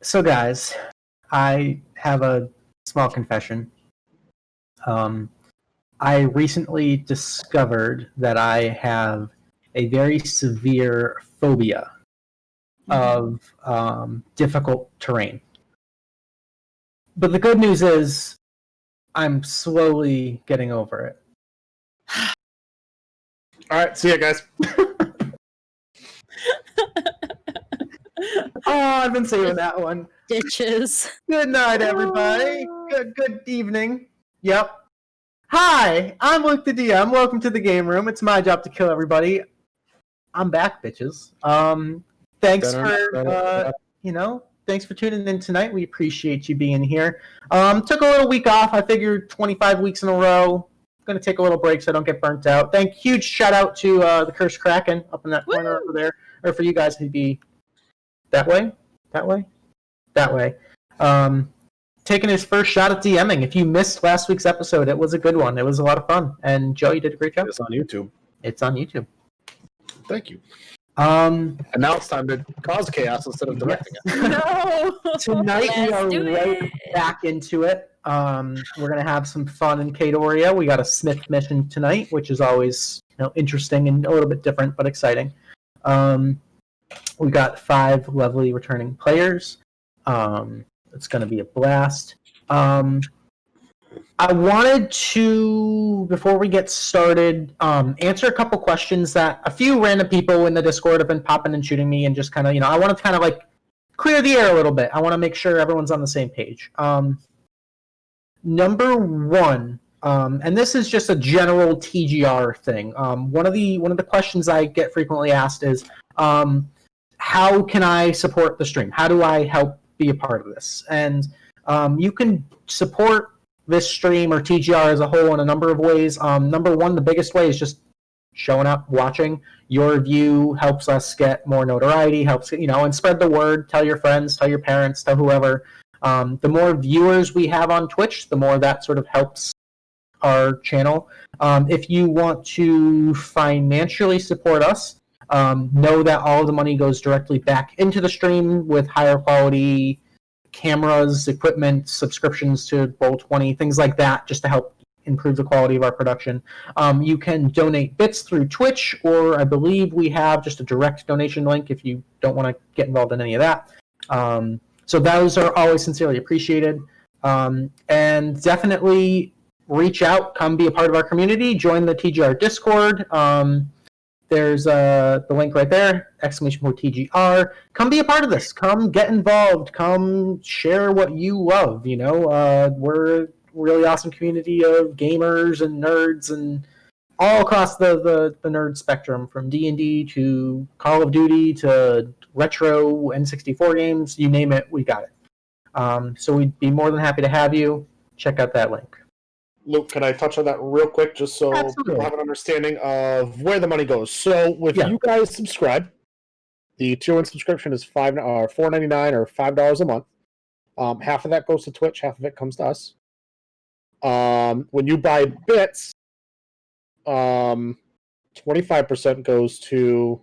So, guys, I have a small confession. I recently discovered that I have a very severe phobia of difficult terrain. But the good news is I'm slowly getting over it. All right, see ya, guys. I've been saving that one. Ditches. Good night, everybody. Good evening. Yep. Hi, I'm LuketheDM. Welcome to the game room. It's my job to kill everybody. I'm back, bitches. Thanks for tuning in tonight. We appreciate you being here. Took a little week off. I figured 25 weeks in a row. Going to take a little break so I don't get burnt out. Huge shout out to TheCursedKraken up in that corner over there. Or for you guys, it'd be that way. Taking his first shot at DMing. If you missed last week's episode, it was a good one. It was a lot of fun. And Joe, you did a great job. It's on YouTube. It's on YouTube. Thank you. And now it's time to cause chaos instead of directing it. No. Tonight we are right back into it. We're gonna have some fun in Kadoria. We got a Smith mission tonight, which is always interesting and a little bit different but exciting. We got 5 lovely returning players. It's gonna be a blast. I wanted to, before we get started, answer a couple questions that a few random people in the Discord have been popping and shooting me, and just kind of, I want to kind of clear the air a little bit. I want to make sure everyone's on the same page. Number one, and this is just a general TGR thing. One of the questions I get frequently asked is, how can I support the stream? How do I help be a part of this? And you can support this stream or TGR as a whole in a number of ways. Number one, the biggest way is just showing up, watching. Your view helps us get more notoriety, helps, and spread the word. Tell your friends, tell your parents, tell whoever. The more viewers we have on Twitch, the more that sort of helps our channel. If you want to financially support us, know that all of the money goes directly back into the stream with higher quality cameras, equipment, subscriptions to Roll20, things like that, just to help improve the quality of our production. You can donate bits through Twitch, or I believe we have just a direct donation link if you don't want to get involved in any of that. So those are always sincerely appreciated. And definitely reach out, come be a part of our community, join the TGR Discord. There's the link right there, !TGR. Come be a part of this. Come get involved. Come share what you love. We're a really awesome community of gamers and nerds and all across the nerd spectrum, from D&D to Call of Duty to retro N64 games. You name it, we got it. So we'd be more than happy to have you. Check out that link. Luke, can I touch on that real quick, just so people have an understanding of where the money goes? So, if you guys subscribe, the tier 1 subscription is $4.99 or $5 a month. Half of that goes to Twitch, half of it comes to us. When you buy bits, 25% goes to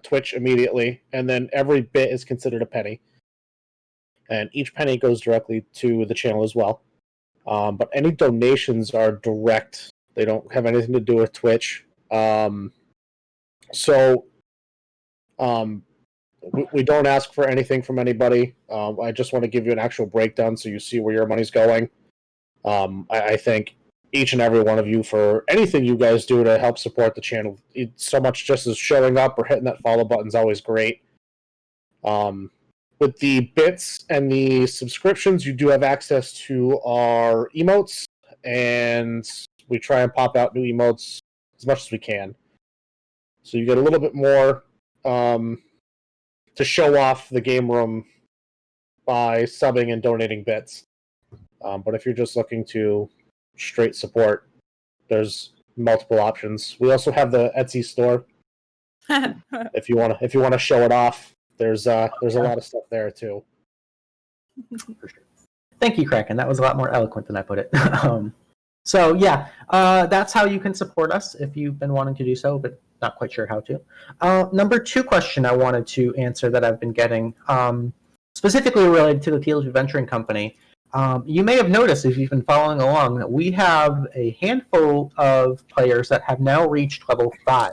Twitch immediately, and then every bit is considered a penny. And each penny goes directly to the channel as well. But any donations are direct. They don't have anything to do with Twitch. We don't ask for anything from anybody. I just want to give you an actual breakdown so you see where your money's going. I thank each and every one of you for anything you guys do to help support the channel. So much just as showing up or hitting that follow button is always great. With the bits and the subscriptions, you do have access to our emotes, and we try and pop out new emotes as much as we can. So you get a little bit more to show off the game room by subbing and donating bits. But if you're just looking to straight support, there's multiple options. We also have the Etsy store. If you want to show it off. There's a lot of stuff there too. For sure. Thank you, Kraken. That was a lot more eloquent than I put it. That's how you can support us if you've been wanting to do so, but not quite sure how to. Number 2 question I wanted to answer that I've been getting. specifically related to the Tealeaf Adventuring Company. You may have noticed, if you've been following along, that we have a handful of players that have now reached level 5.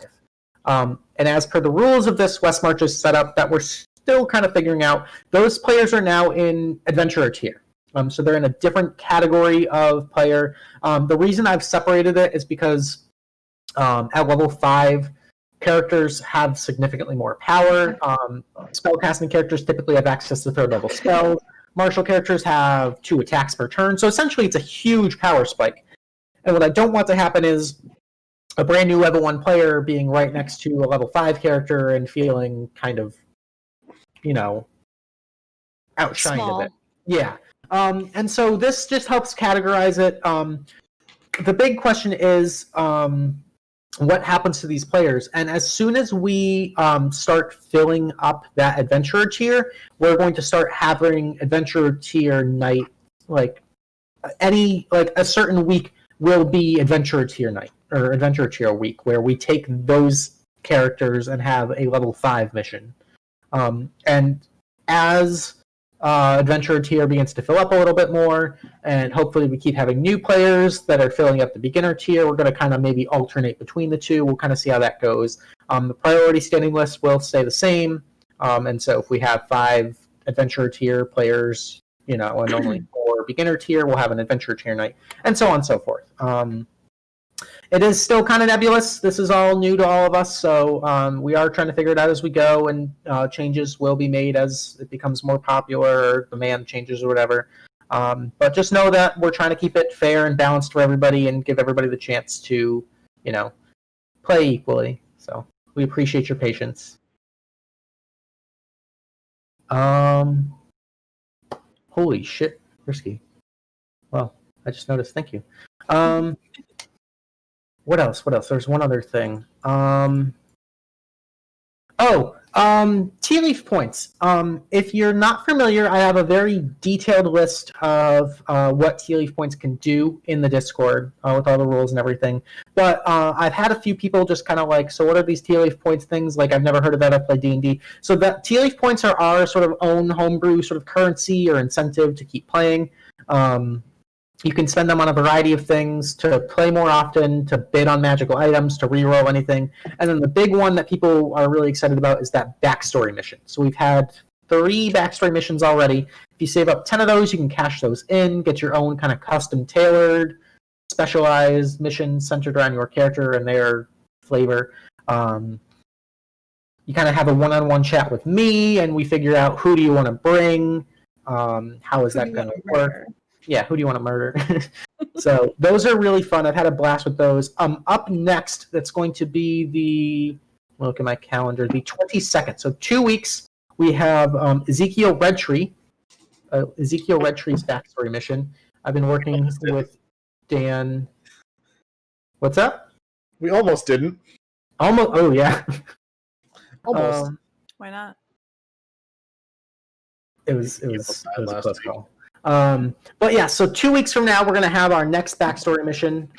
And as per the rules of this Westmarch's setup that we're still kind of figuring out, those players are now in Adventurer tier. So they're in a different category of player. The reason I've separated it is because at level 5, characters have significantly more power. Spellcasting characters typically have access to 3rd level spells. Martial characters have 2 attacks per turn. So essentially it's a huge power spike. And what I don't want to happen is a brand new level 1 player being right next to a level 5 character and feeling kind of, outshined a bit. Yeah. And so this just helps categorize it. The big question is what happens to these players? And as soon as we start filling up that adventurer tier, we're going to start having adventurer tier night. Like a certain week will be adventurer tier night or adventurer tier week, where we take those characters and have a level 5 mission. And as adventurer tier begins to fill up a little bit more, and hopefully we keep having new players that are filling up the beginner tier, we're going to kind of maybe alternate between the two. We'll kind of see how that goes. The priority standing list will stay the same, and so if we have 5 adventurer tier players, and only 4 beginner tier, we'll have an adventurer tier night, and so on and so forth. It is still kind of nebulous. This is all new to all of us, so we are trying to figure it out as we go, and changes will be made as it becomes more popular or demand changes or whatever. But just know that we're trying to keep it fair and balanced for everybody and give everybody the chance to, play equally. So we appreciate your patience. Holy shit, Risky. Well, I just noticed. Thank you. What else? There's one other thing. Tealeaf points. If you're not familiar, I have a very detailed list of what Tealeaf points can do in the Discord with all the rules and everything. But I've had a few people just kind of like, so what are these Tealeaf points things? Like, I've never heard of that. I've played D&D. So that Tealeaf points are our sort of own homebrew sort of currency or incentive to keep playing. You can spend them on a variety of things, to play more often, to bid on magical items, to reroll anything. And then the big one that people are really excited about is that backstory mission. So we've had 3 backstory missions already. If you save up 10 of those, you can cash those in, get your own kind of custom-tailored, specialized mission centered around your character and their flavor. You kind of have a one-on-one chat with me, and we figure out who do you want to bring, how is that going to work. Yeah, who do you want to murder? So those are really fun. I've had a blast with those. Up next, that's going to be look at my calendar, the 22nd. So 2 weeks, we have Ezekiel Redtree. Ezekiel Redtree's backstory mission. I've been working with Dan. What's up? We almost didn't. Almost. Oh, yeah. Almost. Why not? It was a close call. But yeah, so 2 weeks from now, we're going to have our next backstory mission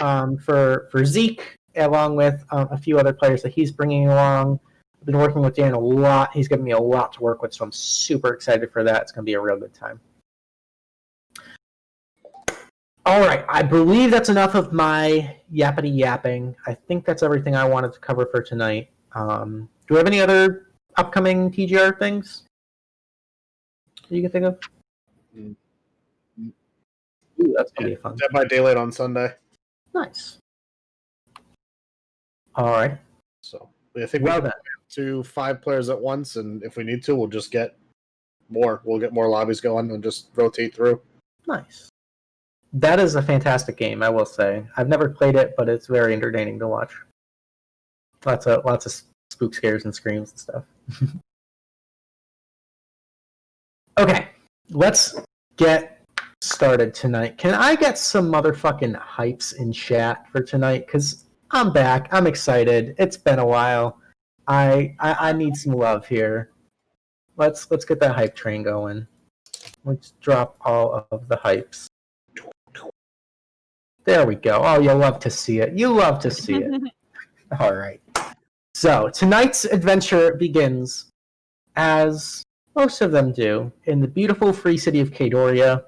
for Zeke, along with a few other players that he's bringing along. I've been working with Dan a lot. He's given me a lot to work with, so I'm super excited for that. It's going to be a real good time. All right, I believe that's enough of my yappity yapping. I think that's everything I wanted to cover for tonight. Do we have any other upcoming TGR things that you can think of? Ooh, that's going to be fun. Dead by Daylight on Sunday. Nice. All right. So I think we can get to 5 players at once, and if we need to, we'll just get more. We'll get more lobbies going and just rotate through. Nice. That is a fantastic game, I will say. I've never played it, but it's very entertaining to watch. Lots of spook scares and screams and stuff. Okay, let's get started tonight. Can I get some motherfucking hypes in chat for tonight? Because I'm back. I'm excited. It's been a while. I need some love here. Let's get that hype train going. Let's drop all of the hypes. There we go. Oh, you'll love to see it. You love to see it. All right. So tonight's adventure begins as most of them do, in the beautiful free city of Kadoria,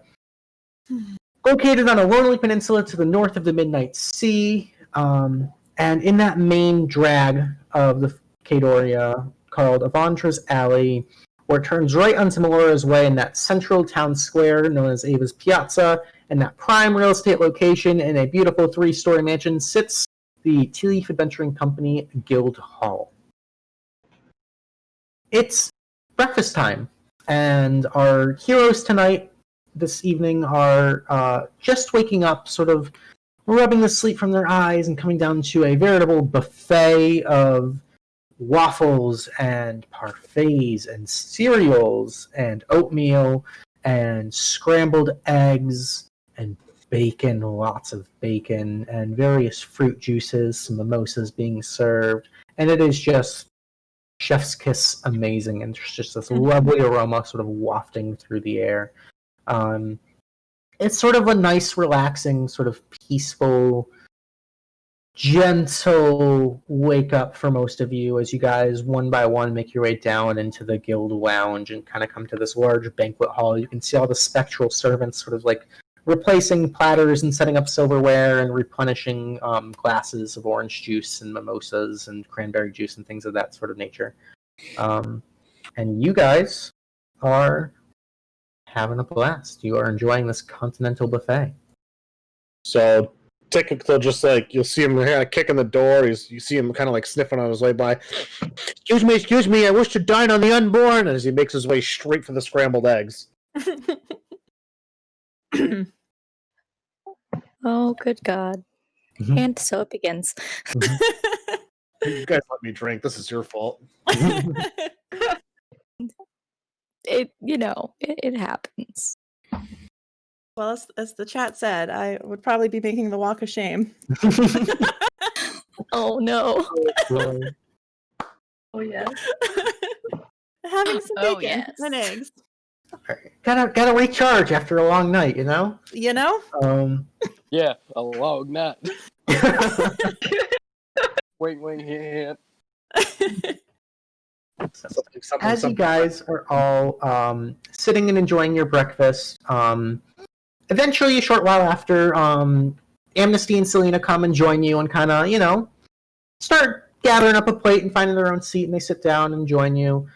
located on a lonely peninsula to the north of the Midnight Sea. And in that main drag of the Kadoria, called Avantra's Alley, where it turns right onto Melora's Way in that central town square known as Ava's Piazza, and that prime real estate location in a beautiful 3-story mansion, sits the Tealeaf Adventuring Company Guild Hall. It's breakfast time, and our heroes this evening, are just waking up, sort of rubbing the sleep from their eyes and coming down to a veritable buffet of waffles and parfaits and cereals and oatmeal and scrambled eggs and bacon, lots of bacon, and various fruit juices, some mimosas being served. And it is just chef's kiss amazing, and there's just this lovely aroma sort of wafting through the air. It's sort of a nice, relaxing, sort of peaceful, gentle wake up for most of you as you guys one by one make your way down into the guild lounge and kind of come to this large banquet hall. You can see all the spectral servants sort of like replacing platters and setting up silverware and replenishing glasses of orange juice and mimosas and cranberry juice and things of that sort of nature. And you guys are having a blast. You are enjoying this continental buffet. So they'll just like, you'll see him kind of kicking the door. You see him kind of like sniffing on his way by. Excuse me, I wish to dine on the unborn. As he makes his way straight for the scrambled eggs. Oh, good God. Mm-hmm. And so it begins. You guys let me drink. This is your fault. It happens. Well, as the chat said, I would probably be making the walk of shame. Oh, no. Oh, yes. Having some Oh, bacon yes. and eggs. Gotta recharge after a long night, you know? You know? Yeah, a long nut. Wink, wink, hint, hint. As you guys are all sitting and enjoying your breakfast, eventually, a short while after, Amnesty and Selena come and join you and kind of, start gathering up a plate and finding their own seat, and they sit down and join you.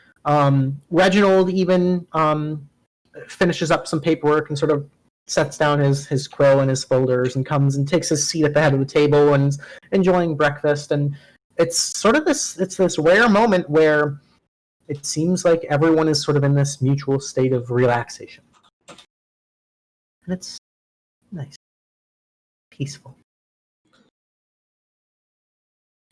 Reginald even finishes up some paperwork and sort of sets down his quill and his folders and comes and takes his seat at the head of the table and is enjoying breakfast. And it's sort of this rare moment where it seems like everyone is sort of in this mutual state of relaxation. And it's nice. Peaceful.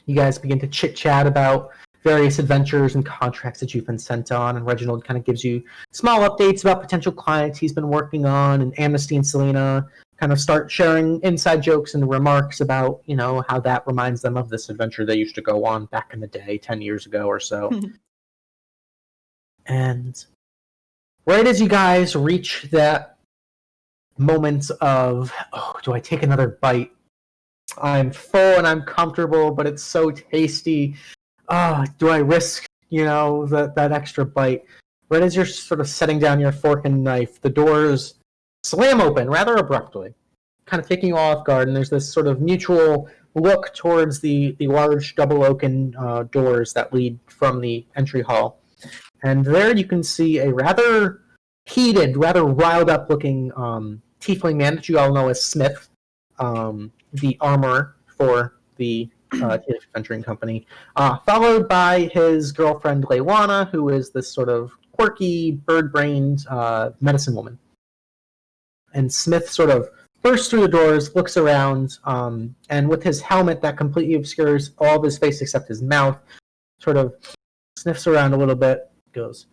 You guys begin to chit-chat about various adventures and contracts that you've been sent on, and Reginald kind of gives you small updates about potential clients he's been working on, and Amnesty and Selena kind of start sharing inside jokes and remarks about, how that reminds them of this adventure they used to go on back in the day, 10 years ago or so. And right as you guys reach that moment of, do I take another bite? I'm full and I'm comfortable, but it's so tasty. Do I risk, that extra bite? Right as you're sort of setting down your fork and knife, the doors slam open rather abruptly, kind of taking you off guard, and there's this sort of mutual look towards the large double oaken doors that lead from the entry hall. And there you can see a rather heated, rather riled up looking tiefling man that you all know as Smith, the armorer for the Tealeaf Adventuring Company, followed by his girlfriend Leilana, who is this sort of quirky, bird-brained medicine woman. And Smith sort of bursts through the doors, looks around, and with his helmet that completely obscures all of his face except his mouth, sort of sniffs around a little bit, goes,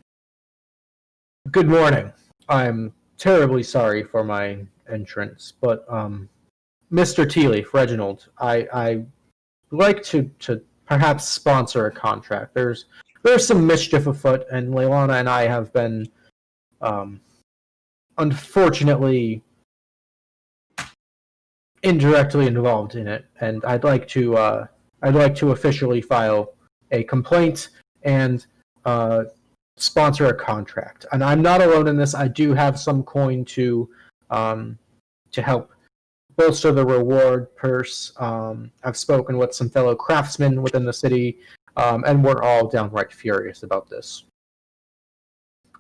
"Good morning. I'm terribly sorry for my entrance, but Mr. Tealeaf, Reginald, I like to perhaps sponsor a contract. There's some mischief afoot, and Leilana and I have been unfortunately indirectly involved in it, and I'd like to officially file a complaint and sponsor a contract. And I'm not alone in this. I do have some coin to help bolster the reward purse. I've spoken with some fellow craftsmen within the city, and we're all downright furious about this.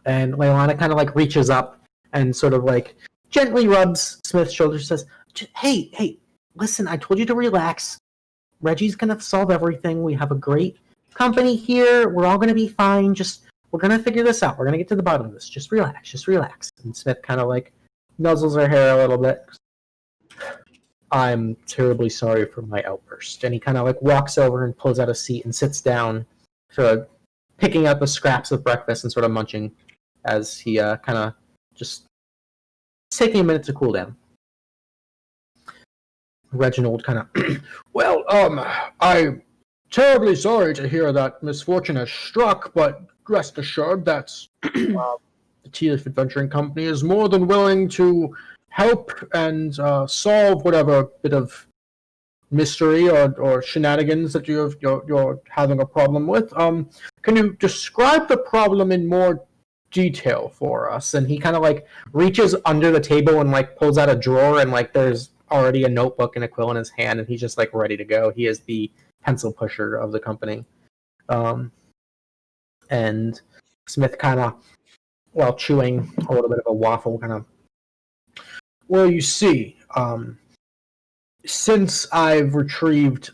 And Leilana kind of like reaches up and sort of like gently rubs Smith's shoulder, says, hey, listen, I told you to relax. Reggie's going to solve everything. We have a great company here. We're all going to be fine. We're going to figure this out. We're going to get to the bottom of this. Just relax. And Smith kind of like nuzzles her hair a little bit. I'm terribly sorry for my outburst. And he kind of like walks over and pulls out a seat and sits down, sort of picking up the scraps of breakfast and sort of munching as he kind of just taking a minute to cool down. Reginald kind of, well, I'm terribly sorry to hear that misfortune has struck, but rest assured that the Tealeaf Adventuring Company is more than willing to help and solve whatever bit of mystery or shenanigans that you're having a problem with. Can you describe the problem in more detail for us? And he kind of like reaches under the table and like pulls out a drawer, and like there's already a notebook and a quill in his hand, and he's just like ready to go. He is the pencil pusher of the company. And Smith kind of, while chewing a little bit of a waffle, kind of, well, you see, since I've retrieved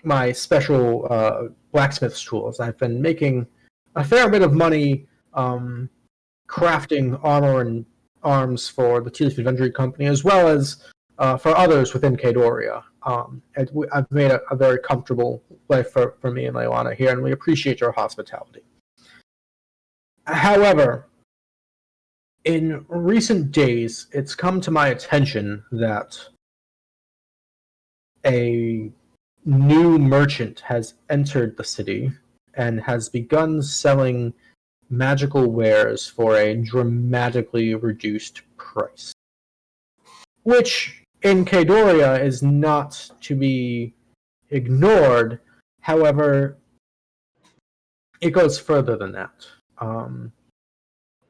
my special blacksmith's tools, I've been making a fair bit of money crafting armor and arms for the Tealeaf Adventuring Company, as well as for others within Kadoria. I've made a very comfortable life for me and Leilana here, and we appreciate your hospitality. However, in recent days, it's come to my attention that a new merchant has entered the city and has begun selling magical wares for a dramatically reduced price, which in Kadoria is not to be ignored. However, it goes further than that.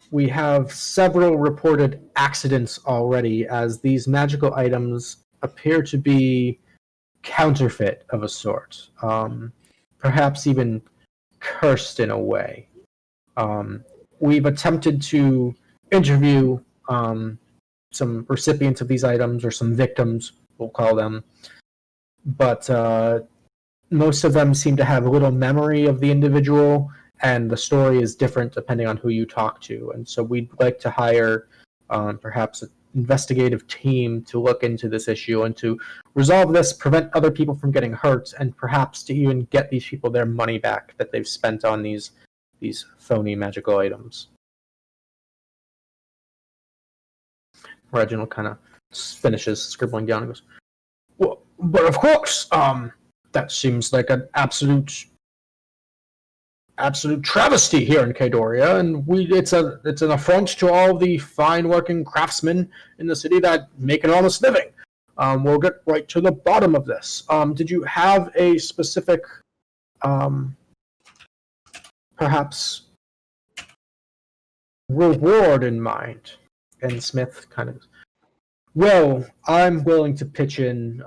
We have several reported accidents already, as these magical items appear to be counterfeit of a sort, perhaps even cursed in a way. We've attempted to interview some recipients of these items, or some victims, we'll call them, but most of them seem to have little memory of the individual, and the story is different depending on who you talk to. And so we'd like to hire perhaps an investigative team to look into this issue and to resolve this, prevent other people from getting hurt, and perhaps to even get these people their money back that they've spent on these phony magical items. Reginald kind of finishes scribbling down and goes, well, but of course, that seems like an absolute travesty here in Kadoria, and it's an affront to all the fine working craftsmen in the city that make an honest living. We'll get right to the bottom of this. Did you have a specific, perhaps, reward in mind? And Smith kind of, well, I'm willing to pitch in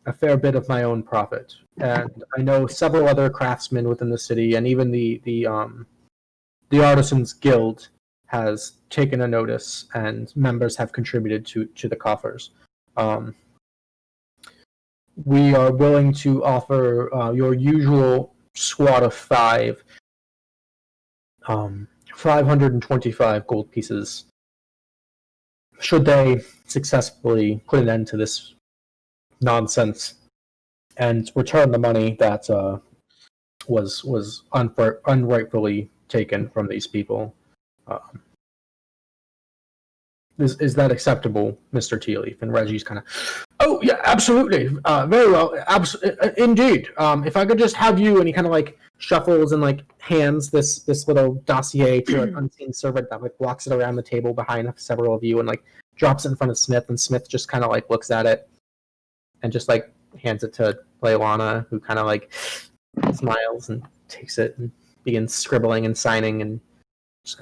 a fair bit of my own profit. And I know several other craftsmen within the city, and even the Artisans Guild has taken a notice, and members have contributed to the coffers. We are willing to offer your usual squad of 525 gold pieces, should they successfully put an end to this nonsense and return the money that was unrightfully taken from these people. Is that acceptable, Mr. Tealeaf? And Reggie's kind of, oh yeah, absolutely, very well, indeed. If I could just have you, and he kind of like shuffles and like hands this little dossier to an unseen servant that like walks it around the table behind several of you and like drops it in front of Smith, and Smith just kind of like looks at it and just like hands it to Leilana, who kind of like smiles and takes it and begins scribbling and signing. And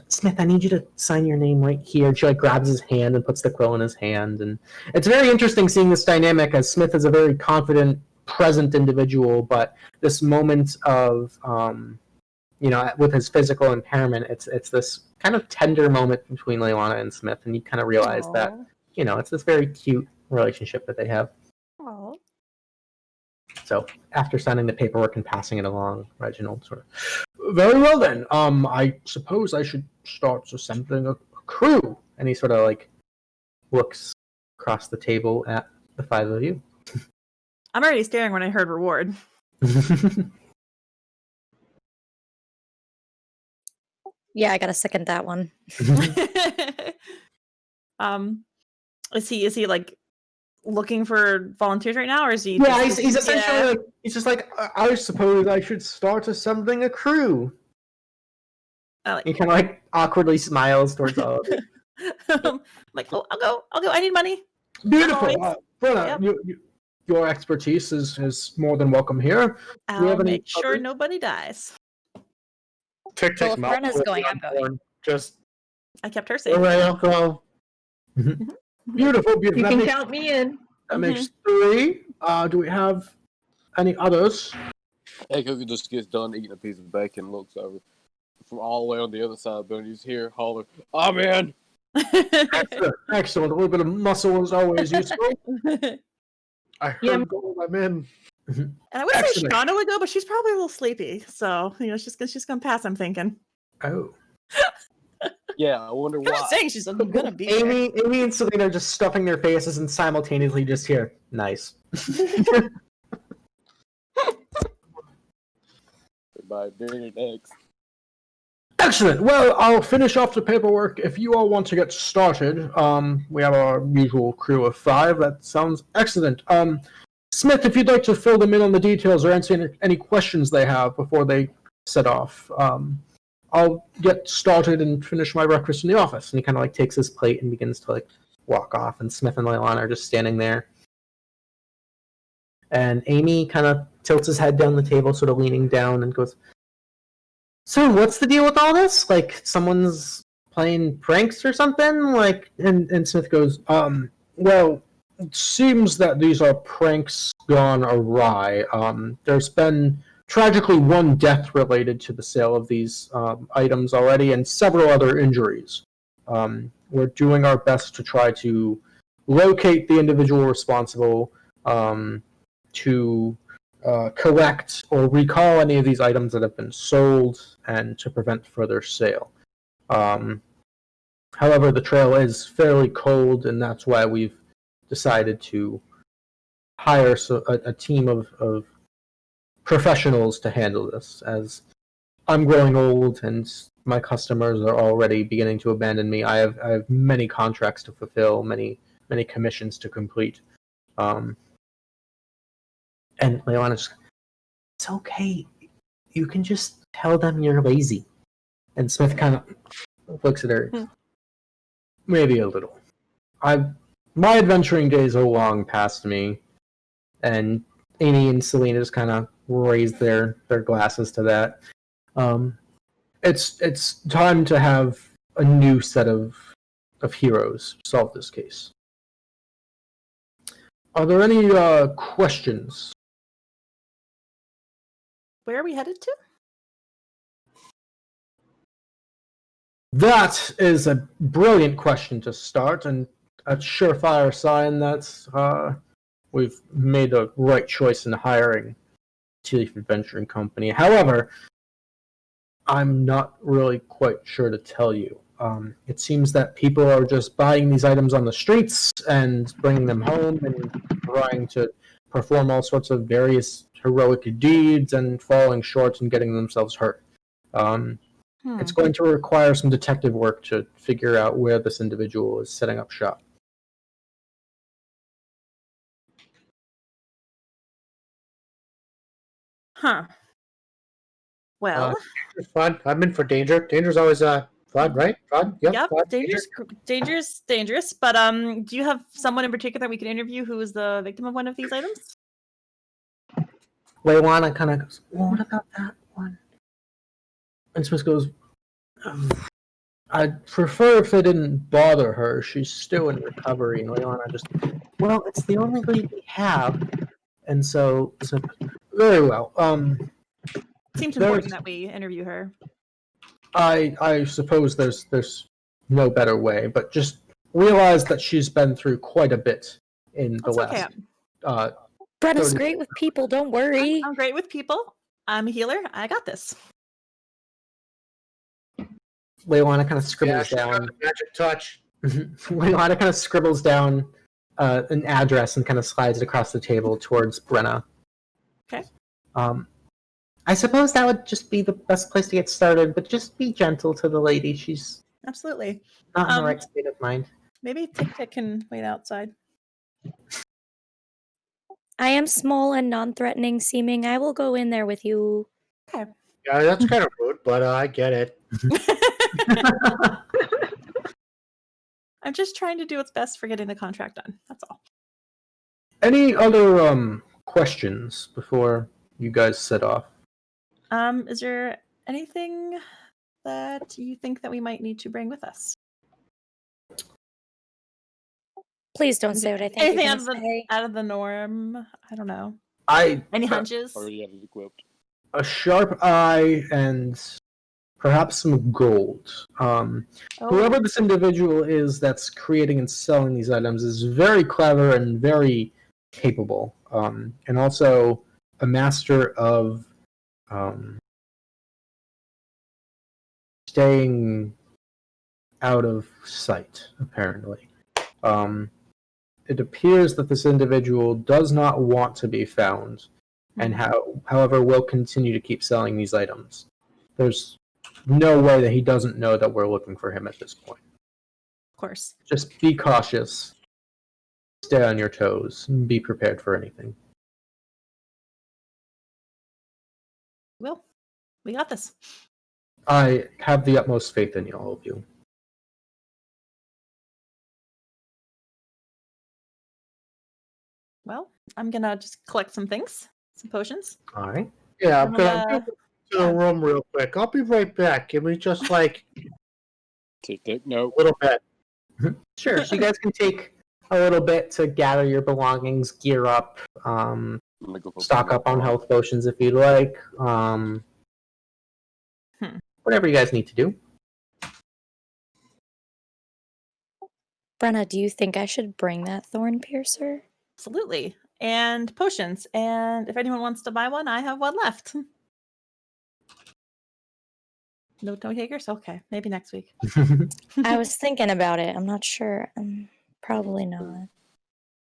Smith, I need you to sign your name right here. She like grabs his hand and puts the quill in his hand, and it's very interesting seeing this dynamic as Smith is a very confident, present individual, but this moment of with his physical impairment, it's this kind of tender moment between Leilana and Smith, and you kind of realize that it's this very cute relationship that they have. Aww. So after signing the paperwork and passing it along, Reginald sort of, very well then. I suppose I should start assembling a crew. And he sort of like looks across the table at the five of you. I'm already staring when I heard reward. Yeah, I gotta second that one. Is he like looking for volunteers right now, or is he? Yeah, he's essentially like, he's just like, I suppose I should start assembling a crew. He kind of like awkwardly smiles towards all of you. Like, oh, I'll go. I need money. Beautiful, Brenna. Your expertise is more than welcome here. I'll make sure nobody dies. TikTik Well, if Brenna's going, I'm going. Just I kept her safe. all right, I'll go. Beautiful. You can count me in. That makes 3. Do we have any others? Hey, Cookie just gets done eating a piece of bacon, looks over from all the way on the other side of the building. He's here, holler, I'm in. Excellent. A little bit of muscle is always useful. I heard gold, I'm in. And I would say Shauna would go, but she's probably a little sleepy. So, she's going to pass, I'm thinking. Oh. Yeah, I wonder I'm why. not saying she's going to be Amy and Selena are just stuffing their faces and simultaneously just hear, nice. By dinner next. Excellent. Well, I'll finish off the paperwork. If you all want to get started, we have our usual crew of 5. That sounds excellent. Smith, if you'd like to fill them in on the details or answer any questions they have before they set off, I'll get started and finish my breakfast in the office. And he kind of like takes his plate and begins to like walk off. And Smith and Leilana are just standing there. And Amy kind of tilts his head down the table, sort of leaning down, and goes, "So, what's the deal with all this? Like, someone's playing pranks or something?" Like, and Smith goes, "Well, it seems that these are pranks gone awry. There's been tragically 1 death related to the sale of these items already, and several other injuries. We're doing our best to try to locate the individual responsible, to collect or recall any of these items that have been sold, and to prevent further sale. However, the trail is fairly cold, and that's why we've decided to hire a team of professionals to handle this, as I'm growing old and my customers are already beginning to abandon me. I have many contracts to fulfill, many commissions to complete." And Leilana's, "It's okay. You can just tell them you're lazy." And Smith kind of looks at her. "Maybe a little. My adventuring days are long past me." And Amy and Selena just kind of raise their glasses to that. It's time to have a new set of heroes solve this case. Are there any questions? Where are we headed to? That is a brilliant question to start, and a surefire sign that we've made the right choice in hiring Tealeaf Adventuring Company. However, I'm not really quite sure to tell you. It seems that people are just buying these items on the streets and bringing them home and trying to perform all sorts of various heroic deeds and falling short and getting themselves hurt. It's going to require some detective work to figure out where this individual is setting up shop. Huh. Well, It's fun. I'm in for danger. Danger's always fun, right? Fun. yep, fun. dangerous. But do you have someone in particular that we can interview who is the victim of one of these items? Leilana kind of goes, "Well, what about that one?" And Smith goes, I'd prefer if they didn't bother her. She's still in recovery. And Leilana just, well, it's the only lead we have. And so very well. Seems important that we interview her. I suppose there's no better way, but just realize that she's been through quite a bit in the last. Brenna's great with people. Don't worry. I'm great with people. I'm a healer. I got this. Leilana kind of scribbles down. Magic touch. Leilana kind of scribbles down an address and kind of slides it across the table towards Brenna. Okay. I suppose that would just be the best place to get started, but just be gentle to the lady. She's absolutely not in the right state of mind. Maybe TikTik can wait outside. I am small and non-threatening seeming. I will go in there with you. Okay. Yeah, that's kind of rude, but I get it. I'm just trying to do what's best for getting the contract done. That's all. Any other questions before you guys set off? Is there anything that you think that we might need to bring with us? Please don't say what I think. Anything you're gonna say. out of the norm? I don't know. Any hunches? Already have it equipped. A sharp eye and perhaps some gold. Whoever this individual is that's creating and selling these items is very clever and very capable, and also a master of staying out of sight, apparently. It appears that this individual does not want to be found, and however will continue to keep selling these items. There's no way that he doesn't know that we're looking for him at this point. Of course. Just be cautious. Stay on your toes. And be prepared for anything. Will, we got this. I have the utmost faith in all of you. Well, I'm gonna just collect some things, some potions. All right. Yeah, I'm gonna go to the room real quick. I'll be right back. Give me just like TikTik, no. a little bit. Sure. So you guys can take a little bit to gather your belongings, gear up, stock up on health potions if you'd like. Whatever you guys need to do. Brenna, do you think I should bring that thorn piercer? Absolutely. And potions. And if anyone wants to buy one, I have one left. No takers? Okay, maybe next week. I was thinking about it. I'm not sure. Probably not.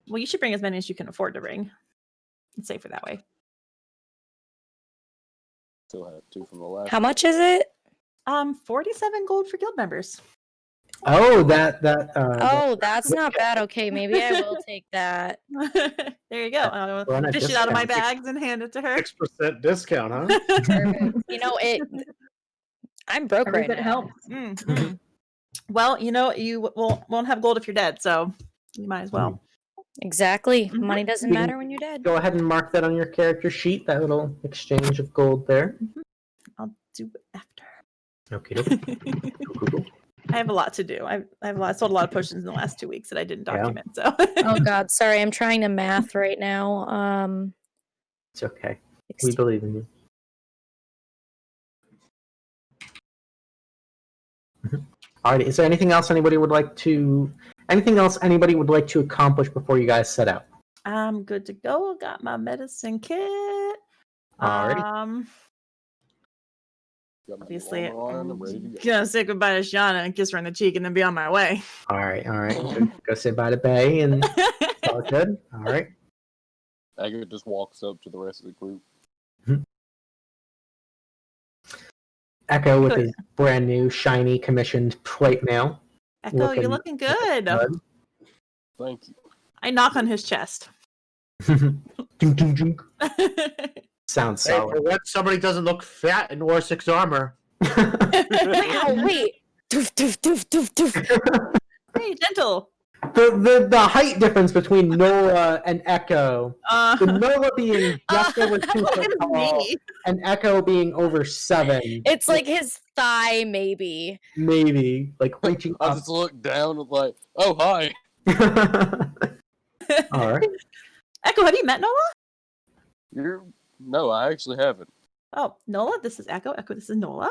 Well, you should bring as many as you can afford to bring. It's safer that way. Still have 2 from the last. How much is it? 47 gold for guild members. Oh, that's not bad. Okay, maybe I will take that. There you go. I'll fish it out of my bags and hand it to her. 6% discount, huh? Perfect. I'm broke right now. Helps. Mm-hmm. Well, you won't have gold if you're dead, so you might as well. Exactly. Money doesn't matter when you're dead. Go ahead and mark that on your character sheet, that little exchange of gold there. I'll do it after. Okay. Cool. I have a lot to do. I sold a lot of potions in the last 2 weeks that I didn't document. So. Oh God, sorry. I'm trying to math right now. It's okay. We believe in you. Alright, is there anything else anybody would like to accomplish before you guys set out? I'm good to go. Got my medicine kit. Alrighty. Obviously, I'm gonna say goodbye to Shauna and kiss her on the cheek and then be on my way. Alright. Go say bye to Bay and all good. Alright. Agatha just walks up to the rest of the group. Echo with his brand new, shiny, commissioned plate mail. Echo, you're looking good. Thank you. I knock on his chest. Sounds Hey, solid. for what somebody doesn't look fat in War 6 armor. Wow, wait. Doof, doof, doof, doof, doof. Hey, gentle. the height difference between Nola and Echo. The Uh, Nola being just over 2 look foot at tall, me. and Echo being over 7. It's like his thigh, maybe. Maybe like reaching I up. just look down and like, oh hi. All right. Echo, have you met Nola? No, I actually haven't. Oh, Nola, this is Echo. Echo, this is Nola.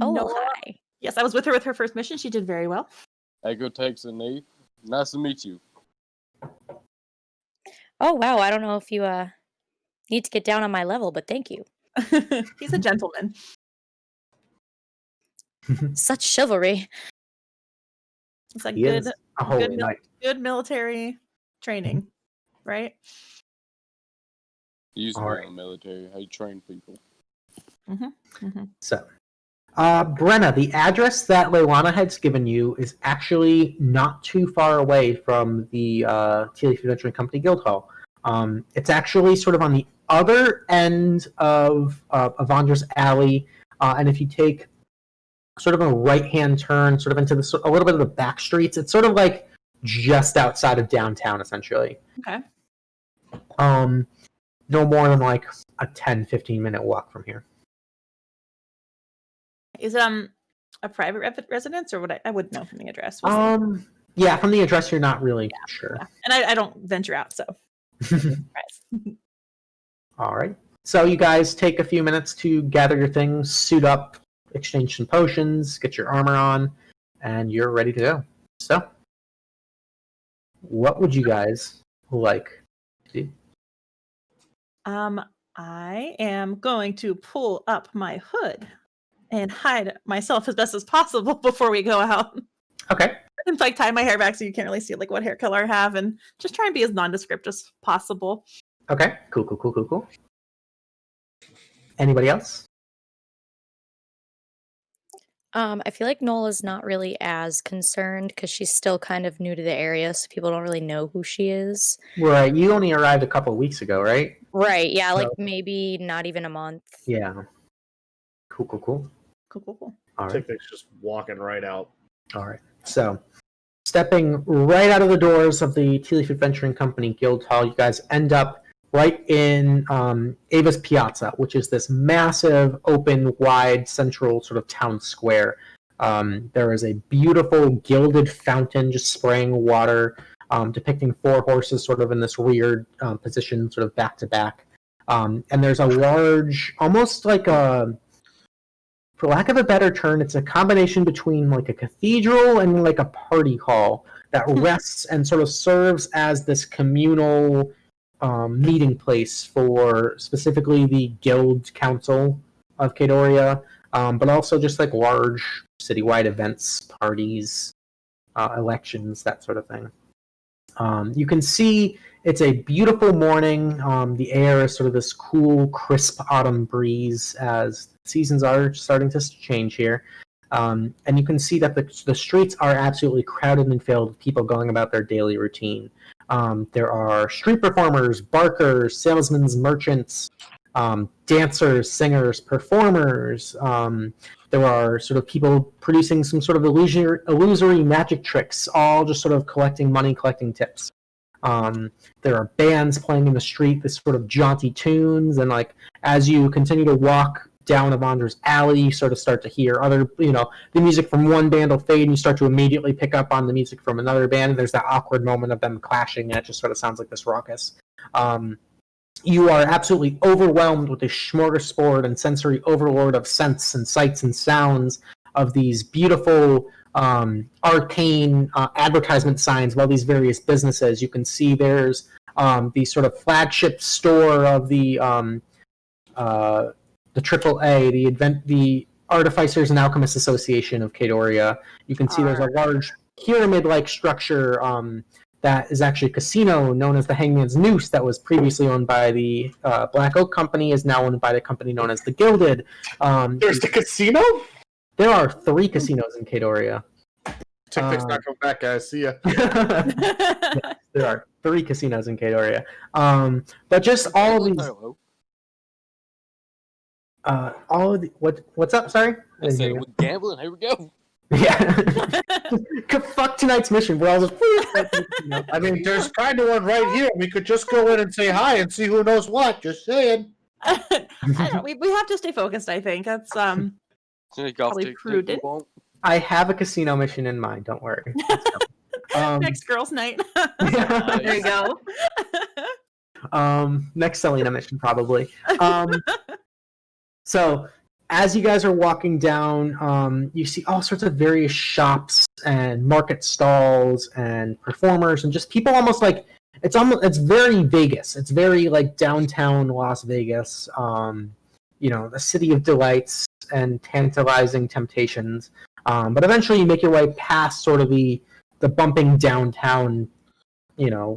Oh, Nola. hi. Yes, I was with her first mission. She did very well. Echo takes a knee. Nice to meet you. Oh, wow. I don't know if you need to get down on my level, but thank you. He's a gentleman. Such chivalry. It's like He good, is a holy good, knight. good military training, right? You used to All be right. in the military. How you train people. So, Brenna, the address that Leilana has given you is actually not too far away from the Tealeaf Adventuring Company Guild Hall. It's actually sort of on the other end of Avandra's Alley, and if you take sort of a right-hand turn, sort of into a little bit of the back streets, it's sort of like just outside of downtown, essentially. Okay. No more than like a 10-15 minute walk from here. Is it a private residence, or would I wouldn't know from the address? We'll see. Yeah, from the address you're not really sure. Yeah. And I don't venture out, so. Surprise. All right. So you guys take a few minutes to gather your things, suit up, exchange some potions, get your armor on, and you're ready to go. So, what would you guys like to do? I am going to pull up my hood and hide myself as best as possible before we go out. Okay. And like tie my hair back so you can't really see like what hair color I have, and just try and be as nondescript as possible. Okay. Cool. Anybody else? I feel like Nola's not really as concerned because she's still kind of new to the area, so people don't really know who she is. Right. You only arrived a couple weeks ago, right? Right, yeah, like So- maybe not even a month. Yeah. Cool. Cool. All right. TikTik's just walking right out. All right. So, stepping right out of the doors of the Tealeaf Adventuring Company Guild Hall, you guys end up right in Ava's Piazza, which is this massive, open, wide, central sort of town square. There is a beautiful gilded fountain just spraying water, depicting 4 horses sort of in this weird position, sort of back to back. And there's a large, almost like a, for lack of a better term, it's a combination between like a cathedral and like a party hall that rests and sort of serves as this communal meeting place for specifically the Guild Council of Kadoria, but also just like large citywide events, parties, elections, that sort of thing. You can see it's a beautiful morning. The air is sort of this cool, crisp autumn breeze as seasons are starting to change here. And you can see that the streets are absolutely crowded and filled with people going about their daily routine. There are street performers, barkers, salesmen, merchants, dancers, singers, performers. There are sort of people producing some sort of illusory magic tricks, all just sort of collecting money, collecting tips. There are bands playing in the street, this sort of jaunty tunes, and like as you continue to walk down Avandra's Alley, you sort of start to hear other, the music from one band will fade, and you start to immediately pick up on the music from another band, and there's that awkward moment of them clashing, and it just sort of sounds like this raucous. You are absolutely overwhelmed with a smorgasbord and sensory overload of scents and sights and sounds of these beautiful arcane advertisement signs of all these various businesses. You can see there's the sort of flagship store of the AAA, the Artificers and Alchemists Association of Kadoria. You can see there's a large pyramid-like structure that is actually a casino known as the Hangman's Noose that was previously owned by the Black Oak Company, is now owned by the company known as the Gilded. There's the casino? There are 3 casinos in Kadoria. TikTik's not coming back, guys. See ya. Yes, there are 3 casinos in Kadoria. But just all of these... what's up? Sorry, I said with gambling. Here we go. Yeah. Fuck tonight's mission. We're all just. I mean, there's kind of one right here. We could just go in and say hi and see who knows what. Just saying. I don't know, we have to stay focused, I think. That's probably prudent. I have a casino mission in mind. Don't worry. Next girls' night. There There you go. Next Selena mission, probably. So, as you guys are walking down, you see all sorts of various shops and market stalls and performers and just people almost like it's very Vegas. It's very like downtown Las Vegas. The city of delights and tantalizing temptations. But eventually you make your way past sort of the bumping downtown,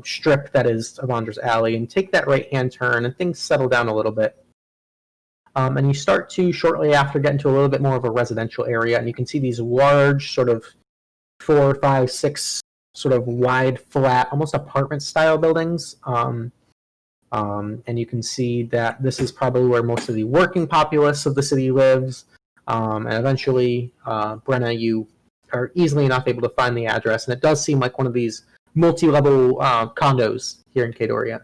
strip that is Avandra's Alley and take that right-hand turn and things settle down a little bit. And you start to, shortly after, get into a little bit more of a residential area, and you can see these large, sort of 4, 5, 6, sort of wide, flat, almost apartment-style buildings. And you can see that this is probably where most of the working populace of the city lives. And eventually, Brenna, you are easily enough able to find the address, and it does seem like one of these multi-level condos here in Kadoria.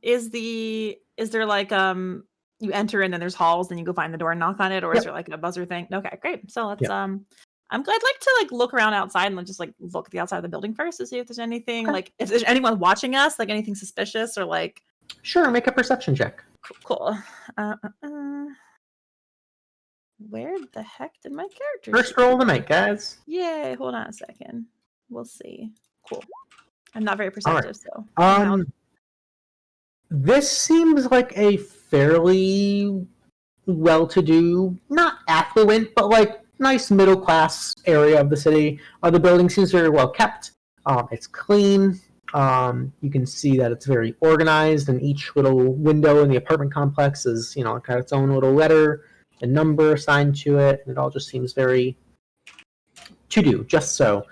Is there like you enter and then there's halls and you go find the door and knock on it, or is there like a buzzer thing? Okay, great. So let's I'd like to look around outside and just look at the outside of the building first to see if there's anything like if there's anyone watching us, like anything suspicious or like. Sure, make a perception check. Cool. Where the heck did my character? First roll of the night, guys. Yay! Hold on a second. We'll see. Cool. I'm not very perceptive, so. This seems like a fairly well-to-do, not affluent, but like nice middle-class area of the city. The building seems very well kept. It's clean. You can see that it's very organized, and each little window in the apartment complex is, got its own little letter and number assigned to it, and it all just seems very to-do, just so.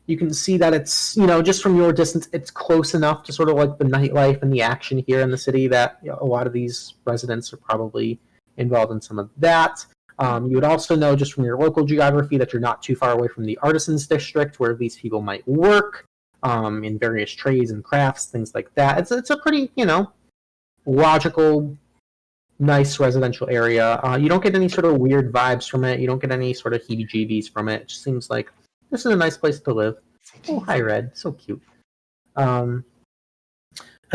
You can see that it's, just from your distance, it's close enough to sort of like the nightlife and the action here in the city that a lot of these residents are probably involved in some of that. You would also know just from your local geography that you're not too far away from the artisans district where these people might work in various trades and crafts, things like that. It's a pretty, logical, nice residential area. You don't get any sort of weird vibes from it. You don't get any sort of heebie-jeebies from it. It just seems like this is a nice place to live. Oh, hi, Red. So cute. As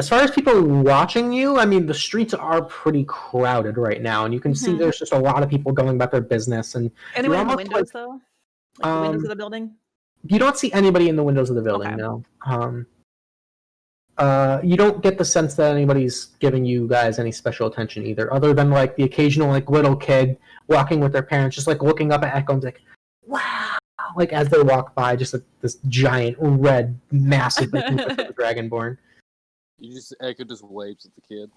far as people watching you, I mean, the streets are pretty crowded right now, and you can see there's just a lot of people going about their business. And anyone in the windows, though? Like the windows of the building? You don't see anybody in the windows of the building, no. You don't get the sense that anybody's giving you guys any special attention either, other than like the occasional like little kid walking with their parents, just like looking up at Echo and like, wow. Like as they walk by, just like this giant red, massive dragonborn. Echo just waves at the kid.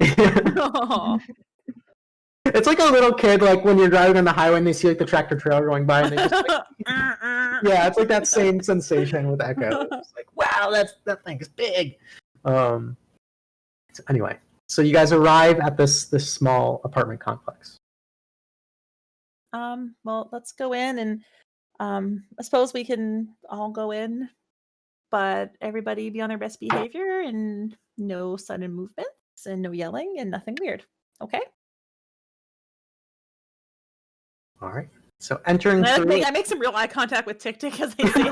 It's like a little kid, like when you're driving on the highway and they see like the tractor trailer going by, and they just like, yeah, it's like that same sensation with Echo. It's like, wow, that thing is big. Anyway, so you guys arrive at this small apartment complex. Well, let's go in and. I suppose we can all go in, but everybody be on their best behavior and no sudden movements and no yelling and nothing weird. Okay? All right. So entering through... I make some real eye contact with TikTik as I say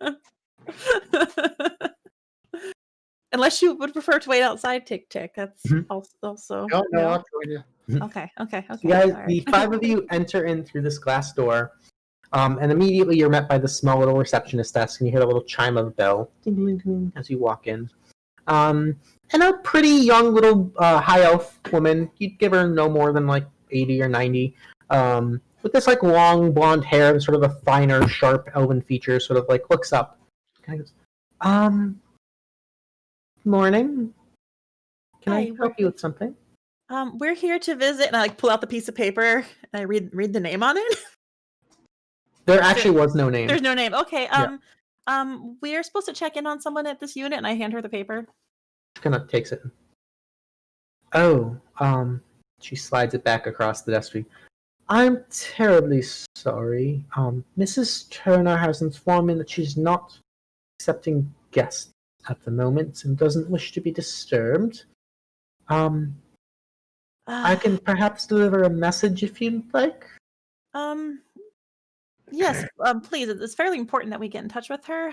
it. Unless you would prefer to wait outside, TikTik. That's also... No. Okay. You guys, the 5 of you enter in through this glass door, and immediately you're met by the small little receptionist desk, and you hear a little chime of a bell ding, ding, ding, as you walk in. And a pretty young little high elf woman, you'd give her no more than like 80 or 90, with this like long blonde hair and sort of a finer, sharp elven feature, sort of like looks up. Kind of goes, morning. Can I help you with something? We're here to visit, and I pull out the piece of paper and I read the name on it. There actually was no name. There's no name. Okay. We are supposed to check in on someone at this unit, and I hand her the paper. She kind of takes it. Oh, She slides it back across the desk. I'm terribly sorry. Mrs. Turner has informed me that she's not accepting guests at the moment and doesn't wish to be disturbed. I can perhaps deliver a message if you'd like. Yes, please. It's fairly important that we get in touch with her.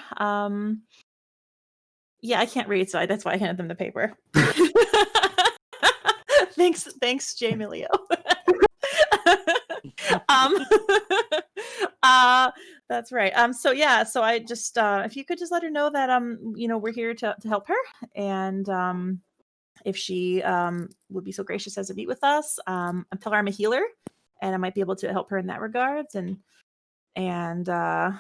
Yeah, I can't read, so that's why I handed them the paper. Thanks, Jamie Leo. That's right. So I just if you could just let her know that we're here to help her, and if she would be so gracious as to meet with us, and tell her I'm a healer, and I might be able to help her in that regards, and that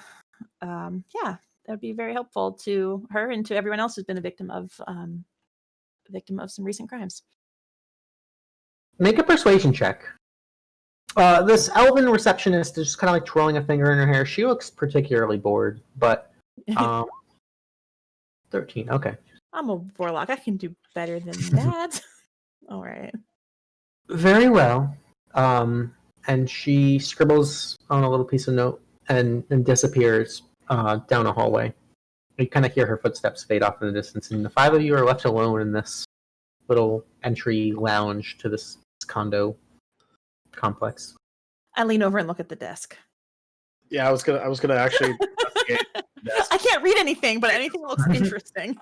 would be very helpful to her and to everyone else who's been a victim of some recent crimes. Make a persuasion check. This elven receptionist is just kind of like twirling a finger in her hair. She looks particularly bored, but 13. Okay. I'm a warlock. I can do better than that. All right. Very well. And she scribbles on a little piece of note and disappears down a hallway. You kind of hear her footsteps fade off in the distance, and the five of you are left alone in this little entry lounge to this condo complex. I lean over and look at the desk. Yeah, I was gonna actually. I can't read anything, but anything looks interesting.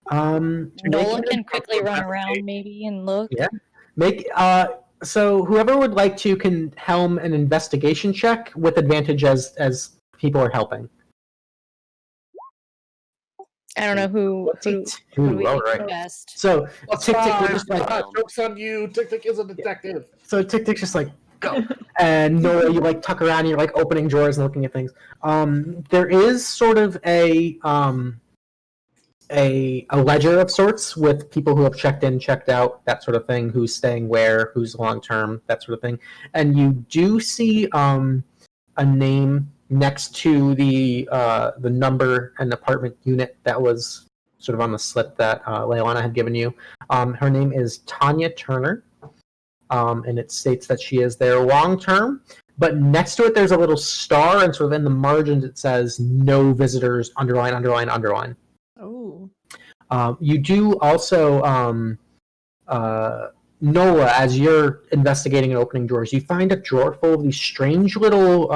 Nola can quickly run around maybe and look. Yeah. So whoever would like to can helm an investigation check with advantage as people are helping. I don't know who do we all think right. best. So TikTik, we're just like, joke's on you. TikTik is a detective. So TikTik's just like, go. And Nola, you like tuck around, and you're like opening drawers and looking at things. There is sort of a ledger of sorts with people who have checked in, checked out, that sort of thing, who's staying where, who's long term, that sort of thing. And you do see a name next to the number and apartment unit that was sort of on the slip that Leilana had given you. Her name is Tanya Turner, and it states that she is there long term. But next to it, there's a little star, and sort of in the margins, it says "No visitors." Underline, underline, underline. Oh. You do also, Nola, as you're investigating and opening drawers, you find a drawer full of these strange little.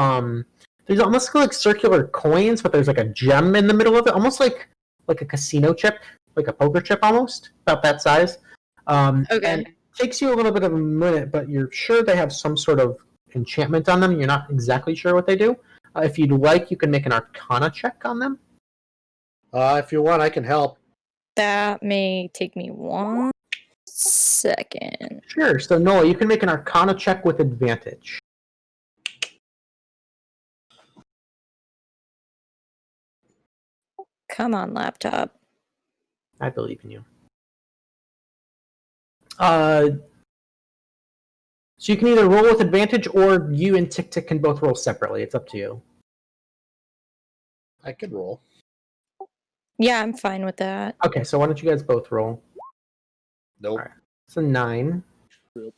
There's almost like circular coins, but there's like a gem in the middle of it, almost like a casino chip, like a poker chip, almost about that size. Okay. And it takes you a little bit of a minute, but you're sure they have some sort of enchantment on them. You're not exactly sure what they do. If you'd like, you can make an Arcana check on them. If you want, I can help. That may take me 1 second. Sure. So Nola, you can make an Arcana check with advantage. Come on, laptop. I believe in you. So you can either roll with advantage, or you and TikTik can both roll separately. It's up to you. I could roll. Yeah, I'm fine with that. Okay, so why don't you guys both roll? Nope. Right. It's a 9. Yep.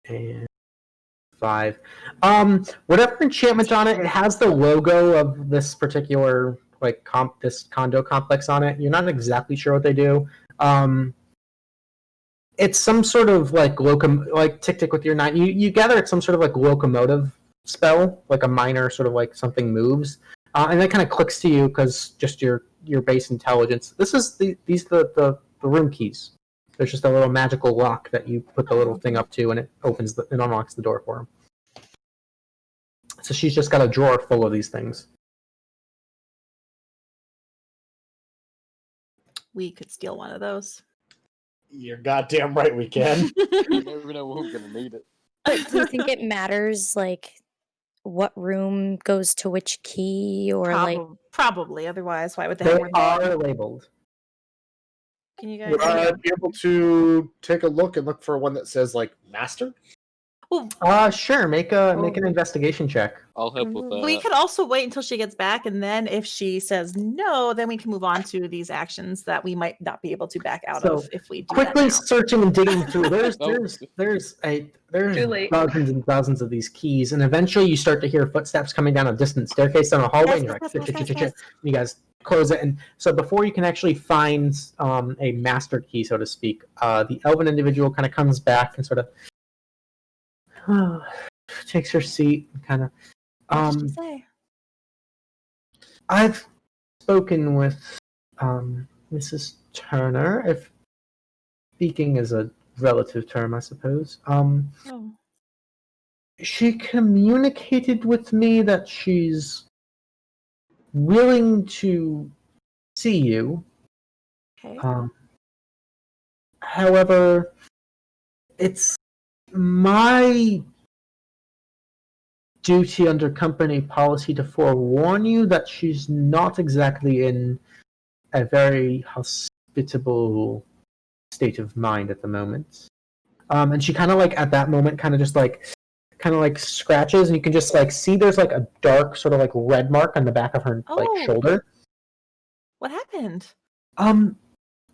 And 5. Whatever enchantment on it, it has the logo of this particular this condo complex on it. You're not exactly sure what they do. It's some sort of like TikTik with your 9. You gather it's some sort of like locomotive spell, like a minor sort of like something moves, and that kind of clicks to you because just your base intelligence. This is these the room keys. There's just a little magical lock that you put the little thing up to, and it unlocks the door for him. So she's just got a drawer full of these things. We could steal one of those. You're goddamn right we can. You never know who's gonna need it. But do you think it matters, like, what room goes to which key, or Probably. Otherwise, why would they They have more than are one? labeled. Can you guys? Would I be able to take a look and look for one that says like master? Sure. Make an investigation check. I'll help with that. We could also wait until she gets back, and then if she says no, then we can move on to these actions that we might not be able to back out of if we do quickly that now. searching and digging through. There's Too late. dozens and dozens of these keys, and eventually you start to hear footsteps coming down a distant staircase down a hallway. And you're like, you guys close it, and so before you can actually find a master key, so to speak, the elven individual kind of comes back and sort of takes her seat, and kind of. What did she say? I've spoken with Mrs. Turner, if speaking is a relative term, I suppose. She communicated with me that she's willing to see you. Okay. However, it's my duty under company policy to forewarn you that she's not exactly in a very hospitable state of mind at the moment. And she kind of like at that moment kind of scratches, and you can just like see there's like a dark sort of like red mark on the back of her like shoulder. What happened?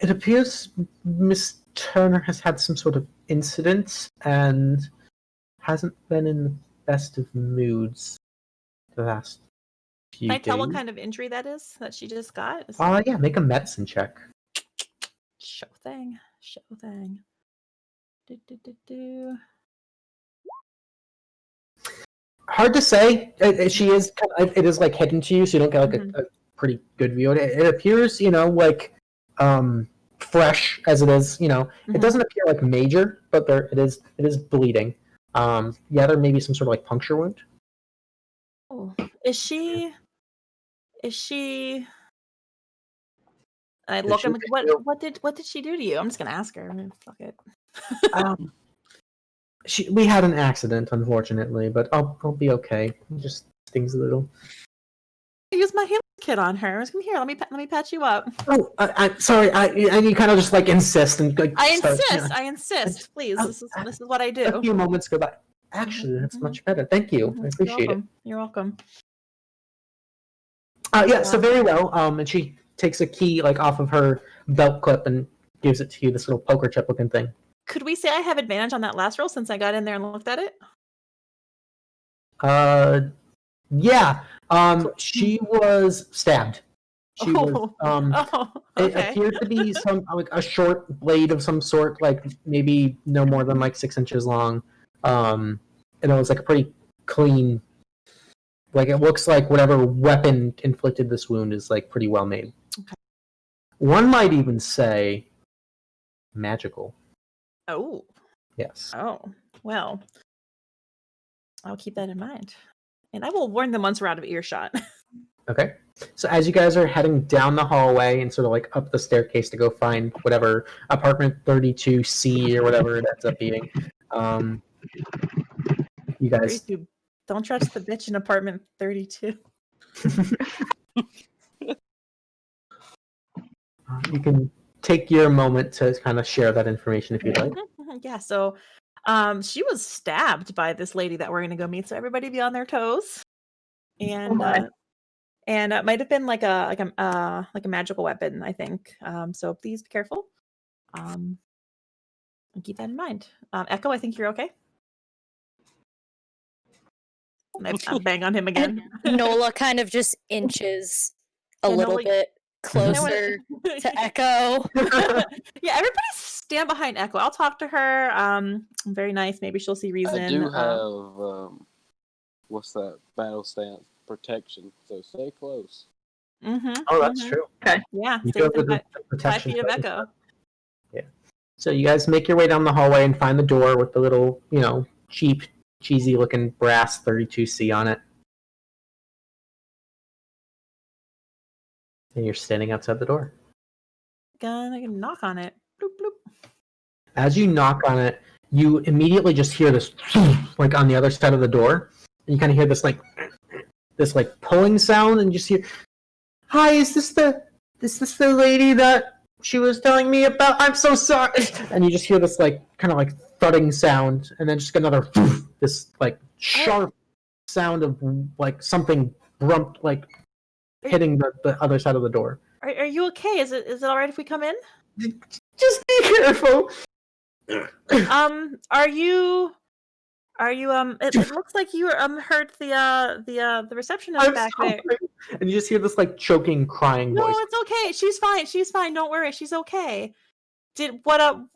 It appears Miss Turner has had some sort of incident and hasn't been in the best of moods the last few Can I tell days. what kind of injury that is that she just got? Yeah, make a medicine check. Show thing. Do. Hard to say. She is. It is like hidden to you, so you don't get like a pretty good view of it. It appears, like fresh as it is. It doesn't appear like major, but it is bleeding. There may be some sort of like puncture wound. Oh, is she? I look. I'm like, what did she do to you? I'm just gonna ask her. I mean, fuck it. We had an accident, unfortunately, but I'll be okay. It just stings a little. I used my healing kit on her. I was here. Let me patch you up. Oh, I'm sorry. And you kind of just like insist and like. I insist. Please, this is what I do. A few moments go by. Actually, that's much better. Thank you. I appreciate it. You're welcome. So very well. And she takes a key like off of her belt clip and gives it to you. This little poker chip looking thing. Could we say I have advantage on that last roll since I got in there and looked at it? Yeah. She was stabbed. She was. Okay. It appeared to be some like a short blade of some sort, like maybe no more than like 6 inches long. And it was like a pretty clean. Like it looks like whatever weapon inflicted this wound is like pretty well made. Okay. One might even say magical. Oh. Yes. Oh. Well. I'll keep that in mind. And I will warn them once we're out of earshot. Okay. So as you guys are heading down the hallway and sort of like up the staircase to go find whatever apartment 32C or whatever it ends up being, you guys... Don't trust the bitch in apartment 32. You can take your moment to kind of share that information if you'd like. Yeah, so she was stabbed by this lady that we're going to go meet, so everybody be on their toes. And it might have been like a magical weapon, I think. So please be careful. And keep that in mind. Echo, I think you're okay. I bang on him again. Nola kind of just inches a little Nola, bit closer to Echo. Yeah, everybody stand behind Echo. I'll talk to her. Very nice. Maybe she'll see reason. I do have what's that? Battle stance protection. So stay close. Mm-hmm, Oh, that's true. Okay. Yeah, You stay go within with the protection 5 feet of Echo. Yeah. So you guys make your way down the hallway and find the door with the little, cheap, cheesy-looking brass 32C on it. And you're standing outside the door. Gonna knock on it. Bloop, bloop. As you knock on it, you immediately just hear this, like on the other side of the door. And you kind of hear this pulling sound, and you just hear, "Hi, is this the lady that she was telling me about? I'm so sorry." And you just hear this kind of thudding sound, and then just another this like sharp sound of like something hitting the other side of the door. Are you okay? Is it all right if we come in? Just be careful. Are you it looks like you hurt the receptionist back there. And you just hear this like choking crying voice. No, it's okay. She's fine. Don't worry. She's okay. Why don't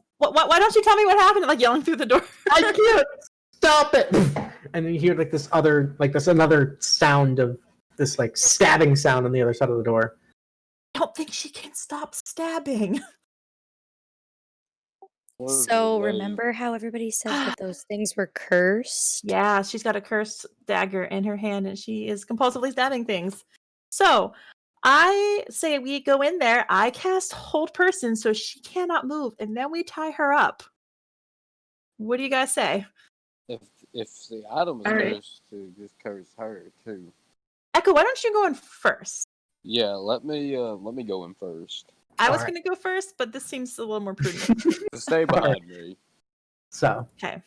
you tell me what happened? Like yelling through the door. I can't stop it. And then you hear like another sound of this like stabbing sound on the other side of the door. I don't think she can stop stabbing. So remember how everybody said that those things were cursed? Yeah, she's got a cursed dagger in her hand and she is compulsively stabbing things. So I say we go in there, I cast Hold Person so she cannot move, and then we tie her up. What do you guys say? If the item is cursed, to just curse her too. Echo, why don't you go in first? Yeah, let me go in first. I was going to go first, but this seems a little more prudent. Stay behind me. So, okay.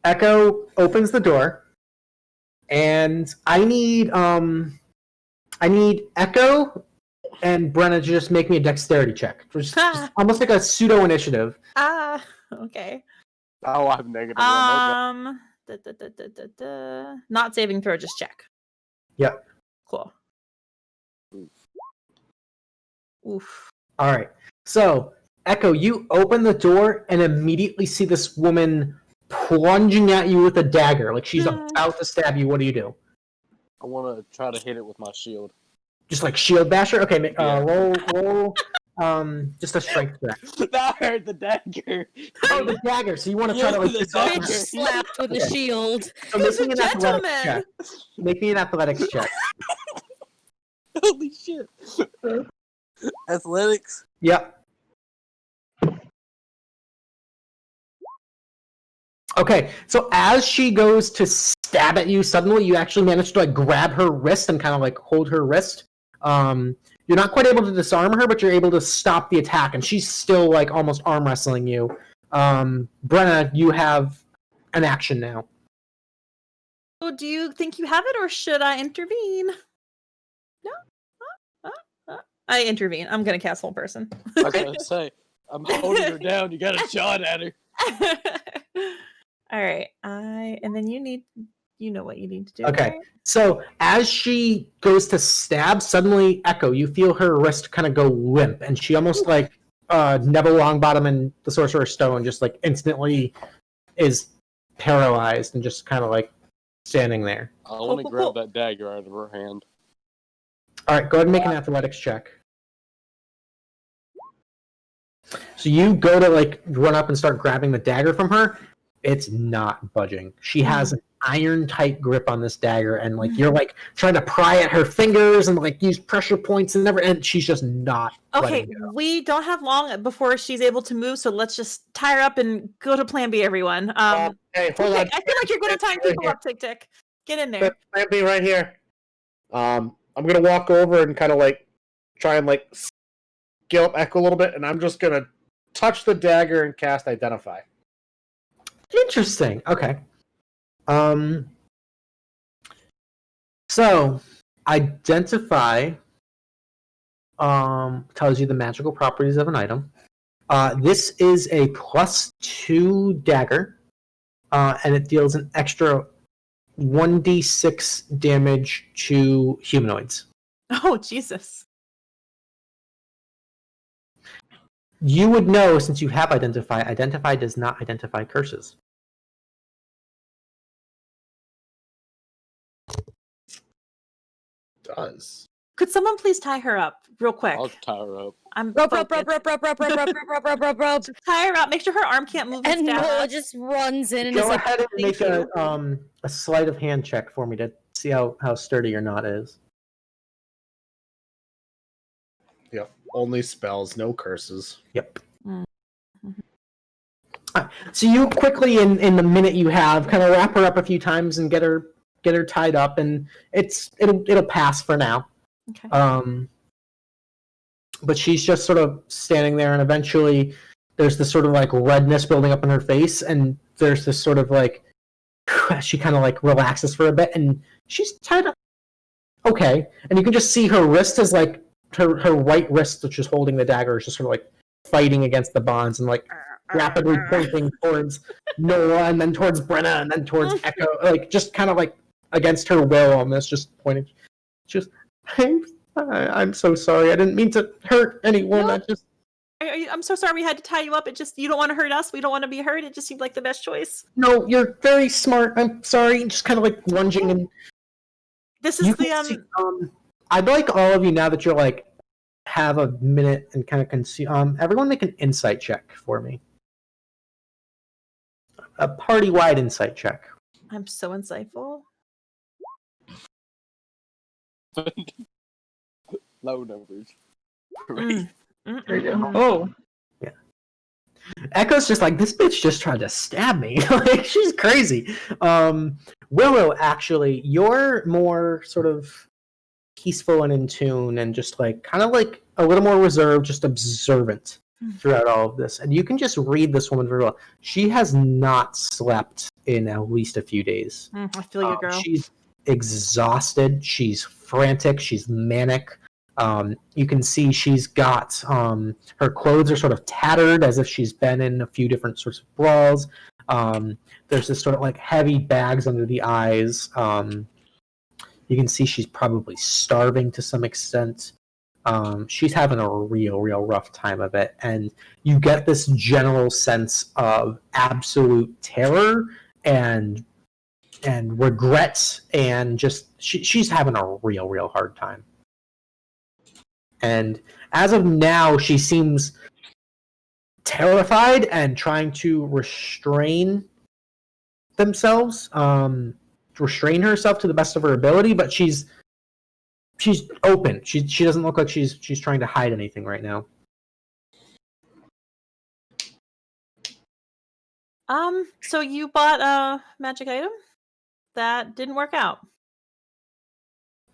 Echo opens the door, and I need Echo and Brenna to just make me a dexterity check. Just almost like a pseudo initiative. Okay. Oh, I have negative. Not saving throw, just check. Yep. Cool. Oof. All right. So, Echo, you open the door and immediately see this woman plunging at you with a dagger. Like she's about to stab you. What do you do? I want to try to hit it with my shield. Just like shield basher? Okay, roll just a strength check. That hurt the dagger. Oh, the dagger. So you want to try to like Bitch slapped with a shield. So make me an athletics check. Make me an athletics check. Holy shit. Athletics? Yep. Okay, so as she goes to stab at you, suddenly you actually manage to like grab her wrist and kind of like hold her wrist. You're not quite able to disarm her, but you're able to stop the attack, and she's still like almost arm wrestling you. Brenna, you have an action now. So do you think you have it, or should I intervene? No? I intervene. I'm going to cast Hold Person. I was going to say, I'm holding her down. You got a shot at her. All right. And then you know what you need to do. Okay. Right? So as she goes to stab, suddenly, Echo, you feel her wrist kind of go limp, and she almost like Neville Longbottom and the Sorcerer's Stone just like instantly is paralyzed and just kind of like standing there. I want to grab that dagger out of her hand. All right, go ahead and make an athletics check. So you go to like run up and start grabbing the dagger from her. It's not budging. She has an iron-tight grip on this dagger, and like you're like trying to pry at her fingers and like use pressure points and she's just not. Okay, we don't have long before she's able to move, so let's just tie her up and go to Plan B, everyone. Hey, hold on. I feel like you're going to tie people up, TikTik. Get in there. Plan B right here. I'm gonna walk over and kind of like try and like scale up Echo a little bit, and I'm just gonna touch the dagger and cast Identify. Interesting. Okay. So Identify tells you the magical properties of an item. This is a +2 dagger, and it deals an extra 1d6 damage to humanoids. Oh, Jesus. You would know, since you have Identify. Identify does not identify curses. Does. Could someone please tie her up real quick? I'll tie her up. I'm Rope. Tie her up. Make sure her arm can't move. And Nola just runs in and Go is like, ahead and make a sleight of hand check for me to see how sturdy your knot is. Yep. Only spells, no curses. Yep. So you quickly, in the minute you have, kind of wrap her up a few times and get her tied up, and it'll pass for now. Okay. But she's just sort of standing there, and eventually there's this sort of like redness building up in her face, and there's this sort of like she kind of like relaxes for a bit, and she's tied up. Okay, and you can just see her wrist is like her right wrist, which is holding the dagger, is just sort of like fighting against the bonds and like rapidly pointing towards Nola and then towards Brenna and then towards Echo, like just kind of like against her will, almost just pointing. Just I'm so sorry. I didn't mean to hurt anyone. No. I just. I'm so sorry we had to tie you up. It just, you don't want to hurt us. We don't want to be hurt. It just seemed like the best choice. No, you're very smart. I'm sorry. Just kind of like lunging and. This is the See, I'd like all of you now that you're like have a minute and kind of can see. Everyone make an insight check for me. A party-wide insight check. I'm so insightful. Low numbers. Oh. Yeah. Echo's just like, this bitch just tried to stab me. Like, she's crazy. Willow, actually, you're more sort of peaceful and in tune and just like kind of like a little more reserved, just observant throughout all of this. And you can just read this woman very well. She has not slept in at least a few days. I feel you, girl. She's exhausted. She's frantic. She's manic. You can see she's got her clothes are sort of tattered as if she's been in a few different sorts of brawls. There's this sort of like heavy bags under the eyes. You can see she's probably starving to some extent. She's having a real rough time of it. And you get this general sense of absolute terror and regret, and just she's having a real hard time. And as of now, she seems terrified and trying to restrain themselves, restrain herself to the best of her ability. But she's open. She doesn't look like she's trying to hide anything right now. So you bought a magic item that didn't work out.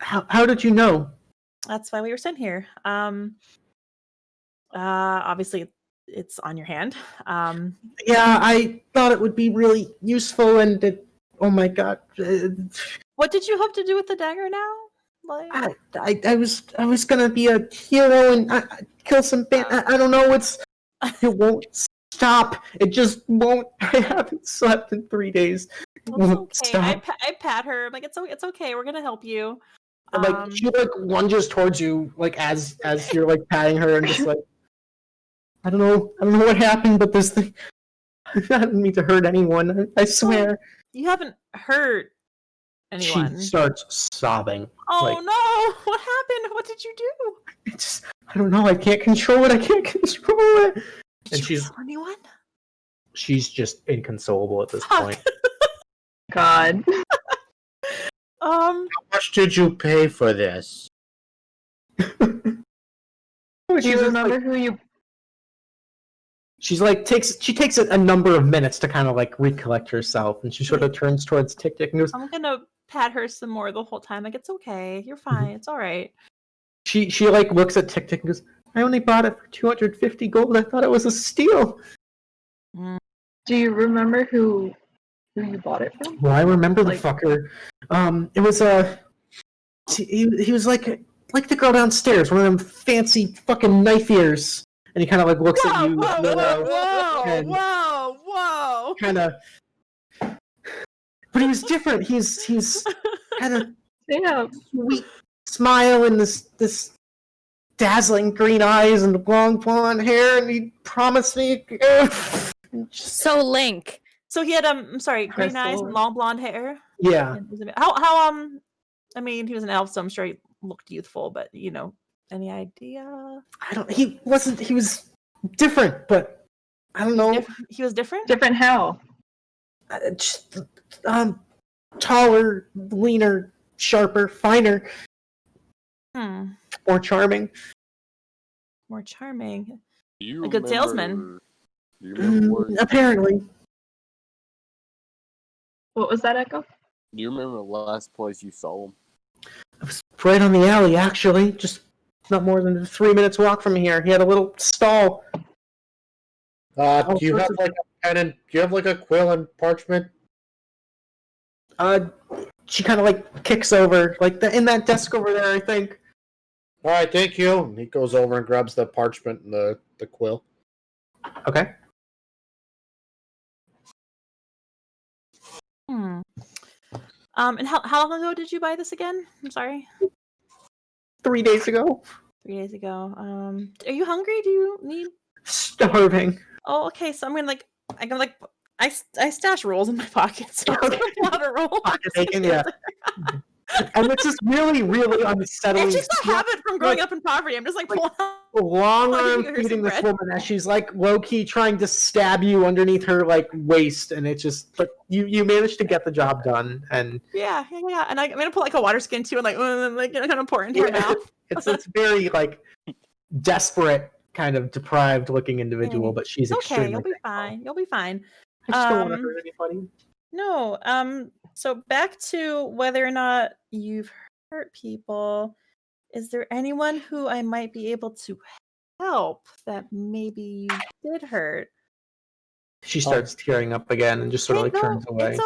How did you know? That's why we were sent here. Obviously it's on your hand. Yeah, I thought it would be really useful, and oh my god. What did you hope to do with the dagger now? Like, I was gonna be a hero and kill some I don't know. It won't stop. It just won't. I haven't slept in 3 days. It won't okay. stop. I pat her. I'm like, it's okay. We're gonna help you. And, like, she like lunges towards you, like as you're like patting her, and just like, I don't know what happened, but this thing. I didn't mean to hurt anyone. I swear. You haven't hurt anyone. She starts sobbing. Oh like, no! What happened? What did you do? I don't know. I can't control it. And she's anyone? She's just inconsolable at this point. God. How much did you pay for this? Do you remember who you... She's like she takes a number of minutes to kind of like recollect herself, and she sort of turns towards TikTik and goes, I'm gonna pat her some more the whole time. Like, it's okay. You're fine. It's all right. She like looks at TikTik and goes, I only bought it for 250 gold. I thought it was a steal. Do you remember who you bought it from? Well, I remember the fucker. It was he was like the girl downstairs, one of them fancy fucking knife ears. And he kind of like looks at you. Whoa! Kind of. But he was different. He's had a sweet smile and this dazzling green eyes and long blonde hair, and he promised me. So Link. So he had I'm sorry, green eyes and long blonde hair. Yeah. How I mean, he was an elf, so I'm sure he looked youthful, but any idea? He wasn't. He was different, but I don't know. He was different. Different how? Just, taller, leaner, sharper, finer. More charming. More charming. A good salesman. Do you remember apparently. What was that, Echo? Do you remember the last place you saw him? It was right on the alley, actually. Just not more than a 3 minutes walk from here. He had a little stall. Do you have like a pen and do you have like a quill and parchment? She kind of like kicks over, like in that desk over there, I think. All right, thank you. And he goes over and grabs the parchment and the quill. Okay. And how long ago did you buy this again? I'm sorry. 3 days ago. 3 days ago. Are you hungry? Do you need? Starving. Oh, okay. So I stash rolls in my pocket, so I'm Okay. gonna out a roll. Pocket bacon, yeah. And it's just really, really unsettling. It's just a habit from growing up in poverty. I'm just like pulling out. Long I'll arm give her feeding some this bread. woman as she's like low key trying to stab you underneath her like waist, and it's just but you managed to get the job done, and Yeah. And I'm gonna put like a water skin too, and like kind of pour it into her Yeah. mouth. it's very like desperate, kind of deprived looking individual, but she's It's okay. extremely You'll be thankful. fine. You'll be fine. I just don't want to hurt anybody. No. So back to whether or not you've hurt people. Is there anyone who I might be able to help that maybe you did hurt? She starts tearing up again and just sort of like turns away.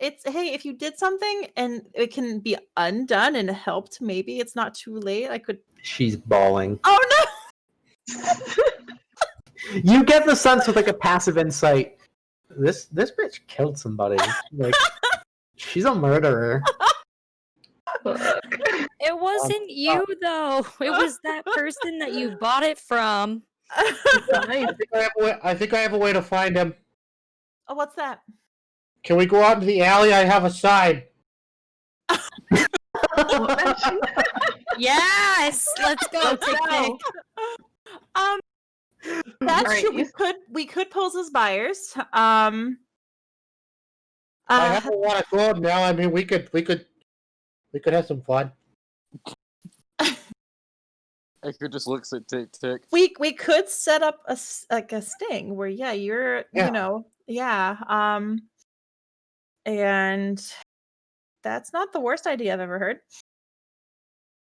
It's okay. If you did something and it can be undone and helped, maybe it's not too late. I could. She's bawling. Oh no! You get the sense with like a passive insight. This bitch killed somebody. Like she's a murderer. It wasn't you though. It was that person that you bought it from. I think I have a way to find him. Oh, what's that? Can we go out into the alley? I have a sign. Yes, let's go. Let's go. That's Alright, true. We could pose as buyers. I have a lot of gold now. I mean, we could have some fun. Edgar just looks at TikTik. We could set up a sting where you're and that's not the worst idea I've ever heard.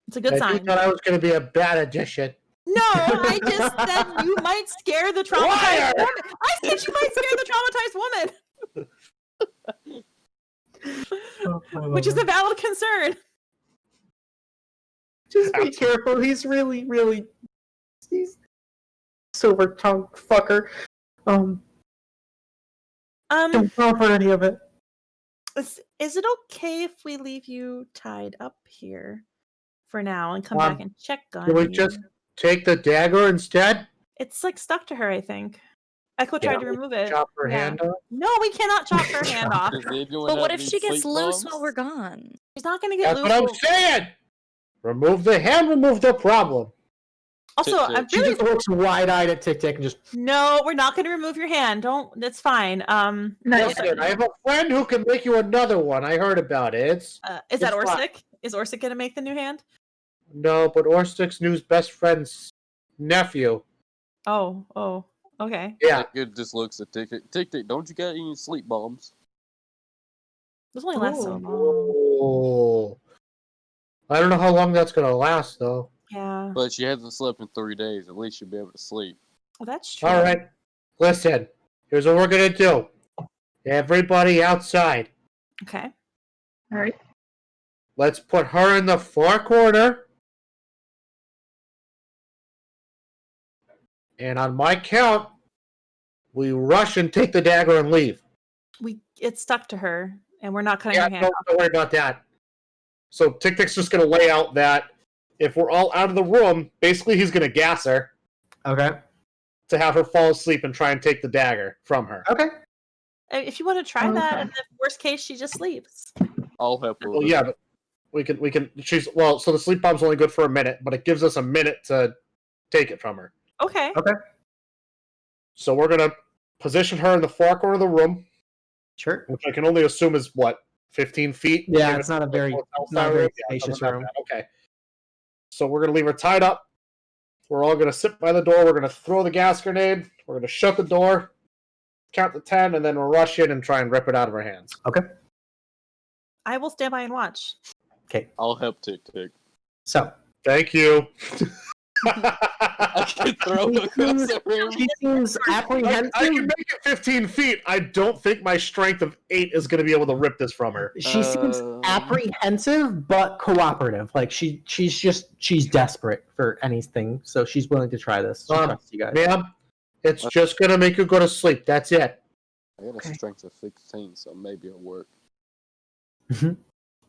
It's a good I sign. thought I was going to be a bad addition. No, I just said you might scare the traumatized woman. I said you might scare the traumatized woman, which is a valid concern. Just be careful. He's really, really silver tongue fucker. Don't fall for any of it. Is it okay if we leave you tied up here for now and come back and check on Can we you? just take the dagger instead? It's like stuck to her, I think. Echo tried to remove it. Chop her hand off? No, we cannot chop her hand off. Does anyone But what have if any she gets sleep loose bombs? while we're gone? She's not going to get That's loose. what I'm saying! Remove the hand, remove the problem. Also, Tit-tit. I'm She really just looks wide-eyed at TikTik and just no. We're not going to remove your hand. Don't. That's fine. Nice. Listen, I have a friend who can make you another one. I heard about it. Is that it's fine. Orsic? Is Orsic going to make the new hand? No, but Orstic's new best friend's nephew. Oh. Okay. Yeah. Edgar just looks at TikTik. TikTik, don't you got any sleep bombs? This only lasts so long. Oh. I don't know how long that's gonna last, though. Yeah. But she hasn't slept in 3 days. At least she'll be able to sleep. Well, that's true. All right. Listen, here's what we're gonna do. Everybody outside. Okay. All right. Let's put her in the far corner. And on my count, we rush and take the dagger and leave. It's stuck to her, and we're not cutting Yeah, her hand off. don't worry about that. So TikTik's just going to lay out that if we're all out of the room, basically he's going to gas her okay. to have her fall asleep and try and take the dagger from her. Okay. If you want to try that, Okay. in the worst case, she just sleeps. I'll help her. Well, with yeah, it. but we can. So the sleep bomb's only good for a minute, but it gives us a minute to take it from her. Okay. So we're going to position her in the far corner of the room, Sure. which I can only assume is what, 15 feet? Yeah, Given it's not a very hotel not a style very room? Yeah, spacious something like room. that. Okay. So we're going to leave her tied up. We're all going to sit by the door. We're going to throw the gas grenade. We're going to shut the door, count to 10, and then we'll rush in and try and rip it out of her hands. Okay. I will stand by and watch. Okay. I'll help TikTik. So Thank you. I can throw it across the room. She seems apprehensive. I can make it 15 feet. I don't think my strength of 8 is going to be able to rip this from her. She seems apprehensive but cooperative. Like she's desperate for anything, so she's willing to try this. She trusts you guys. Ma'am, it's just going to make you go to sleep. That's it. I got a strength of 16, so maybe it'll work.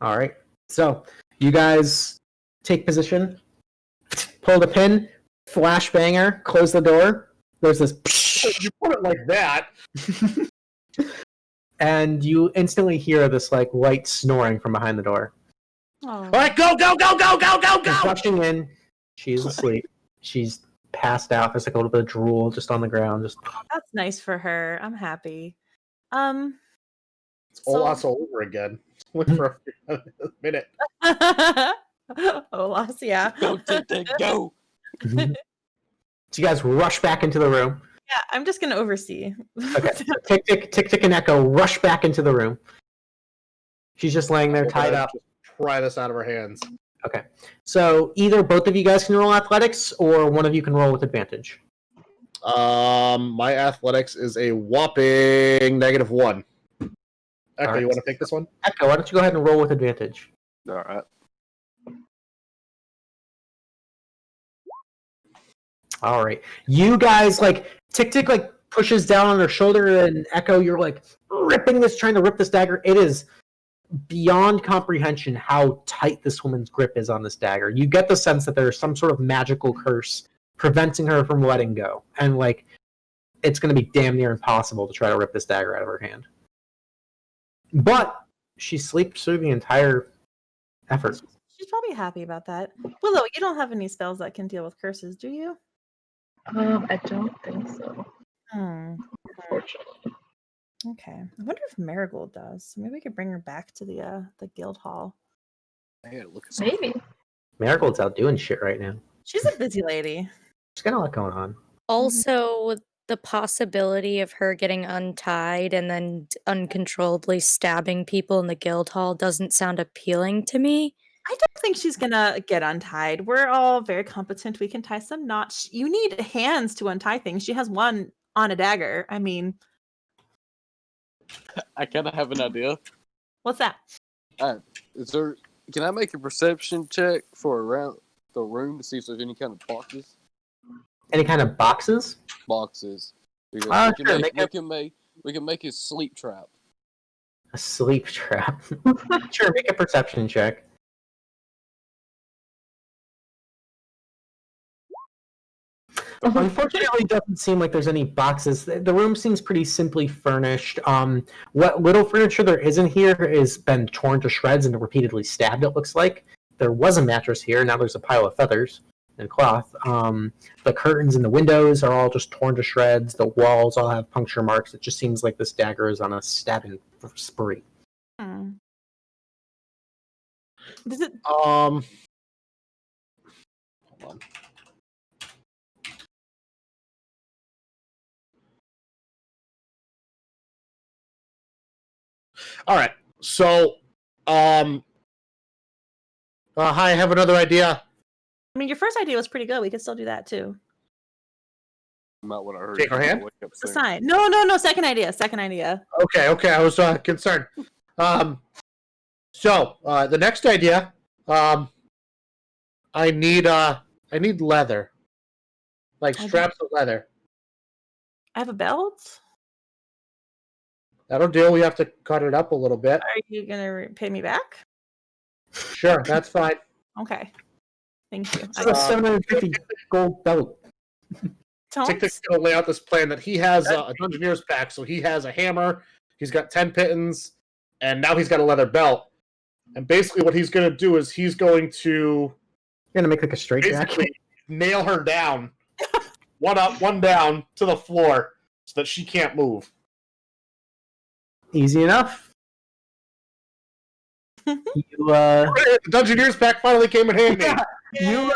All right. So you guys take position, pull the pin, flash banger, close the door. There's this. You put it like that. And you instantly hear this like light snoring from behind the door. Oh. All right, go! She's rushing in. She's asleep. She's passed out. There's like a little bit of drool just on the ground. Just That's nice for her. I'm happy. It's Olas all over again. Wait for a minute. Olas, yeah. Go, TikTik, go! So you guys rush back into the room. Yeah, I'm just gonna oversee. Okay. TikTik and Echo rush back into the room. She's just laying there tied up. Just pry this out of her hands. Okay. So either both of you guys can roll athletics or one of you can roll with advantage. My athletics is a whopping -1. Echo, right. you want to take this one? Echo, why don't you go ahead and roll with advantage? All right. All right. You guys, like, TikTik, like, pushes down on her shoulder, and Echo, you're, like, trying to rip this dagger. It is beyond comprehension how tight this woman's grip is on this dagger. You get the sense that there's some sort of magical curse preventing her from letting go. And, like, it's going to be damn near impossible to try to rip this dagger out of her hand. But she sleeps through the entire effort. She's probably happy about that. Willow, you don't have any spells that can deal with curses, do you? I don't think so. Unfortunately. Okay. I wonder if Marigold does. Maybe we could bring her back to the guild hall. I gotta look at something. Maybe. Marigold's out doing shit right now. She's a busy lady. She's got a lot going on. Also, the possibility of her getting untied and then uncontrollably stabbing people in the guild hall doesn't sound appealing to me. I don't think she's gonna get untied. We're all very competent. We can tie some knots. You need hands to untie things. She has one on a dagger. I mean, I kind of have an idea. what's that? Can I make a perception check for around the room to see if there's any kind of boxes? Any kind of boxes? Boxes. Because Sure, we can make a sleep trap. A sleep trap. Sure, make a perception check. Unfortunately, it doesn't seem like there's any boxes. The room seems pretty simply furnished. What little furniture there is in here has been torn to shreds and repeatedly stabbed, it looks like. There was a mattress here, now there's a pile of feathers and cloth. The curtains and the windows are all just torn to shreds. The walls all have puncture marks. It just seems like this dagger is on a stabbing spree. Does it? Hold on. All right. So, hi, I have another idea. I mean, your first idea was pretty good. We could still do that too. Not what I heard. Take her hand? It's a sign. No. Second idea. Okay. I was concerned. So the next idea, I need leather, like straps of leather. I have a belt. That'll do. We have to cut it up a little bit. Are you gonna pay me back? Sure, that's fine. Okay. Thank you. This is a 750 gold belt. TikTik's gonna lay out this plan that he has a Dungeoneer's pack, so he has a hammer, he's got 10 pittons, and now he's got a leather belt. And basically what he's gonna do is he's going to You're gonna make like a straight jacket. basically nail her down, one up, one down, to the floor, so that she can't move. Easy enough. The Dungeoneer's pack finally came in handy. You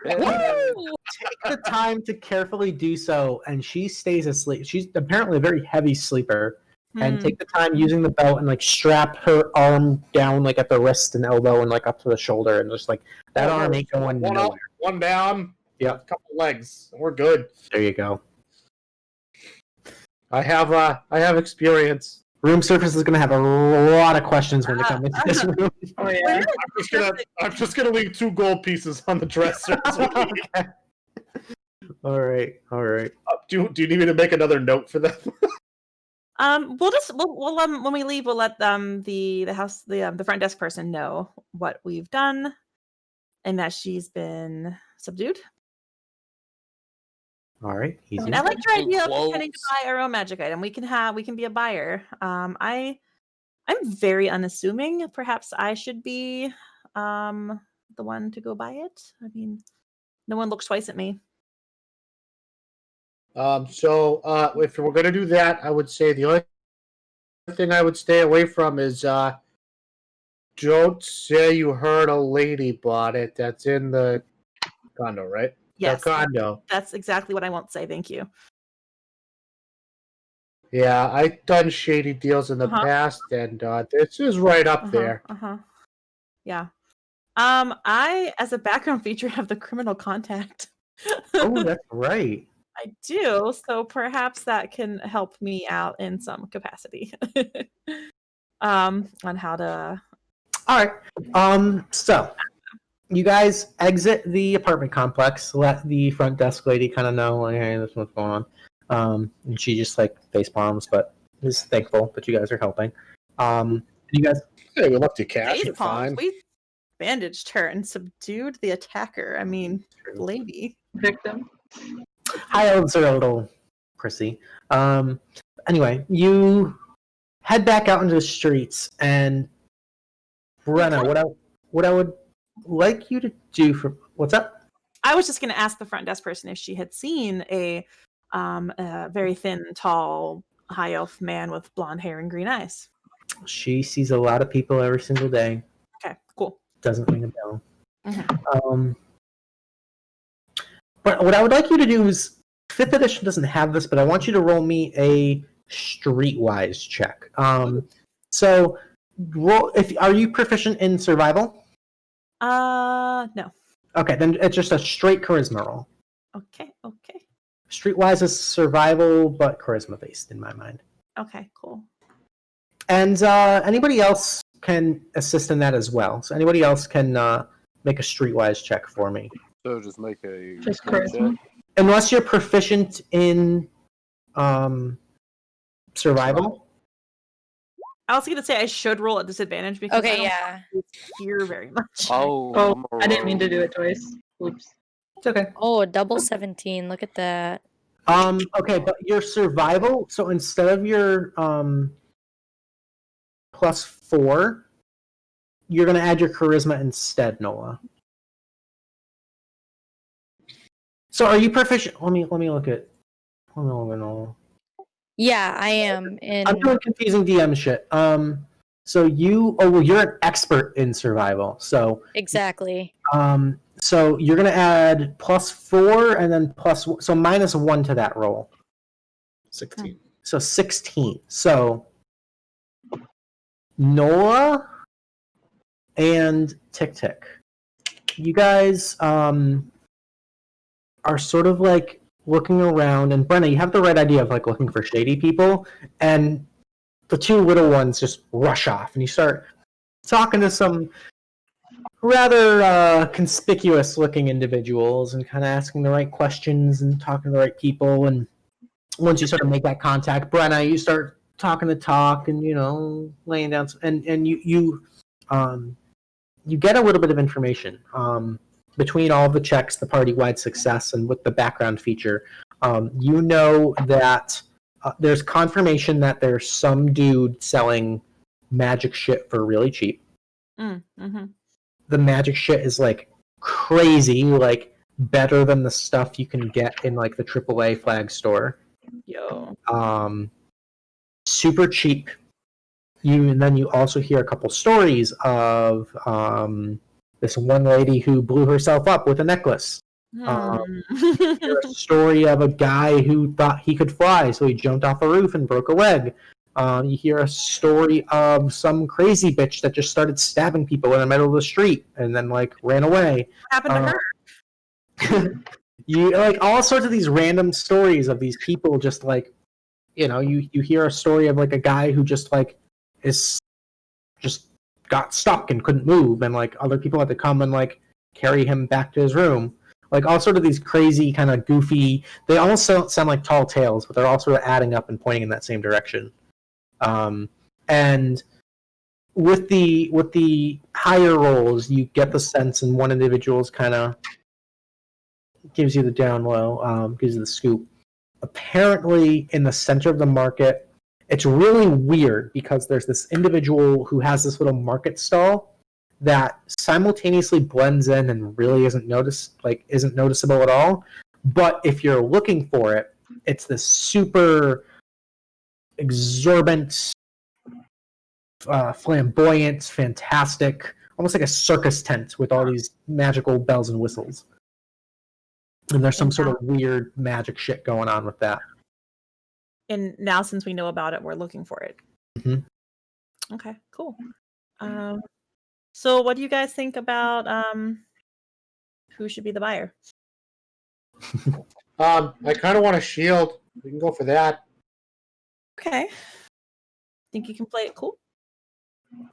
take the time to carefully do so, and she stays asleep. She's apparently a very heavy sleeper. And take the time using the belt and like strap her arm down like at the wrist and elbow and like up to the shoulder, and just like that arm ain't going one nowhere. up, one down. Yep. a couple legs. We're good. There you go. I have experience. Room service is going to have a lot of questions when they come into this room. Oh yeah. I'm just gonna leave 2 gold pieces on the dresser. Okay. All right. Do you need me to make another note for them? We'll when we leave, we'll let the front desk person know what we've done and that she's been subdued. All right. Easy. I like your idea of Close. pretending to buy our own magic item. We can be a buyer. I'm very unassuming. Perhaps I should be the one to go buy it. I mean, no one looks twice at me. So if we're gonna do that, I would say the only thing I would stay away from is don't say you heard a lady bought it. That's in the condo, right? Yes, The condo. that's exactly what I won't say. Thank you. Yeah, I've done shady deals in the past, and this is right up there. Yeah. I, as a background feature, have the criminal contact. Oh, that's right. I do, so perhaps that can help me out in some capacity. On how to. All right. So you guys exit the apartment complex. Let the front desk lady kind of know, like, hey, this is what's going on. And she just like face palms, but is thankful that you guys are helping. You guys. Hey, we left you cash. Face You're palms. fine. We bandaged her and subdued the attacker. I mean, lady. Victim. High elves are a little prissy. Anyway, you head back out into the streets, and Brenna, what I would like you to do for what's up? I was just going to ask the front desk person if she had seen a very thin, tall, high elf man with blonde hair and green eyes. She sees a lot of people every single day. Okay, cool. Doesn't ring a bell. Mm-hmm. But what I would like you to do is, 5th edition doesn't have this, but I want you to roll me a streetwise check. So, roll. Are you proficient in survival? No. Okay, then it's just a straight charisma roll. Okay. Streetwise is survival, but charisma based in my mind. Okay, cool. And anybody else can assist in that as well. So anybody else can make a streetwise check for me. So just make a Just check. charisma. Unless you're proficient in survival. I was going to say I should roll at disadvantage because I Okay, don't yeah. hear very much. Oh, I didn't mean to do it twice. Oops. It's okay. Oh, double 17. Look at that. Okay, but your survival, so instead of your +4, you're gonna add your charisma instead, Nola. So are you proficient? Let me look at Nola. Yeah, I am. In I'm doing confusing DM shit. So you're an expert in survival. So exactly. so you're gonna add +4 and then so -1 to that roll. 16. So 16. So Nola and TikTik, you guys are sort of like looking around, and Brenna, you have the right idea of like looking for shady people, and the 2 little ones just rush off, and you start talking to some rather conspicuous looking individuals and kind of asking the right questions and talking to the right people. And once you sort of make that contact, Brenna, you start talking the talk and, you know, laying down and you get a little bit of information between all the checks, the party-wide success, and with the background feature. You know that there's confirmation that there's some dude selling magic shit for really cheap. Mm-hmm. The magic shit is like crazy, like better than the stuff you can get in like the AAA flag store. Yo. Super cheap. And then you also hear a couple stories of this one lady who blew herself up with a necklace. You hear a story of a guy who thought he could fly, so he jumped off a roof and broke a leg. You hear a story of some crazy bitch that just started stabbing people in the middle of the street and then like ran away. What happened to her? You like all sorts of these random stories of these people just like, you hear a story of like a guy who just like is just got stuck and couldn't move, and like other people had to come and like carry him back to his room. Like all sort of these crazy kind of goofy. They almost sound like tall tales, but they're all sort of adding up and pointing in that same direction. And with the higher rolls, you get the sense, and one individual's kind of gives you the down low, gives you the scoop. Apparently, in the center of the market, it's really weird because there's this individual who has this little market stall that simultaneously blends in and really isn't noticeable at all. But if you're looking for it, it's this super exorbitant, flamboyant, fantastic, almost like a circus tent with all these magical bells and whistles. And there's some sort of weird magic shit going on with that. And now, since we know about it, we're looking for it. Mm-hmm. Okay, cool. So what do you guys think about who should be the buyer? I kind of want a shield. We can go for that. Okay. Think you can play it cool?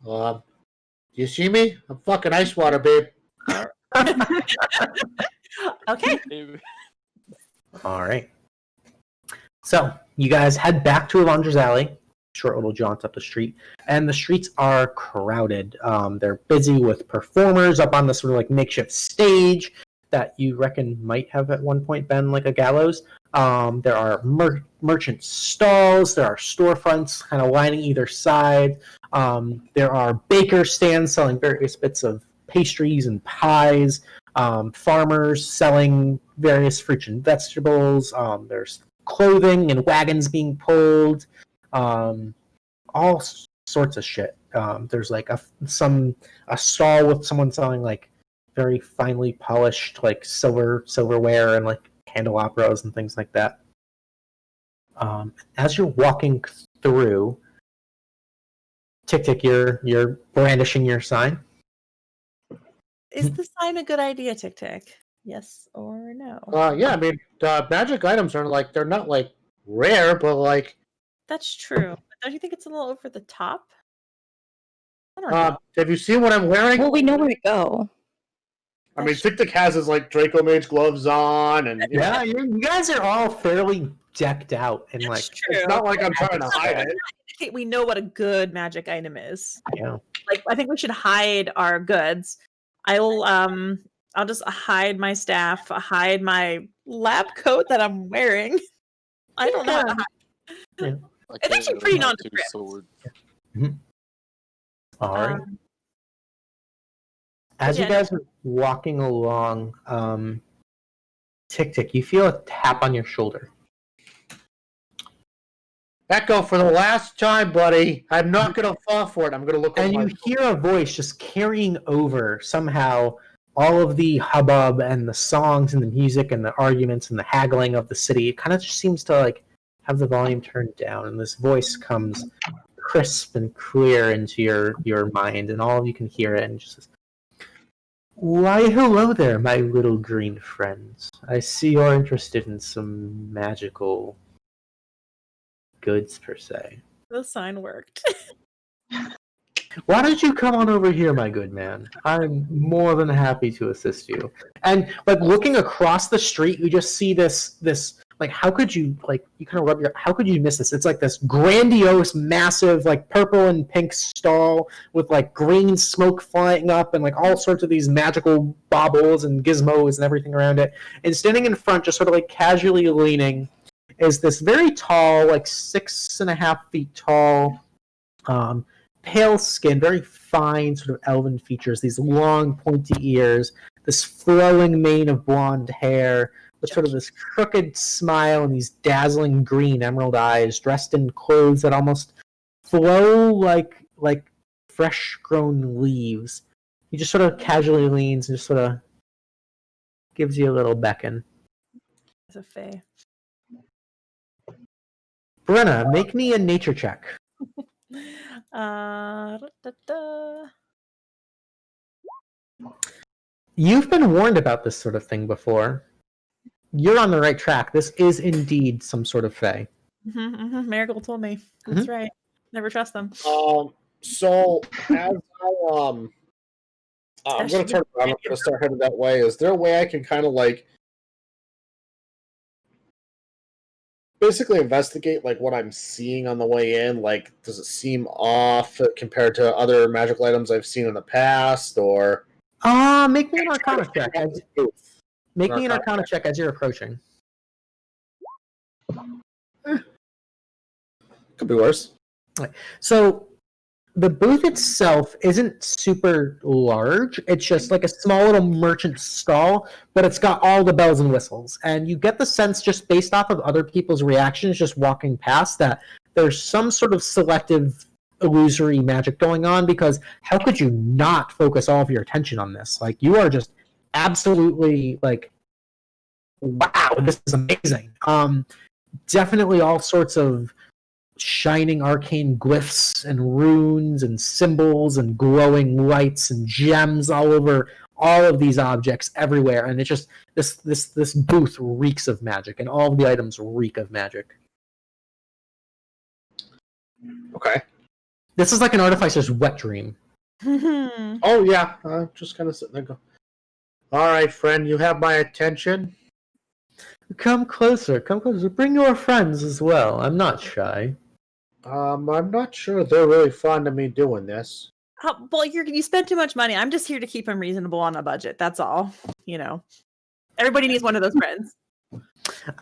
Do you see me? I'm fucking ice water, babe. Okay. All right. So you guys head back to Avandra's Alley. Short little jaunt up the street, and the streets are crowded. They're busy with performers up on this sort of like makeshift stage that you reckon might have at one point been like a gallows. There are merchant stalls. There are storefronts kind of lining either side. There are baker stands selling various bits of pastries and pies. Farmers selling various fruits and vegetables. There's clothing and wagons being pulled. All sorts of shit. There's like a stall with someone selling like very finely polished like silverware and like candelabras and things like that. As you're walking through, TikTik, you're brandishing your sign. Is the sign a good idea, TikTik? Yes or no? Yeah, I mean, magic items are like, they're not like rare, but like. That's true. But don't you think it's a little over the top? I don't know. Have you seen what I'm wearing? Well, we know where to go. I mean, TikTik has his like Draco Mage gloves on, and Yeah, you guys are all fairly decked out, and like That's true. it's not like I'm trying to hide it. Okay, we know what a good magic item is. yeah. Like, I think we should hide our goods. I'll just hide my staff, hide my lab coat that I'm wearing. I don't know how to hide. Yeah. It's actually pretty nondescript. All right. As you guys are walking along, TikTik, you feel a tap on your shoulder. Echo, for the last time, buddy. I'm not going to fall for it. I'm going to look And over you hear a voice just carrying over somehow all of the hubbub and the songs and the music and the arguments and the haggling of the city. It kind of just seems to like have the volume turned down, and this voice comes crisp and clear into your mind, and all of you can hear it, and just says, "Why, hello there, my little green friends. I see you're interested in some magical goods, per se. The sign worked. Why don't you come on over here, my good man? I'm more than happy to assist you." And like looking across the street, you just see this like, how could you, like, you kind of rub your, how could you miss this? It's like this grandiose, massive, like purple and pink stall with like green smoke flying up and like all sorts of these magical baubles and gizmos and everything around it. And standing in front, just sort of like casually leaning, is this very tall, like 6.5 feet tall, pale skin, very fine sort of elven features, these long pointy ears, this flowing mane of blonde hair, with sort of this crooked smile and these dazzling green emerald eyes, dressed in clothes that almost flow like fresh grown leaves. He just sort of casually leans and just sort of gives you a little beckon. It's a fae. Brenna, make me a nature check. You've been warned about this sort of thing before. you're on the right track. This is indeed some sort of fae. Marigold told me. That's right. Never trust them. So as I'm going to turn around. I'm going to start heading that way. Is there a way I can kind of like basically investigate like what I'm seeing on the way in? Like, does it seem off compared to other magical items I've seen in the past, or? Make me an Arcana check. Make me an Arcana check as you're approaching. Could be worse. So the booth itself isn't super large. It's just like a small little merchant stall, but it's got all the bells and whistles. And you get the sense, just based off of other people's reactions just walking past, that there's some sort of selective illusory magic going on, because how could you not focus all of your attention on this? Like, you are just absolutely like, wow, this is amazing. Definitely all sorts of shining arcane glyphs and runes and symbols and glowing lights and gems all over all of these objects everywhere, and it's just this booth reeks of magic, and all of the items reek of magic. Okay. This is like an artificer's wet dream. Oh yeah, just kind of sitting there. All right, friend, you have my attention. Come closer, come closer. Bring your friends as well. I'm not shy. I'm not sure they're really fond of me doing this. Well, you spend too much money. I'm just here to keep him reasonable on a budget. That's all. You know, everybody needs one of those friends.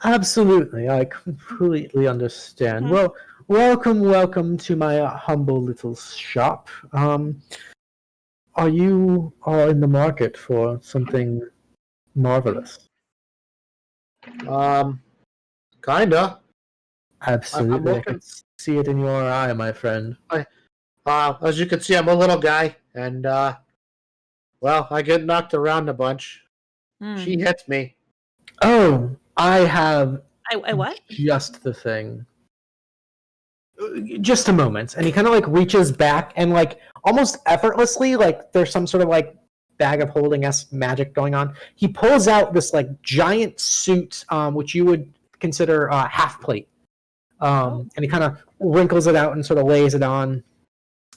Absolutely, I completely understand. Well, welcome to my humble little shop. Are you all in the market for something marvelous? Kinda. Absolutely, I can see it in your eye, my friend. As you can see, I'm a little guy, and well, I get knocked around a bunch. She hits me. Oh, I have I what? just the thing. Just a moment. And he kind of like reaches back and like almost effortlessly, like there's some sort of like bag of holding-esque magic going on. He pulls out this like giant suit, which you would consider half plate. And he kind of wrinkles it out and sort of lays it on.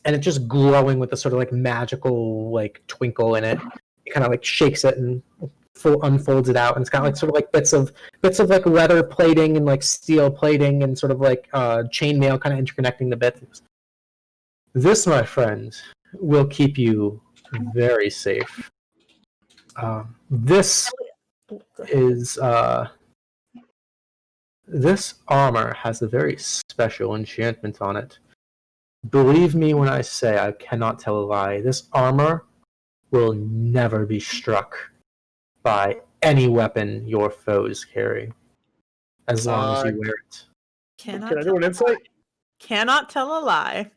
And it's just glowing with a sort of like magical like twinkle in it. He kind of like shakes it and unfolds it out, and it's got like sort of like bits of like leather plating and like steel plating and sort of like chainmail kind of interconnecting the bits. This, my friend, will keep you very safe. This is this armor has a very special enchantment on it. Believe me when I say I cannot tell a lie. This armor will never be struck by any weapon your foes carry, as long as you wear it. Can I do an insight? Cannot tell a lie.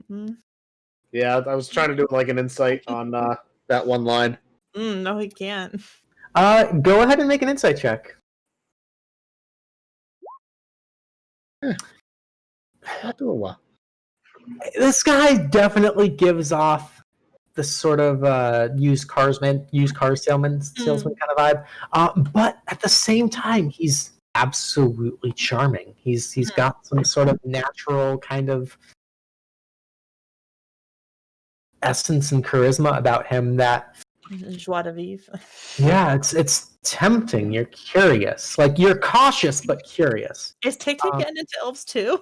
Yeah, I was trying to do like an insight on that one line. No, he can't. Go ahead and make an insight check. Not doing well. This guy definitely gives off the sort of used car salesman kind of vibe, but at the same time, he's absolutely charming. He's got some sort of natural kind of essence and charisma about him that joie de vivre. Yeah, it's tempting. You're curious, like you're cautious but curious. Is TikTik getting into elves too?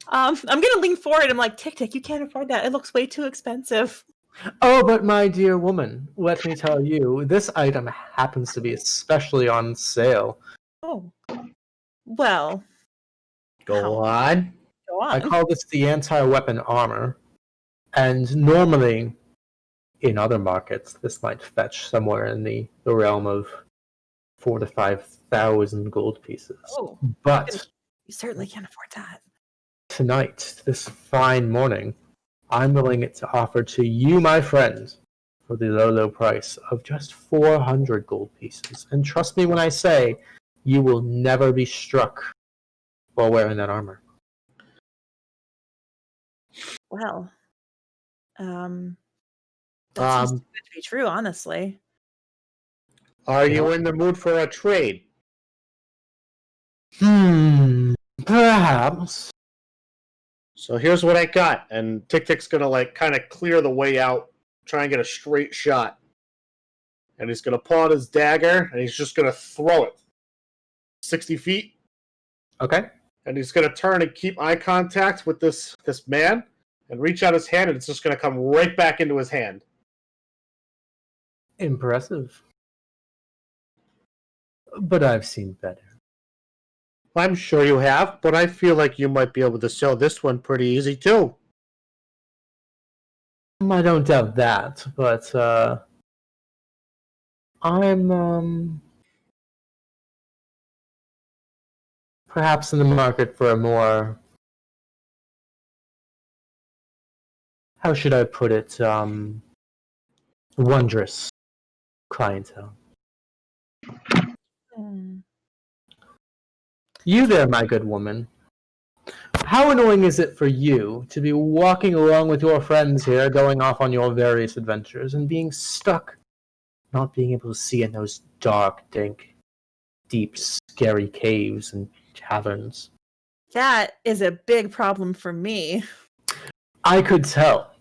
I'm gonna lean forward. I'm like, TikTik, you can't afford that. It looks way too expensive. Oh, but my dear woman, let me tell you, this item happens to be especially on sale. Oh, well. Go on. Go on. I call this the anti-weapon armor, and normally, in other markets, this might fetch somewhere in the realm of 4,000 to 5,000 gold pieces. Oh, but you certainly can't afford that. Tonight, this fine morning, I'm willing to offer to you, my friend, for the low price of just 400 gold pieces. And trust me when I say, you will never be struck while wearing that armor. Well, That seems too good to be true, honestly. Are you in the mood for a trade? Perhaps. So here's what I got, and TikTik's gonna like kind of clear the way out, try and get a straight shot. And he's gonna pull out his dagger, and he's just gonna throw it 60 feet. Okay. And he's gonna turn and keep eye contact with this man, and reach out his hand, and it's just gonna come right back into his hand. Impressive. But I've seen better. I'm sure you have, but I feel like you might be able to sell this one pretty easy too. I don't doubt that, but I'm perhaps in the market for a more, how should I put it, wondrous clientele. You there, my good woman. How annoying is it for you to be walking along with your friends here, going off on your various adventures, and being stuck, not being able to see in those dark, dank, deep, scary caves and caverns? That is a big problem for me. I could tell.